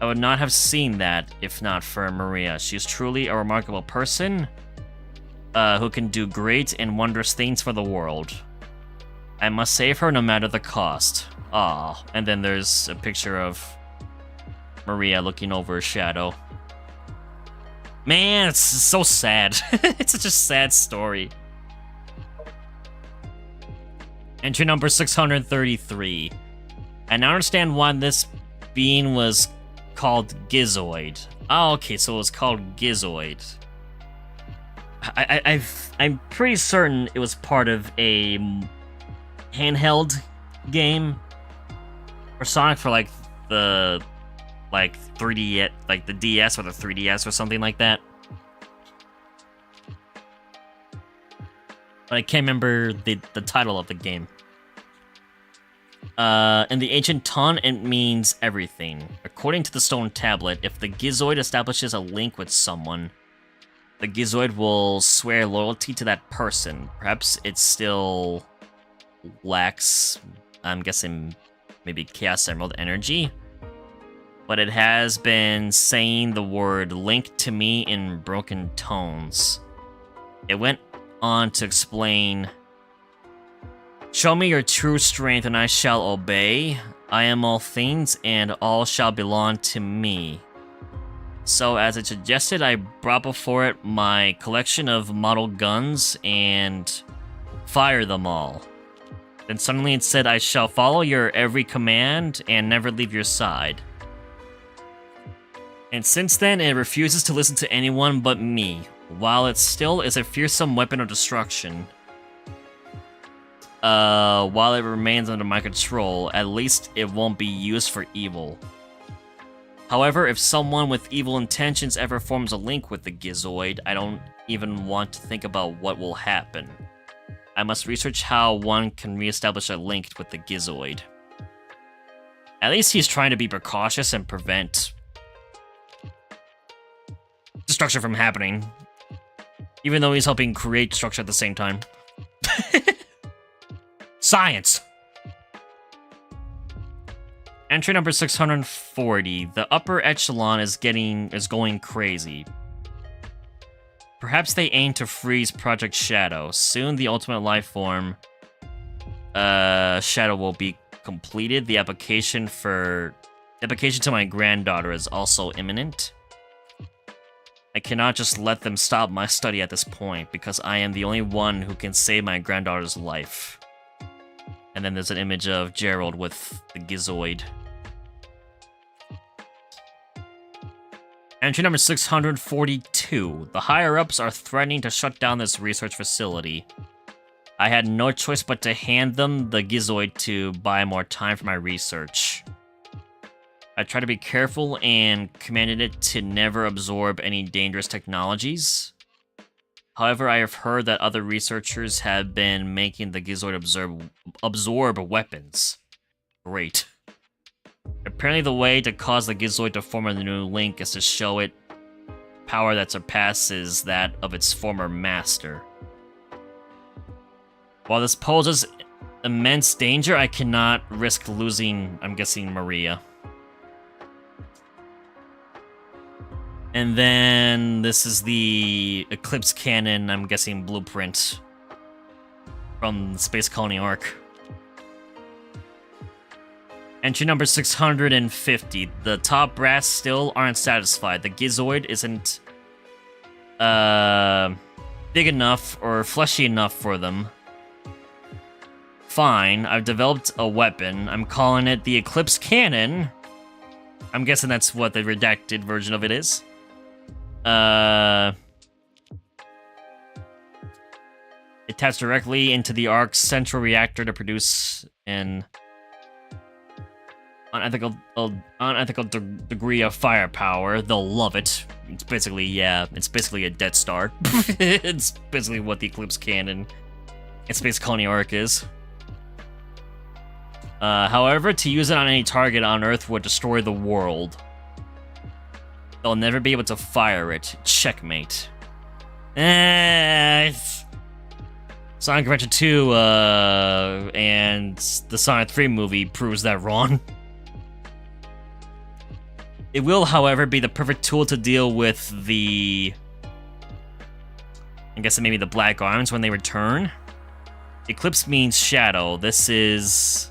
I would not have seen that if not for Maria. She is truly a remarkable person who can do great and wondrous things for the world. I must save her no matter the cost. Ah, and then there's a picture of Maria looking over Shadow. Man, it's so sad. It's such a sad story. Entry number 633. I now understand why this being was called Gizoid. Oh, okay, so it was called Gizoid. I'm pretty certain it was part of a handheld game for Sonic for like the 3D, like the DS or the 3DS or something like that. But I can't remember the title of the game. In the ancient tongue, it means everything. According to the stone tablet, if the Gizoid establishes a link with someone, the Gizoid will swear loyalty to that person. Perhaps it still lacks, I'm guessing, maybe Chaos Emerald energy. But it has been saying the word link to me in broken tones. It went on to explain, show me your true strength and I shall obey. I am all things and all shall belong to me. So as it suggested, I brought before it my collection of model guns and fired them all. Then suddenly it said, I shall follow your every command and never leave your side. And since then, it refuses to listen to anyone but me, while it still is a fearsome weapon of destruction. While it remains under my control, at least it won't be used for evil. However, if someone with evil intentions ever forms a link with the Gizoid, I don't even want to think about what will happen. I must research how one can reestablish a link with the Gizoid. At least he's trying to be precautious and prevent destruction from happening. Even though he's helping create destruction at the same time. Science! Entry number 640. The upper echelon is going crazy. Perhaps they aim to freeze Project Shadow. Soon the ultimate life form Shadow will be completed. The application to my granddaughter is also imminent. I cannot just let them stop my study at this point, because I am the only one who can save my granddaughter's life. And then there's an image of Gerald with the Gizoid. Entry number 642. The higher-ups are threatening to shut down this research facility. I had no choice but to hand them the Gizoid to buy more time for my research. I tried to be careful and commanded it to never absorb any dangerous technologies. However, I have heard that other researchers have been making the Gizoid absorb weapons. Great. Apparently the way to cause the Gizoid to form a new link is to show it power that surpasses that of its former master. While this poses immense danger, I cannot risk losing, I'm guessing, Maria. And then this is the Eclipse Cannon, I'm guessing, blueprint from the Space Colony arc. Entry number 650. The top brass still aren't satisfied. The Gizoid isn't big enough or fleshy enough for them. Fine, I've developed a weapon. I'm calling it the Eclipse Cannon. I'm guessing that's what the redacted version of it is. Attached directly into the Ark's central reactor to produce an unethical degree of firepower. They'll love it. It's basically a Death Star. It's basically what the Eclipse Cannon in Space Colony Arc is. However, to use it on any target on Earth would destroy the world. They'll never be able to fire it. Checkmate. Sonic Adventure 2 and the Sonic 3 movie proves that wrong. It will, however, be the perfect tool to deal with the... I guess maybe the Black Arms when they return. Eclipse means shadow. This is...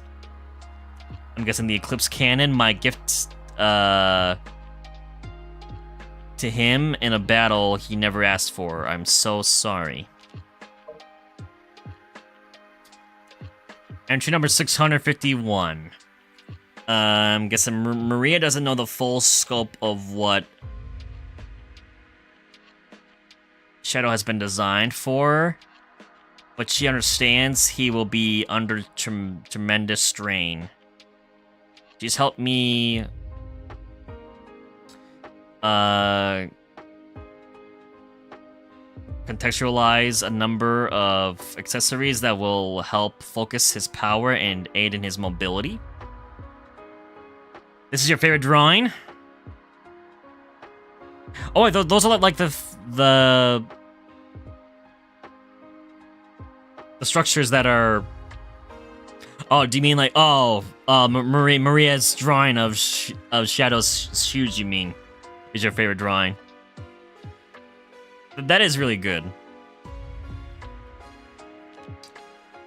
I'm guessing the Eclipse Cannon, my gift to him in a battle he never asked for. I'm so sorry. Entry number 651. I'm guessing Maria doesn't know the full scope of what Shadow has been designed for, but she understands he will be under tremendous strain. She's helped me contextualize a number of accessories that will help focus his power and aid in his mobility. This is your favorite drawing? Oh, those are like the structures that are... Oh, do you mean like... Oh, Maria's drawing of Shadow's shoes, you mean, is your favorite drawing. That is really good.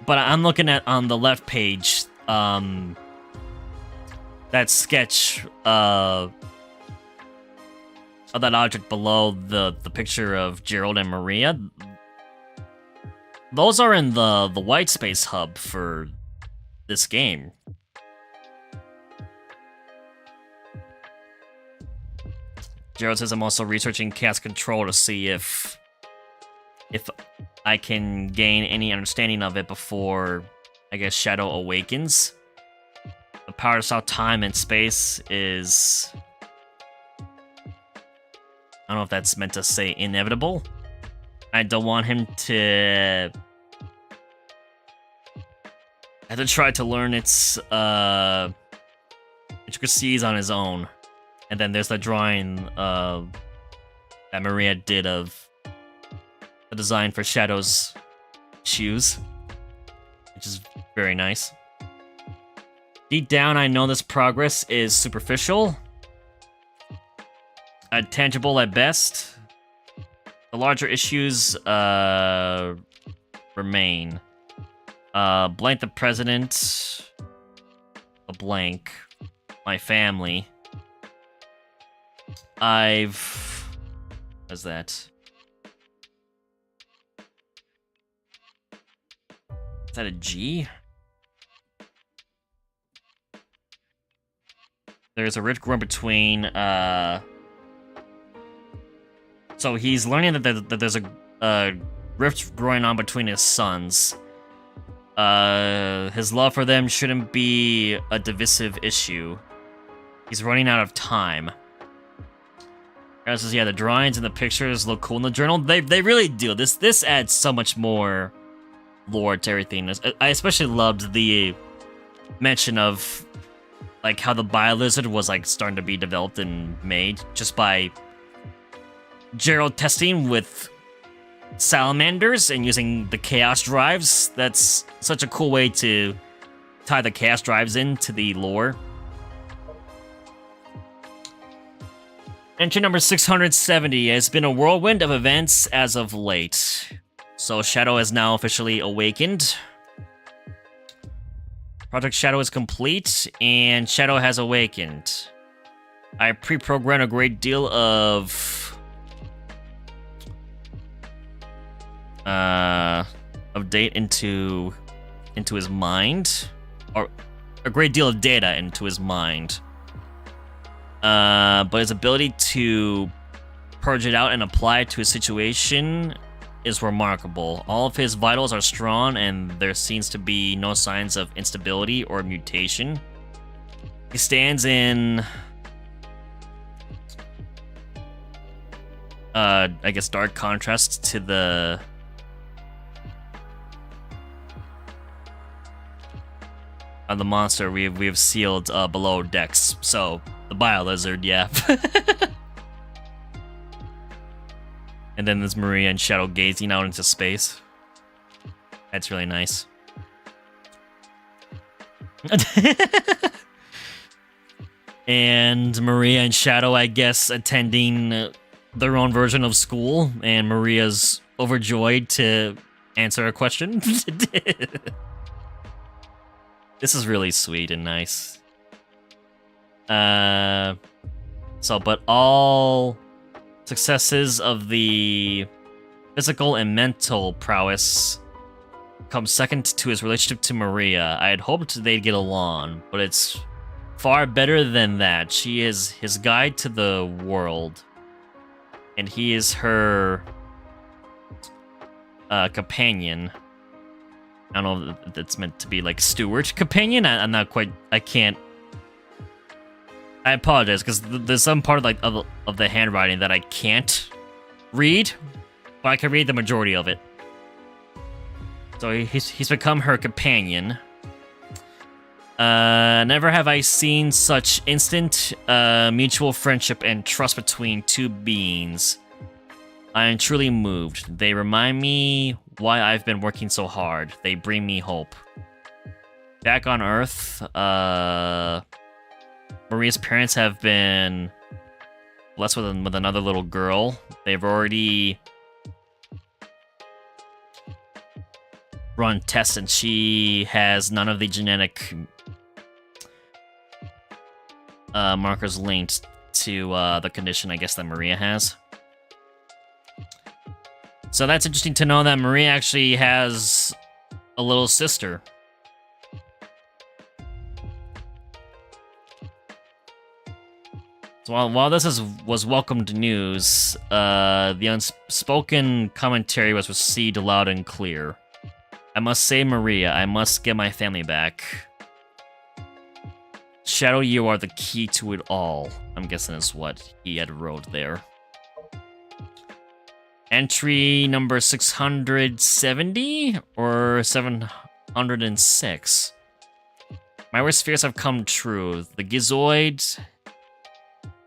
But I'm looking at, on the left page, that sketch of that object below the picture of Gerald and Maria. Those are in the white space hub for this game. Gerald says I'm also researching Chaos Control to see if I can gain any understanding of it before, I guess, Shadow awakens. The power to stop time and space is... I don't know if that's meant to say inevitable. I don't want him to have to try to learn its intricacies on his own. And then there's the drawing that Maria did of the design for Shadow's shoes, which is very nice. Deep down, I know this progress is superficial, tangible at best. The larger issues remain. Blank the president, a blank, my family. What's that? Is that a G? There's a rift growing between, so he's learning that there's a rift growing on between his sons. His love for them shouldn't be a divisive issue. He's running out of time. Says, yeah, the drawings and the pictures look cool in the journal. They really do. This adds so much more lore to everything. I especially loved the mention of like how the Biolizard was like starting to be developed and made just by Gerald testing with salamanders and using the chaos drives. That's such a cool way to tie the chaos drives into the lore. Entry number 670 has been a whirlwind of events as of late. So Shadow has now officially awakened. Project Shadow is complete, and Shadow has awakened. I pre-programmed a great deal of data into his mind, or a great deal of data into his mind. But his ability to purge it out and apply it to his situation is remarkable. All of his vitals are strong, and there seems to be no signs of instability or mutation. He stands in, I guess, dark contrast to the monster we have sealed below decks. So the Biolizard, yeah. And then there's Maria and Shadow gazing out into space. That's really nice. And Maria and Shadow, I guess, attending their own version of school, and Maria's overjoyed to answer a question. This is really sweet and nice. But all successes of the physical and mental prowess come second to his relationship to Maria. I had hoped they'd get along, but it's far better than that. She is his guide to the world, and he is her companion. I don't know if that's meant to be like steward companion. I'm not quite. I can't. I apologize because there's some part of the handwriting that I can't read, but I can read the majority of it. So he's become her companion. Never have I seen such instant mutual friendship and trust between two beings. I am truly moved. They remind me why I've been working so hard. They bring me hope. Back on Earth, Maria's parents have been blessed with another little girl. They've already run tests, and she has none of the genetic markers linked to the condition, I guess, that Maria has. So that's interesting to know that Maria actually has a little sister. So while this was welcomed news, the unspoken commentary was received loud and clear. I must save Maria. I must get my family back. Shadow, you are the key to it all. I'm guessing is what he had wrote there. Entry number 670 or 706. My worst fears have come true. The Gizoid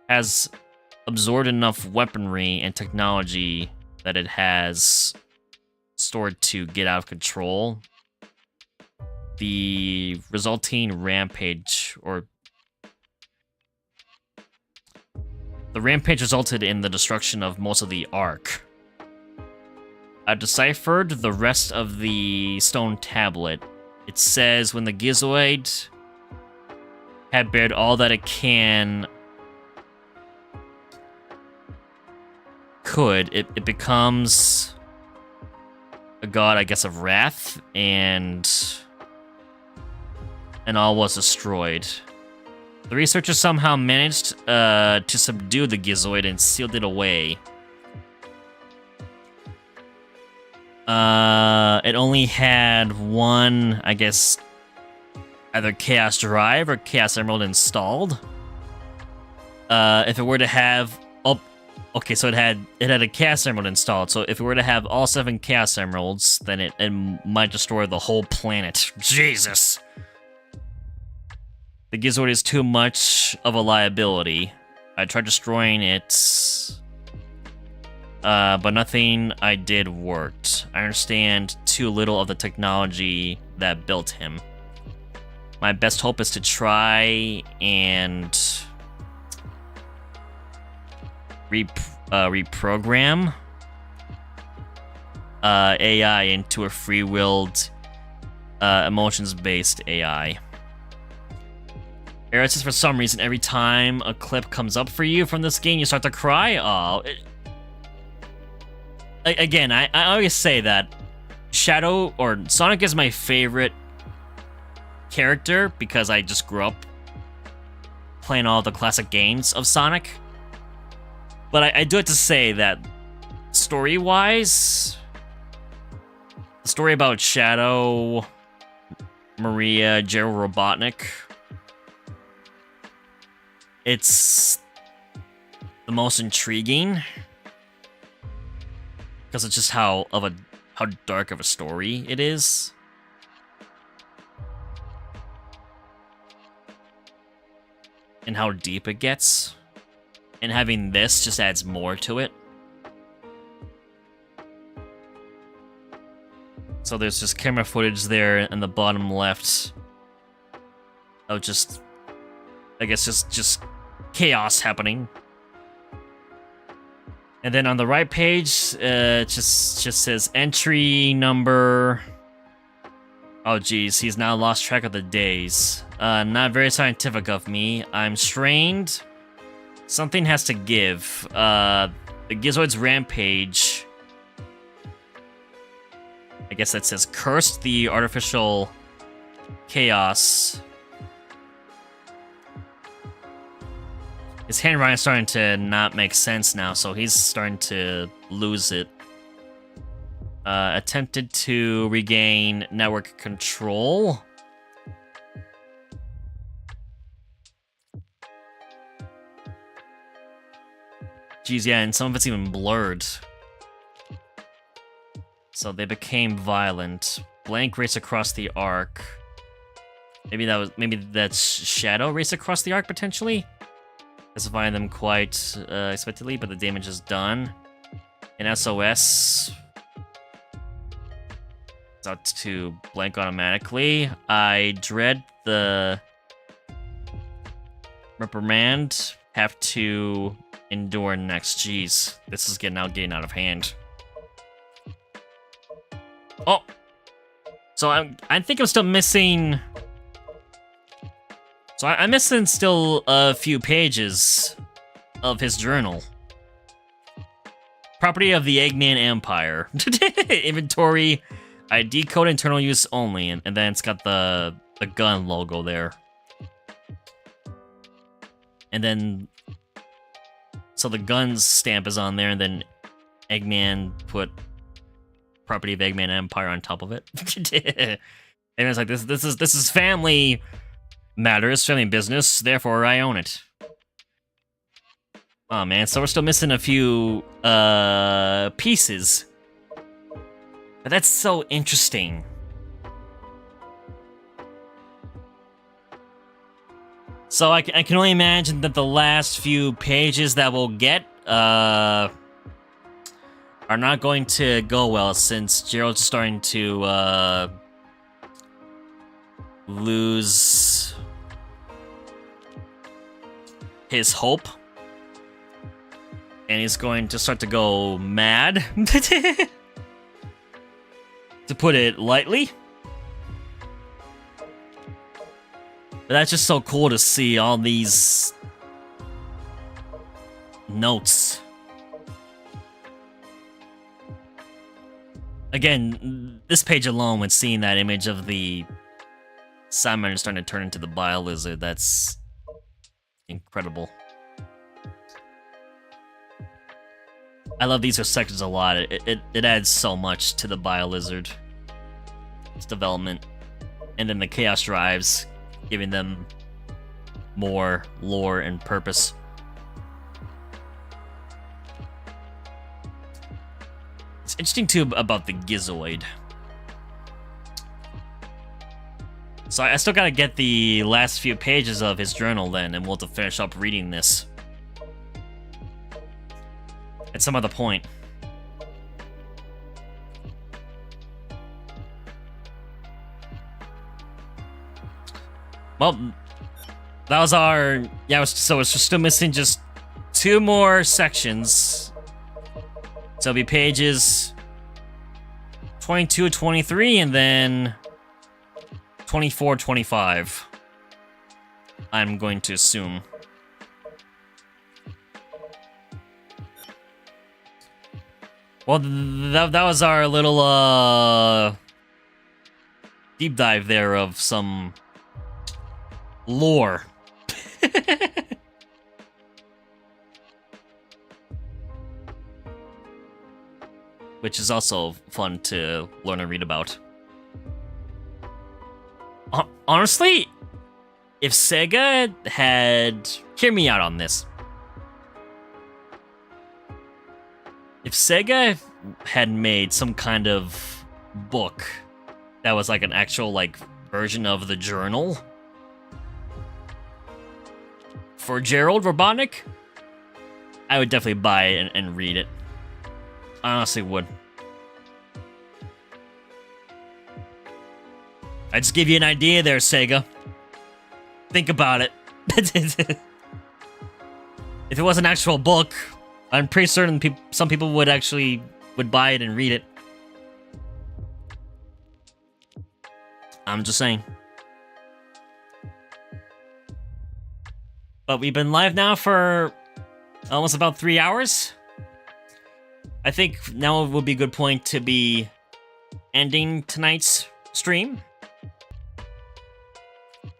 has absorbed enough weaponry and technology that it has stored to get out of control. The resulting rampage, or the rampage resulted in the destruction of most of the Ark. I deciphered the rest of the stone tablet. It says when the Gizoid had bared all that it could, it becomes a god, I guess, of wrath, and all was destroyed. The researchers somehow managed to subdue the Gizoid and sealed it away. It only had one, I guess, either Chaos Drive or Chaos Emerald installed. If it were to have... Oh, okay, so it had a Chaos Emerald installed, so if it were to have all 7 Chaos Emeralds, then it might destroy the whole planet. Jesus! The Gizoid is too much of a liability. I tried destroying it, but nothing I did worked. I understand too little of the technology that built him. My best hope is to try and reprogram AI into a free-willed, emotions-based AI. It's just for some reason, every time a clip comes up for you from this game, you start to cry. Oh, again, I always say that Shadow or Sonic is my favorite character because I just grew up playing all the classic games of Sonic. But I do have to say that story-wise, the story about Shadow, Maria, Gerald, Robotnik, it's the most intriguing because it's just how dark of a story it is. And how deep it gets. And having this just adds more to it. So there's just camera footage there in the bottom left of just, I guess, just chaos happening. And then on the right page, it just says entry number. Oh geez, he's now lost track of the days. Not very scientific of me. I'm strained. Something has to give. The Gizoid's rampage. I guess that says cursed the artificial chaos. His handwriting is starting to not make sense now, so he's starting to lose it. Attempted to regain network control. Geez, yeah, and some of it's even blurred. So they became violent. Blank race across the arc. Maybe that's Shadow race across the arc potentially. Specifying them quite expectedly, but the damage is done. And SOS. It's out to blank automatically. I dread the reprimand. Have to endure next. Jeez, this is getting out of hand. Oh, so I think I'm still missing. So I'm missing still a few pages of his journal. Property of the Eggman Empire. Inventory. I decode internal use only, and then it's got the gun logo there. And then So the guns stamp is on there, and then Eggman put property of Eggman Empire on top of it. And it's like, this is family matters, family business, therefore I own it. Oh man, so we're still missing a few pieces. But that's so interesting. So I can only imagine that the last few pages that we'll get are not going to go well, since Gerald's starting to lose his hope. And he's going to start to go mad, to put it lightly. But that's just so cool to see all these notes. Again, this page alone, when seeing that image of the salmon starting to turn into the bile lizard, that's incredible. I love these sections a lot. It adds so much to the bile lizard, its development, and then the chaos drives, giving them more lore and purpose. It's interesting too about the Gizoid. So I still gotta get the last few pages of his journal then, and we'll have to finish up reading this at some other point. Well, that was our... Yeah, so it's just still missing just 2 more sections. So it'll be pages 22, 23, and then 24, 25. I'm going to assume. Well, that was our little, deep dive there of some lore. Which is also fun to learn and read about. Honestly, if Sega had... Hear me out on this. If Sega had made some kind of book that was like an actual like version of the journal for Gerald Robotnik, I would definitely buy it and read it. I honestly would. I just give you an idea there, Sega. Think about it. If it was an actual book, I'm pretty certain some people would buy it and read it. I'm just saying. But we've been live now for almost about 3 hours. I think now would be a good point to be ending tonight's stream.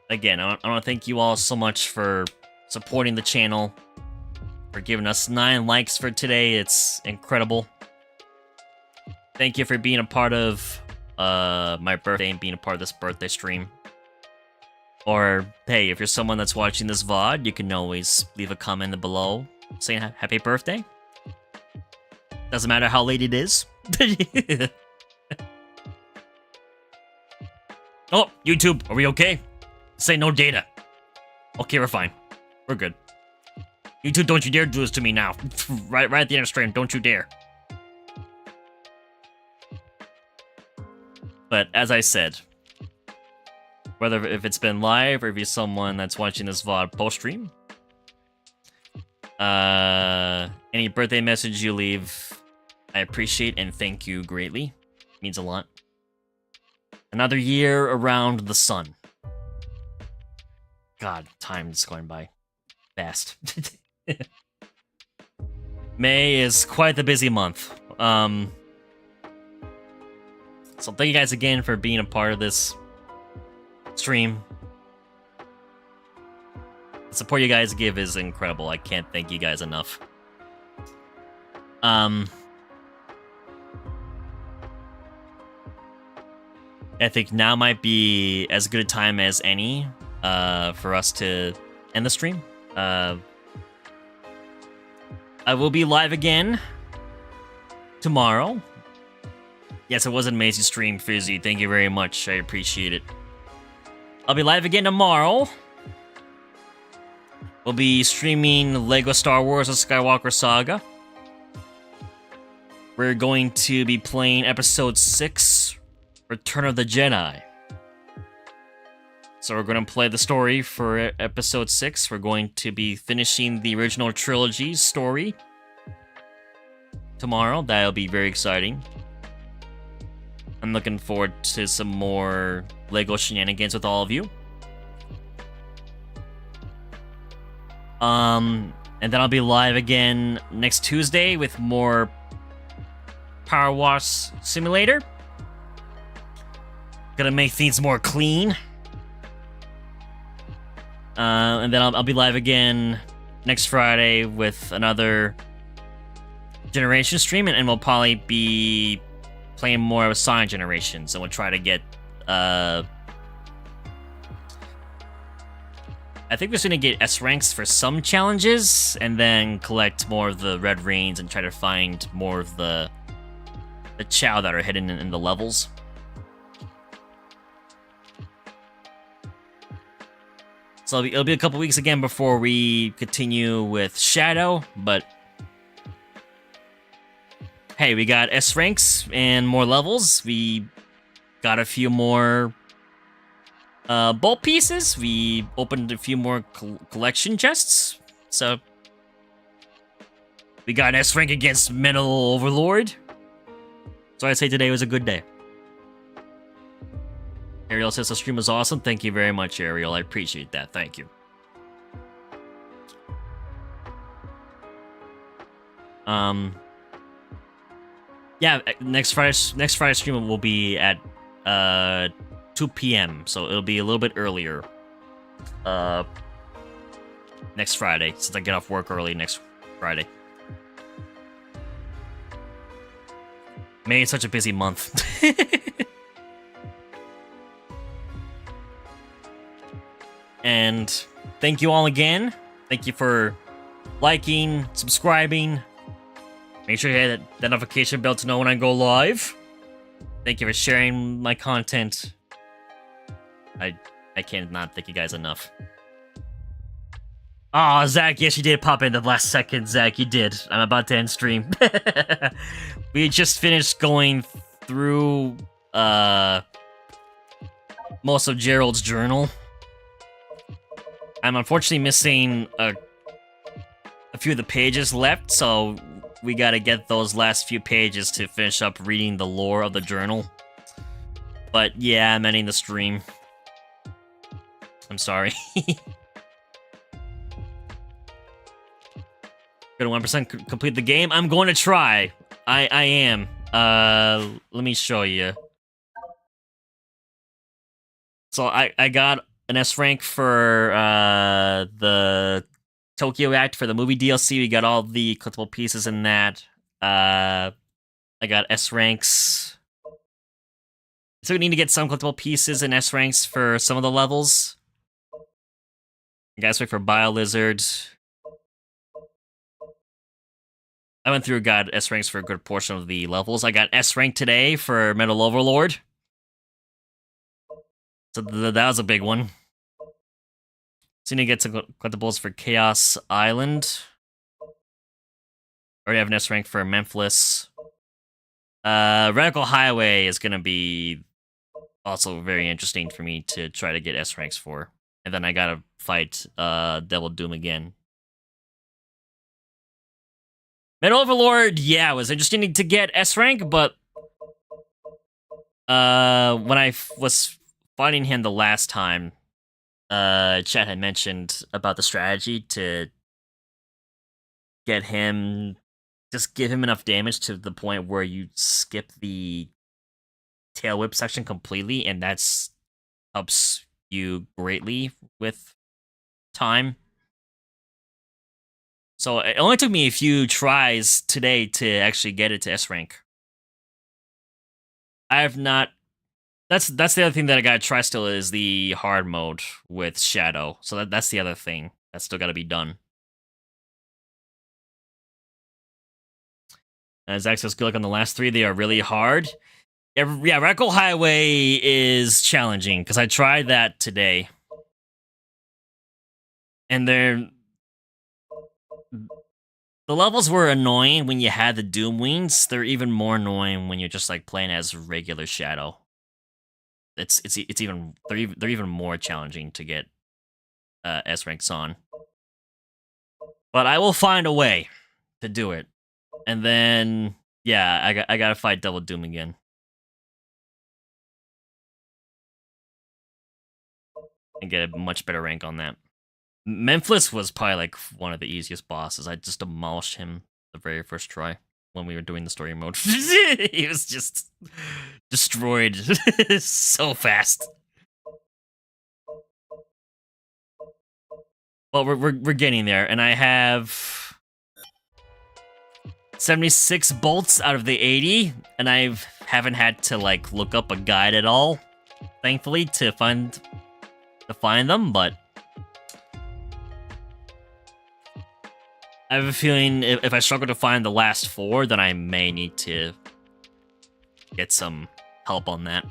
Again, I want to thank you all so much for supporting the channel, for giving us 9 likes for today. It's incredible. Thank you for being a part of my birthday and being a part of this birthday stream. Or, hey, if you're someone that's watching this VOD, you can always leave a comment below saying happy birthday. Doesn't matter how late it is. Oh, YouTube, are we okay? Say no data. Okay, we're fine. We're good. YouTube, don't you dare do this to me now. right at the end of stream, don't you dare. But as I said, whether if it's been live or if you're someone that's watching this VOD post-stream, any birthday message you leave, I appreciate and thank you greatly. It means a lot. Another year around the sun. God, time's going by fast. May is quite the busy month. So thank you guys again for being a part of this stream. The support you guys give is incredible. I can't thank you guys enough. I think now might be as good a time as any for us to end the stream. I will be live again tomorrow. Yes, it was an amazing stream, Fizzy. Thank you very much. I appreciate it. I'll be live again tomorrow. We'll be streaming LEGO Star Wars: The Skywalker Saga. We're going to be playing Episode 6, Return of the Jedi. So we're going to play the story for Episode 6. We're going to be finishing the original trilogy story tomorrow. That'll be very exciting. I'm looking forward to some more LEGO shenanigans with all of you. And then I'll be live again next Tuesday with more Power Wash Simulator. Gonna make things more clean. And then I'll be live again next Friday with another Generation stream, and we'll probably be playing more of Sonic Generations, and we'll try to get I think we're just gonna get S ranks for some challenges, and then collect more of the red reins and try to find more of the chow that are hidden in the levels. So it'll be a couple weeks again before we continue with Shadow, but hey, we got S ranks and more levels. We got a few more bolt pieces. We opened a few more collection chests. So we got an S rank against Metal Overlord. So I'd say today was a good day. Ariel says the stream was awesome. Thank you very much, Ariel. I appreciate that. Thank you. Yeah, next Friday stream will be at 2 p.m. So it'll be a little bit earlier. Next Friday, since I get off work early next Friday. May is such a busy month. And thank you all again. Thank you for liking, subscribing. Make sure you hit that notification bell to know when I go live. Thank you for sharing my content. I can't not thank you guys enough. Aw, Zach, yes, you did pop in the last second, Zach, you did. I'm about to end stream. We just finished going through most of Gerald's journal. I'm unfortunately missing a few of the pages left, so we gotta get those last few pages to finish up reading the lore of the journal. But yeah, I'm ending the stream. I'm sorry. Gonna 1% complete the game. I'm going to try. I am. Let me show you. So I got an S rank for the Tokyo Act for the movie DLC. We got all the collectible pieces in that. I got S ranks. So we need to get some collectible pieces and S ranks for some of the levels. I got S rank for BioLizard. I went through and got S ranks for a good portion of the levels. I got S rank today for Metal Overlord. So that was a big one. So you need to get some collectibles for Chaos Island. Already have an S rank for Memphis. Radical Highway is gonna be also very interesting for me to try to get S ranks for. And then I gotta fight Devil Doom again. Metal Overlord, yeah, it was interesting to get S rank, but when I was fighting him the last time, Chat had mentioned about the strategy to get him, just give him enough damage to the point where you skip the tail whip section completely, and that's helps you greatly with time. So it only took me a few tries today to actually get it to S rank. I have not. That's the other thing that I gotta try still is the hard mode with Shadow. So that's the other thing that's still gotta be done. As access good luck on the last 3, they are really hard. Yeah, Radical Highway is challenging because I tried that today, and the levels were annoying when you had the Doom Wings. They're even more annoying when you're just like playing as regular Shadow. It's even they're even more challenging to get S ranks on. But I will find a way to do it, and then yeah, I gotta fight Double Doom again. And get a much better rank on that. Memphis was probably like one of the easiest bosses. I just demolished him the very first try when we were doing the story mode. He was just destroyed so fast. Well, we're getting there, and I have 76 bolts out of the 80, and I haven't had to like look up a guide at all, thankfully, to find them, but I have a feeling if I struggle to find the last 4, then I may need to get some help on that.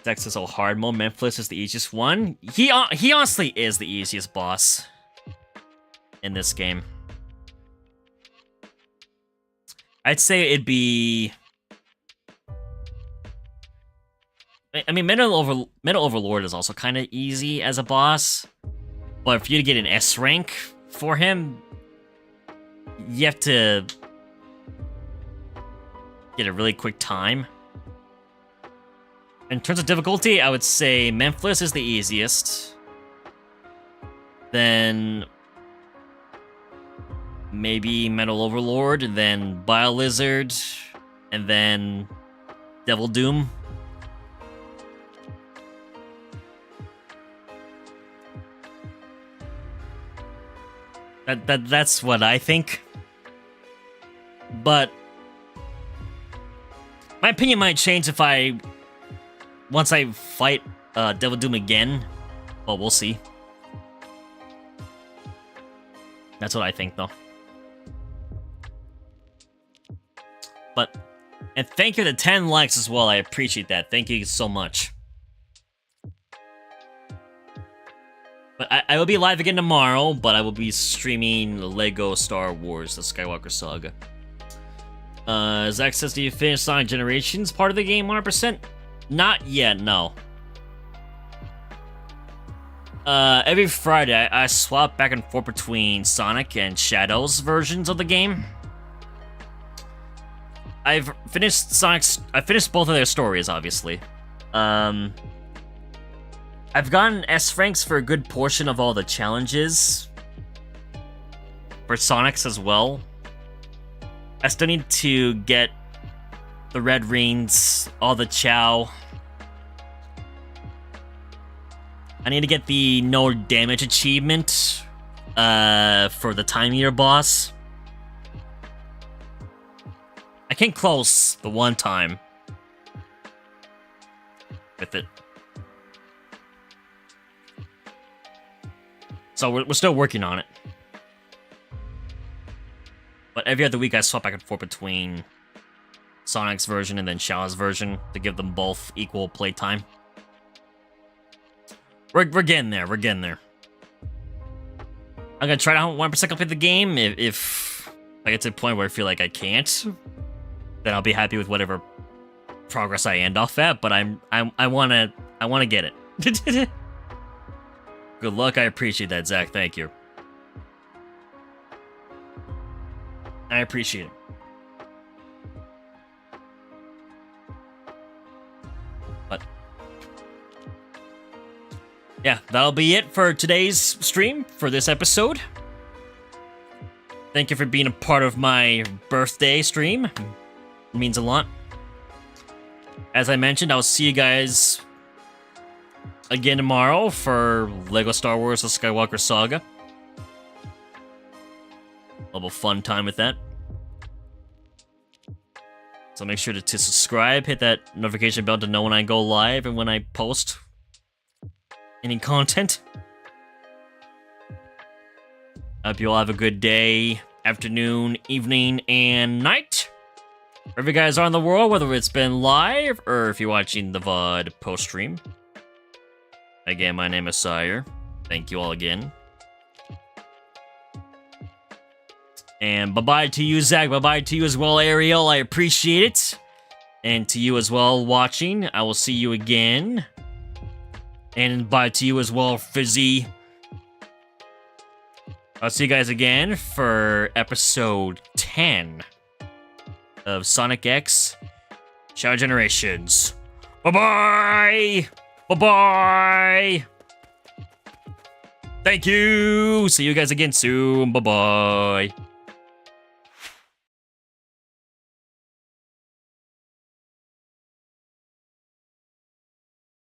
Dex is so hard mode. Memphis is the easiest one. He honestly is the easiest boss in this game. I'd say it'd be. I mean, Metal Overlord is also kind of easy as a boss, but for you to get an S rank for him, you have to get a really quick time. In terms of difficulty, I would say Memphis is the easiest. Then maybe Metal Overlord, then Bio-Lizard, and then Devil Doom. That's what I think. But my opinion might change if once I fight Devil Doom again. Well, we'll see. That's what I think, though. And thank you to 10 likes as well. I appreciate that. Thank you so much. But I will be live again tomorrow, but I will be streaming Lego Star Wars, the Skywalker Saga. Zach says, do you finish Sonic Generations part of the game 100%? Not yet, no. Every Friday, I swap back and forth between Sonic and Shadow's versions of the game. I finished both of their stories, obviously. I've gotten S ranks for a good portion of all the challenges. For Sonic's as well. I still need to get the red rings, all the Chow. I need to get the no damage achievement for the Time Eater boss. I came close the one time with it. So we're still working on it. But every other week I swap back and forth between Sonic's version and then Shadow's version to give them both equal playtime. We're getting there. We're getting there. I'm gonna try to 100% complete the game. If I get to a point where I feel like I can't, then I'll be happy with whatever progress I end off at. But I wanna get it. Good luck. I appreciate that, Zach. Thank you. I appreciate it. But yeah, that'll be it for today's stream, for this episode. Thank you for being a part of my birthday stream. It means a lot. As I mentioned, I'll see you guys again tomorrow for Lego Star Wars: The Skywalker Saga. have a fun time with that. So make sure to subscribe, hit that notification bell to know when I go live and when I post any content. I hope you all have a good day, afternoon, evening, and night. Wherever you guys are in the world, whether it's been live or if you're watching the VOD post-stream. Again, my name is Syhr. Thank you all again. And bye-bye to you, Zach. Bye-bye to you as well, Ariel. I appreciate it. And to you as well, watching. I will see you again. And bye to you as well, Fizzy. I'll see you guys again for episode 10 of Sonic X Shadow Generations. Bye-bye! Bye-bye! Thank you! See you guys again soon. Bye-bye.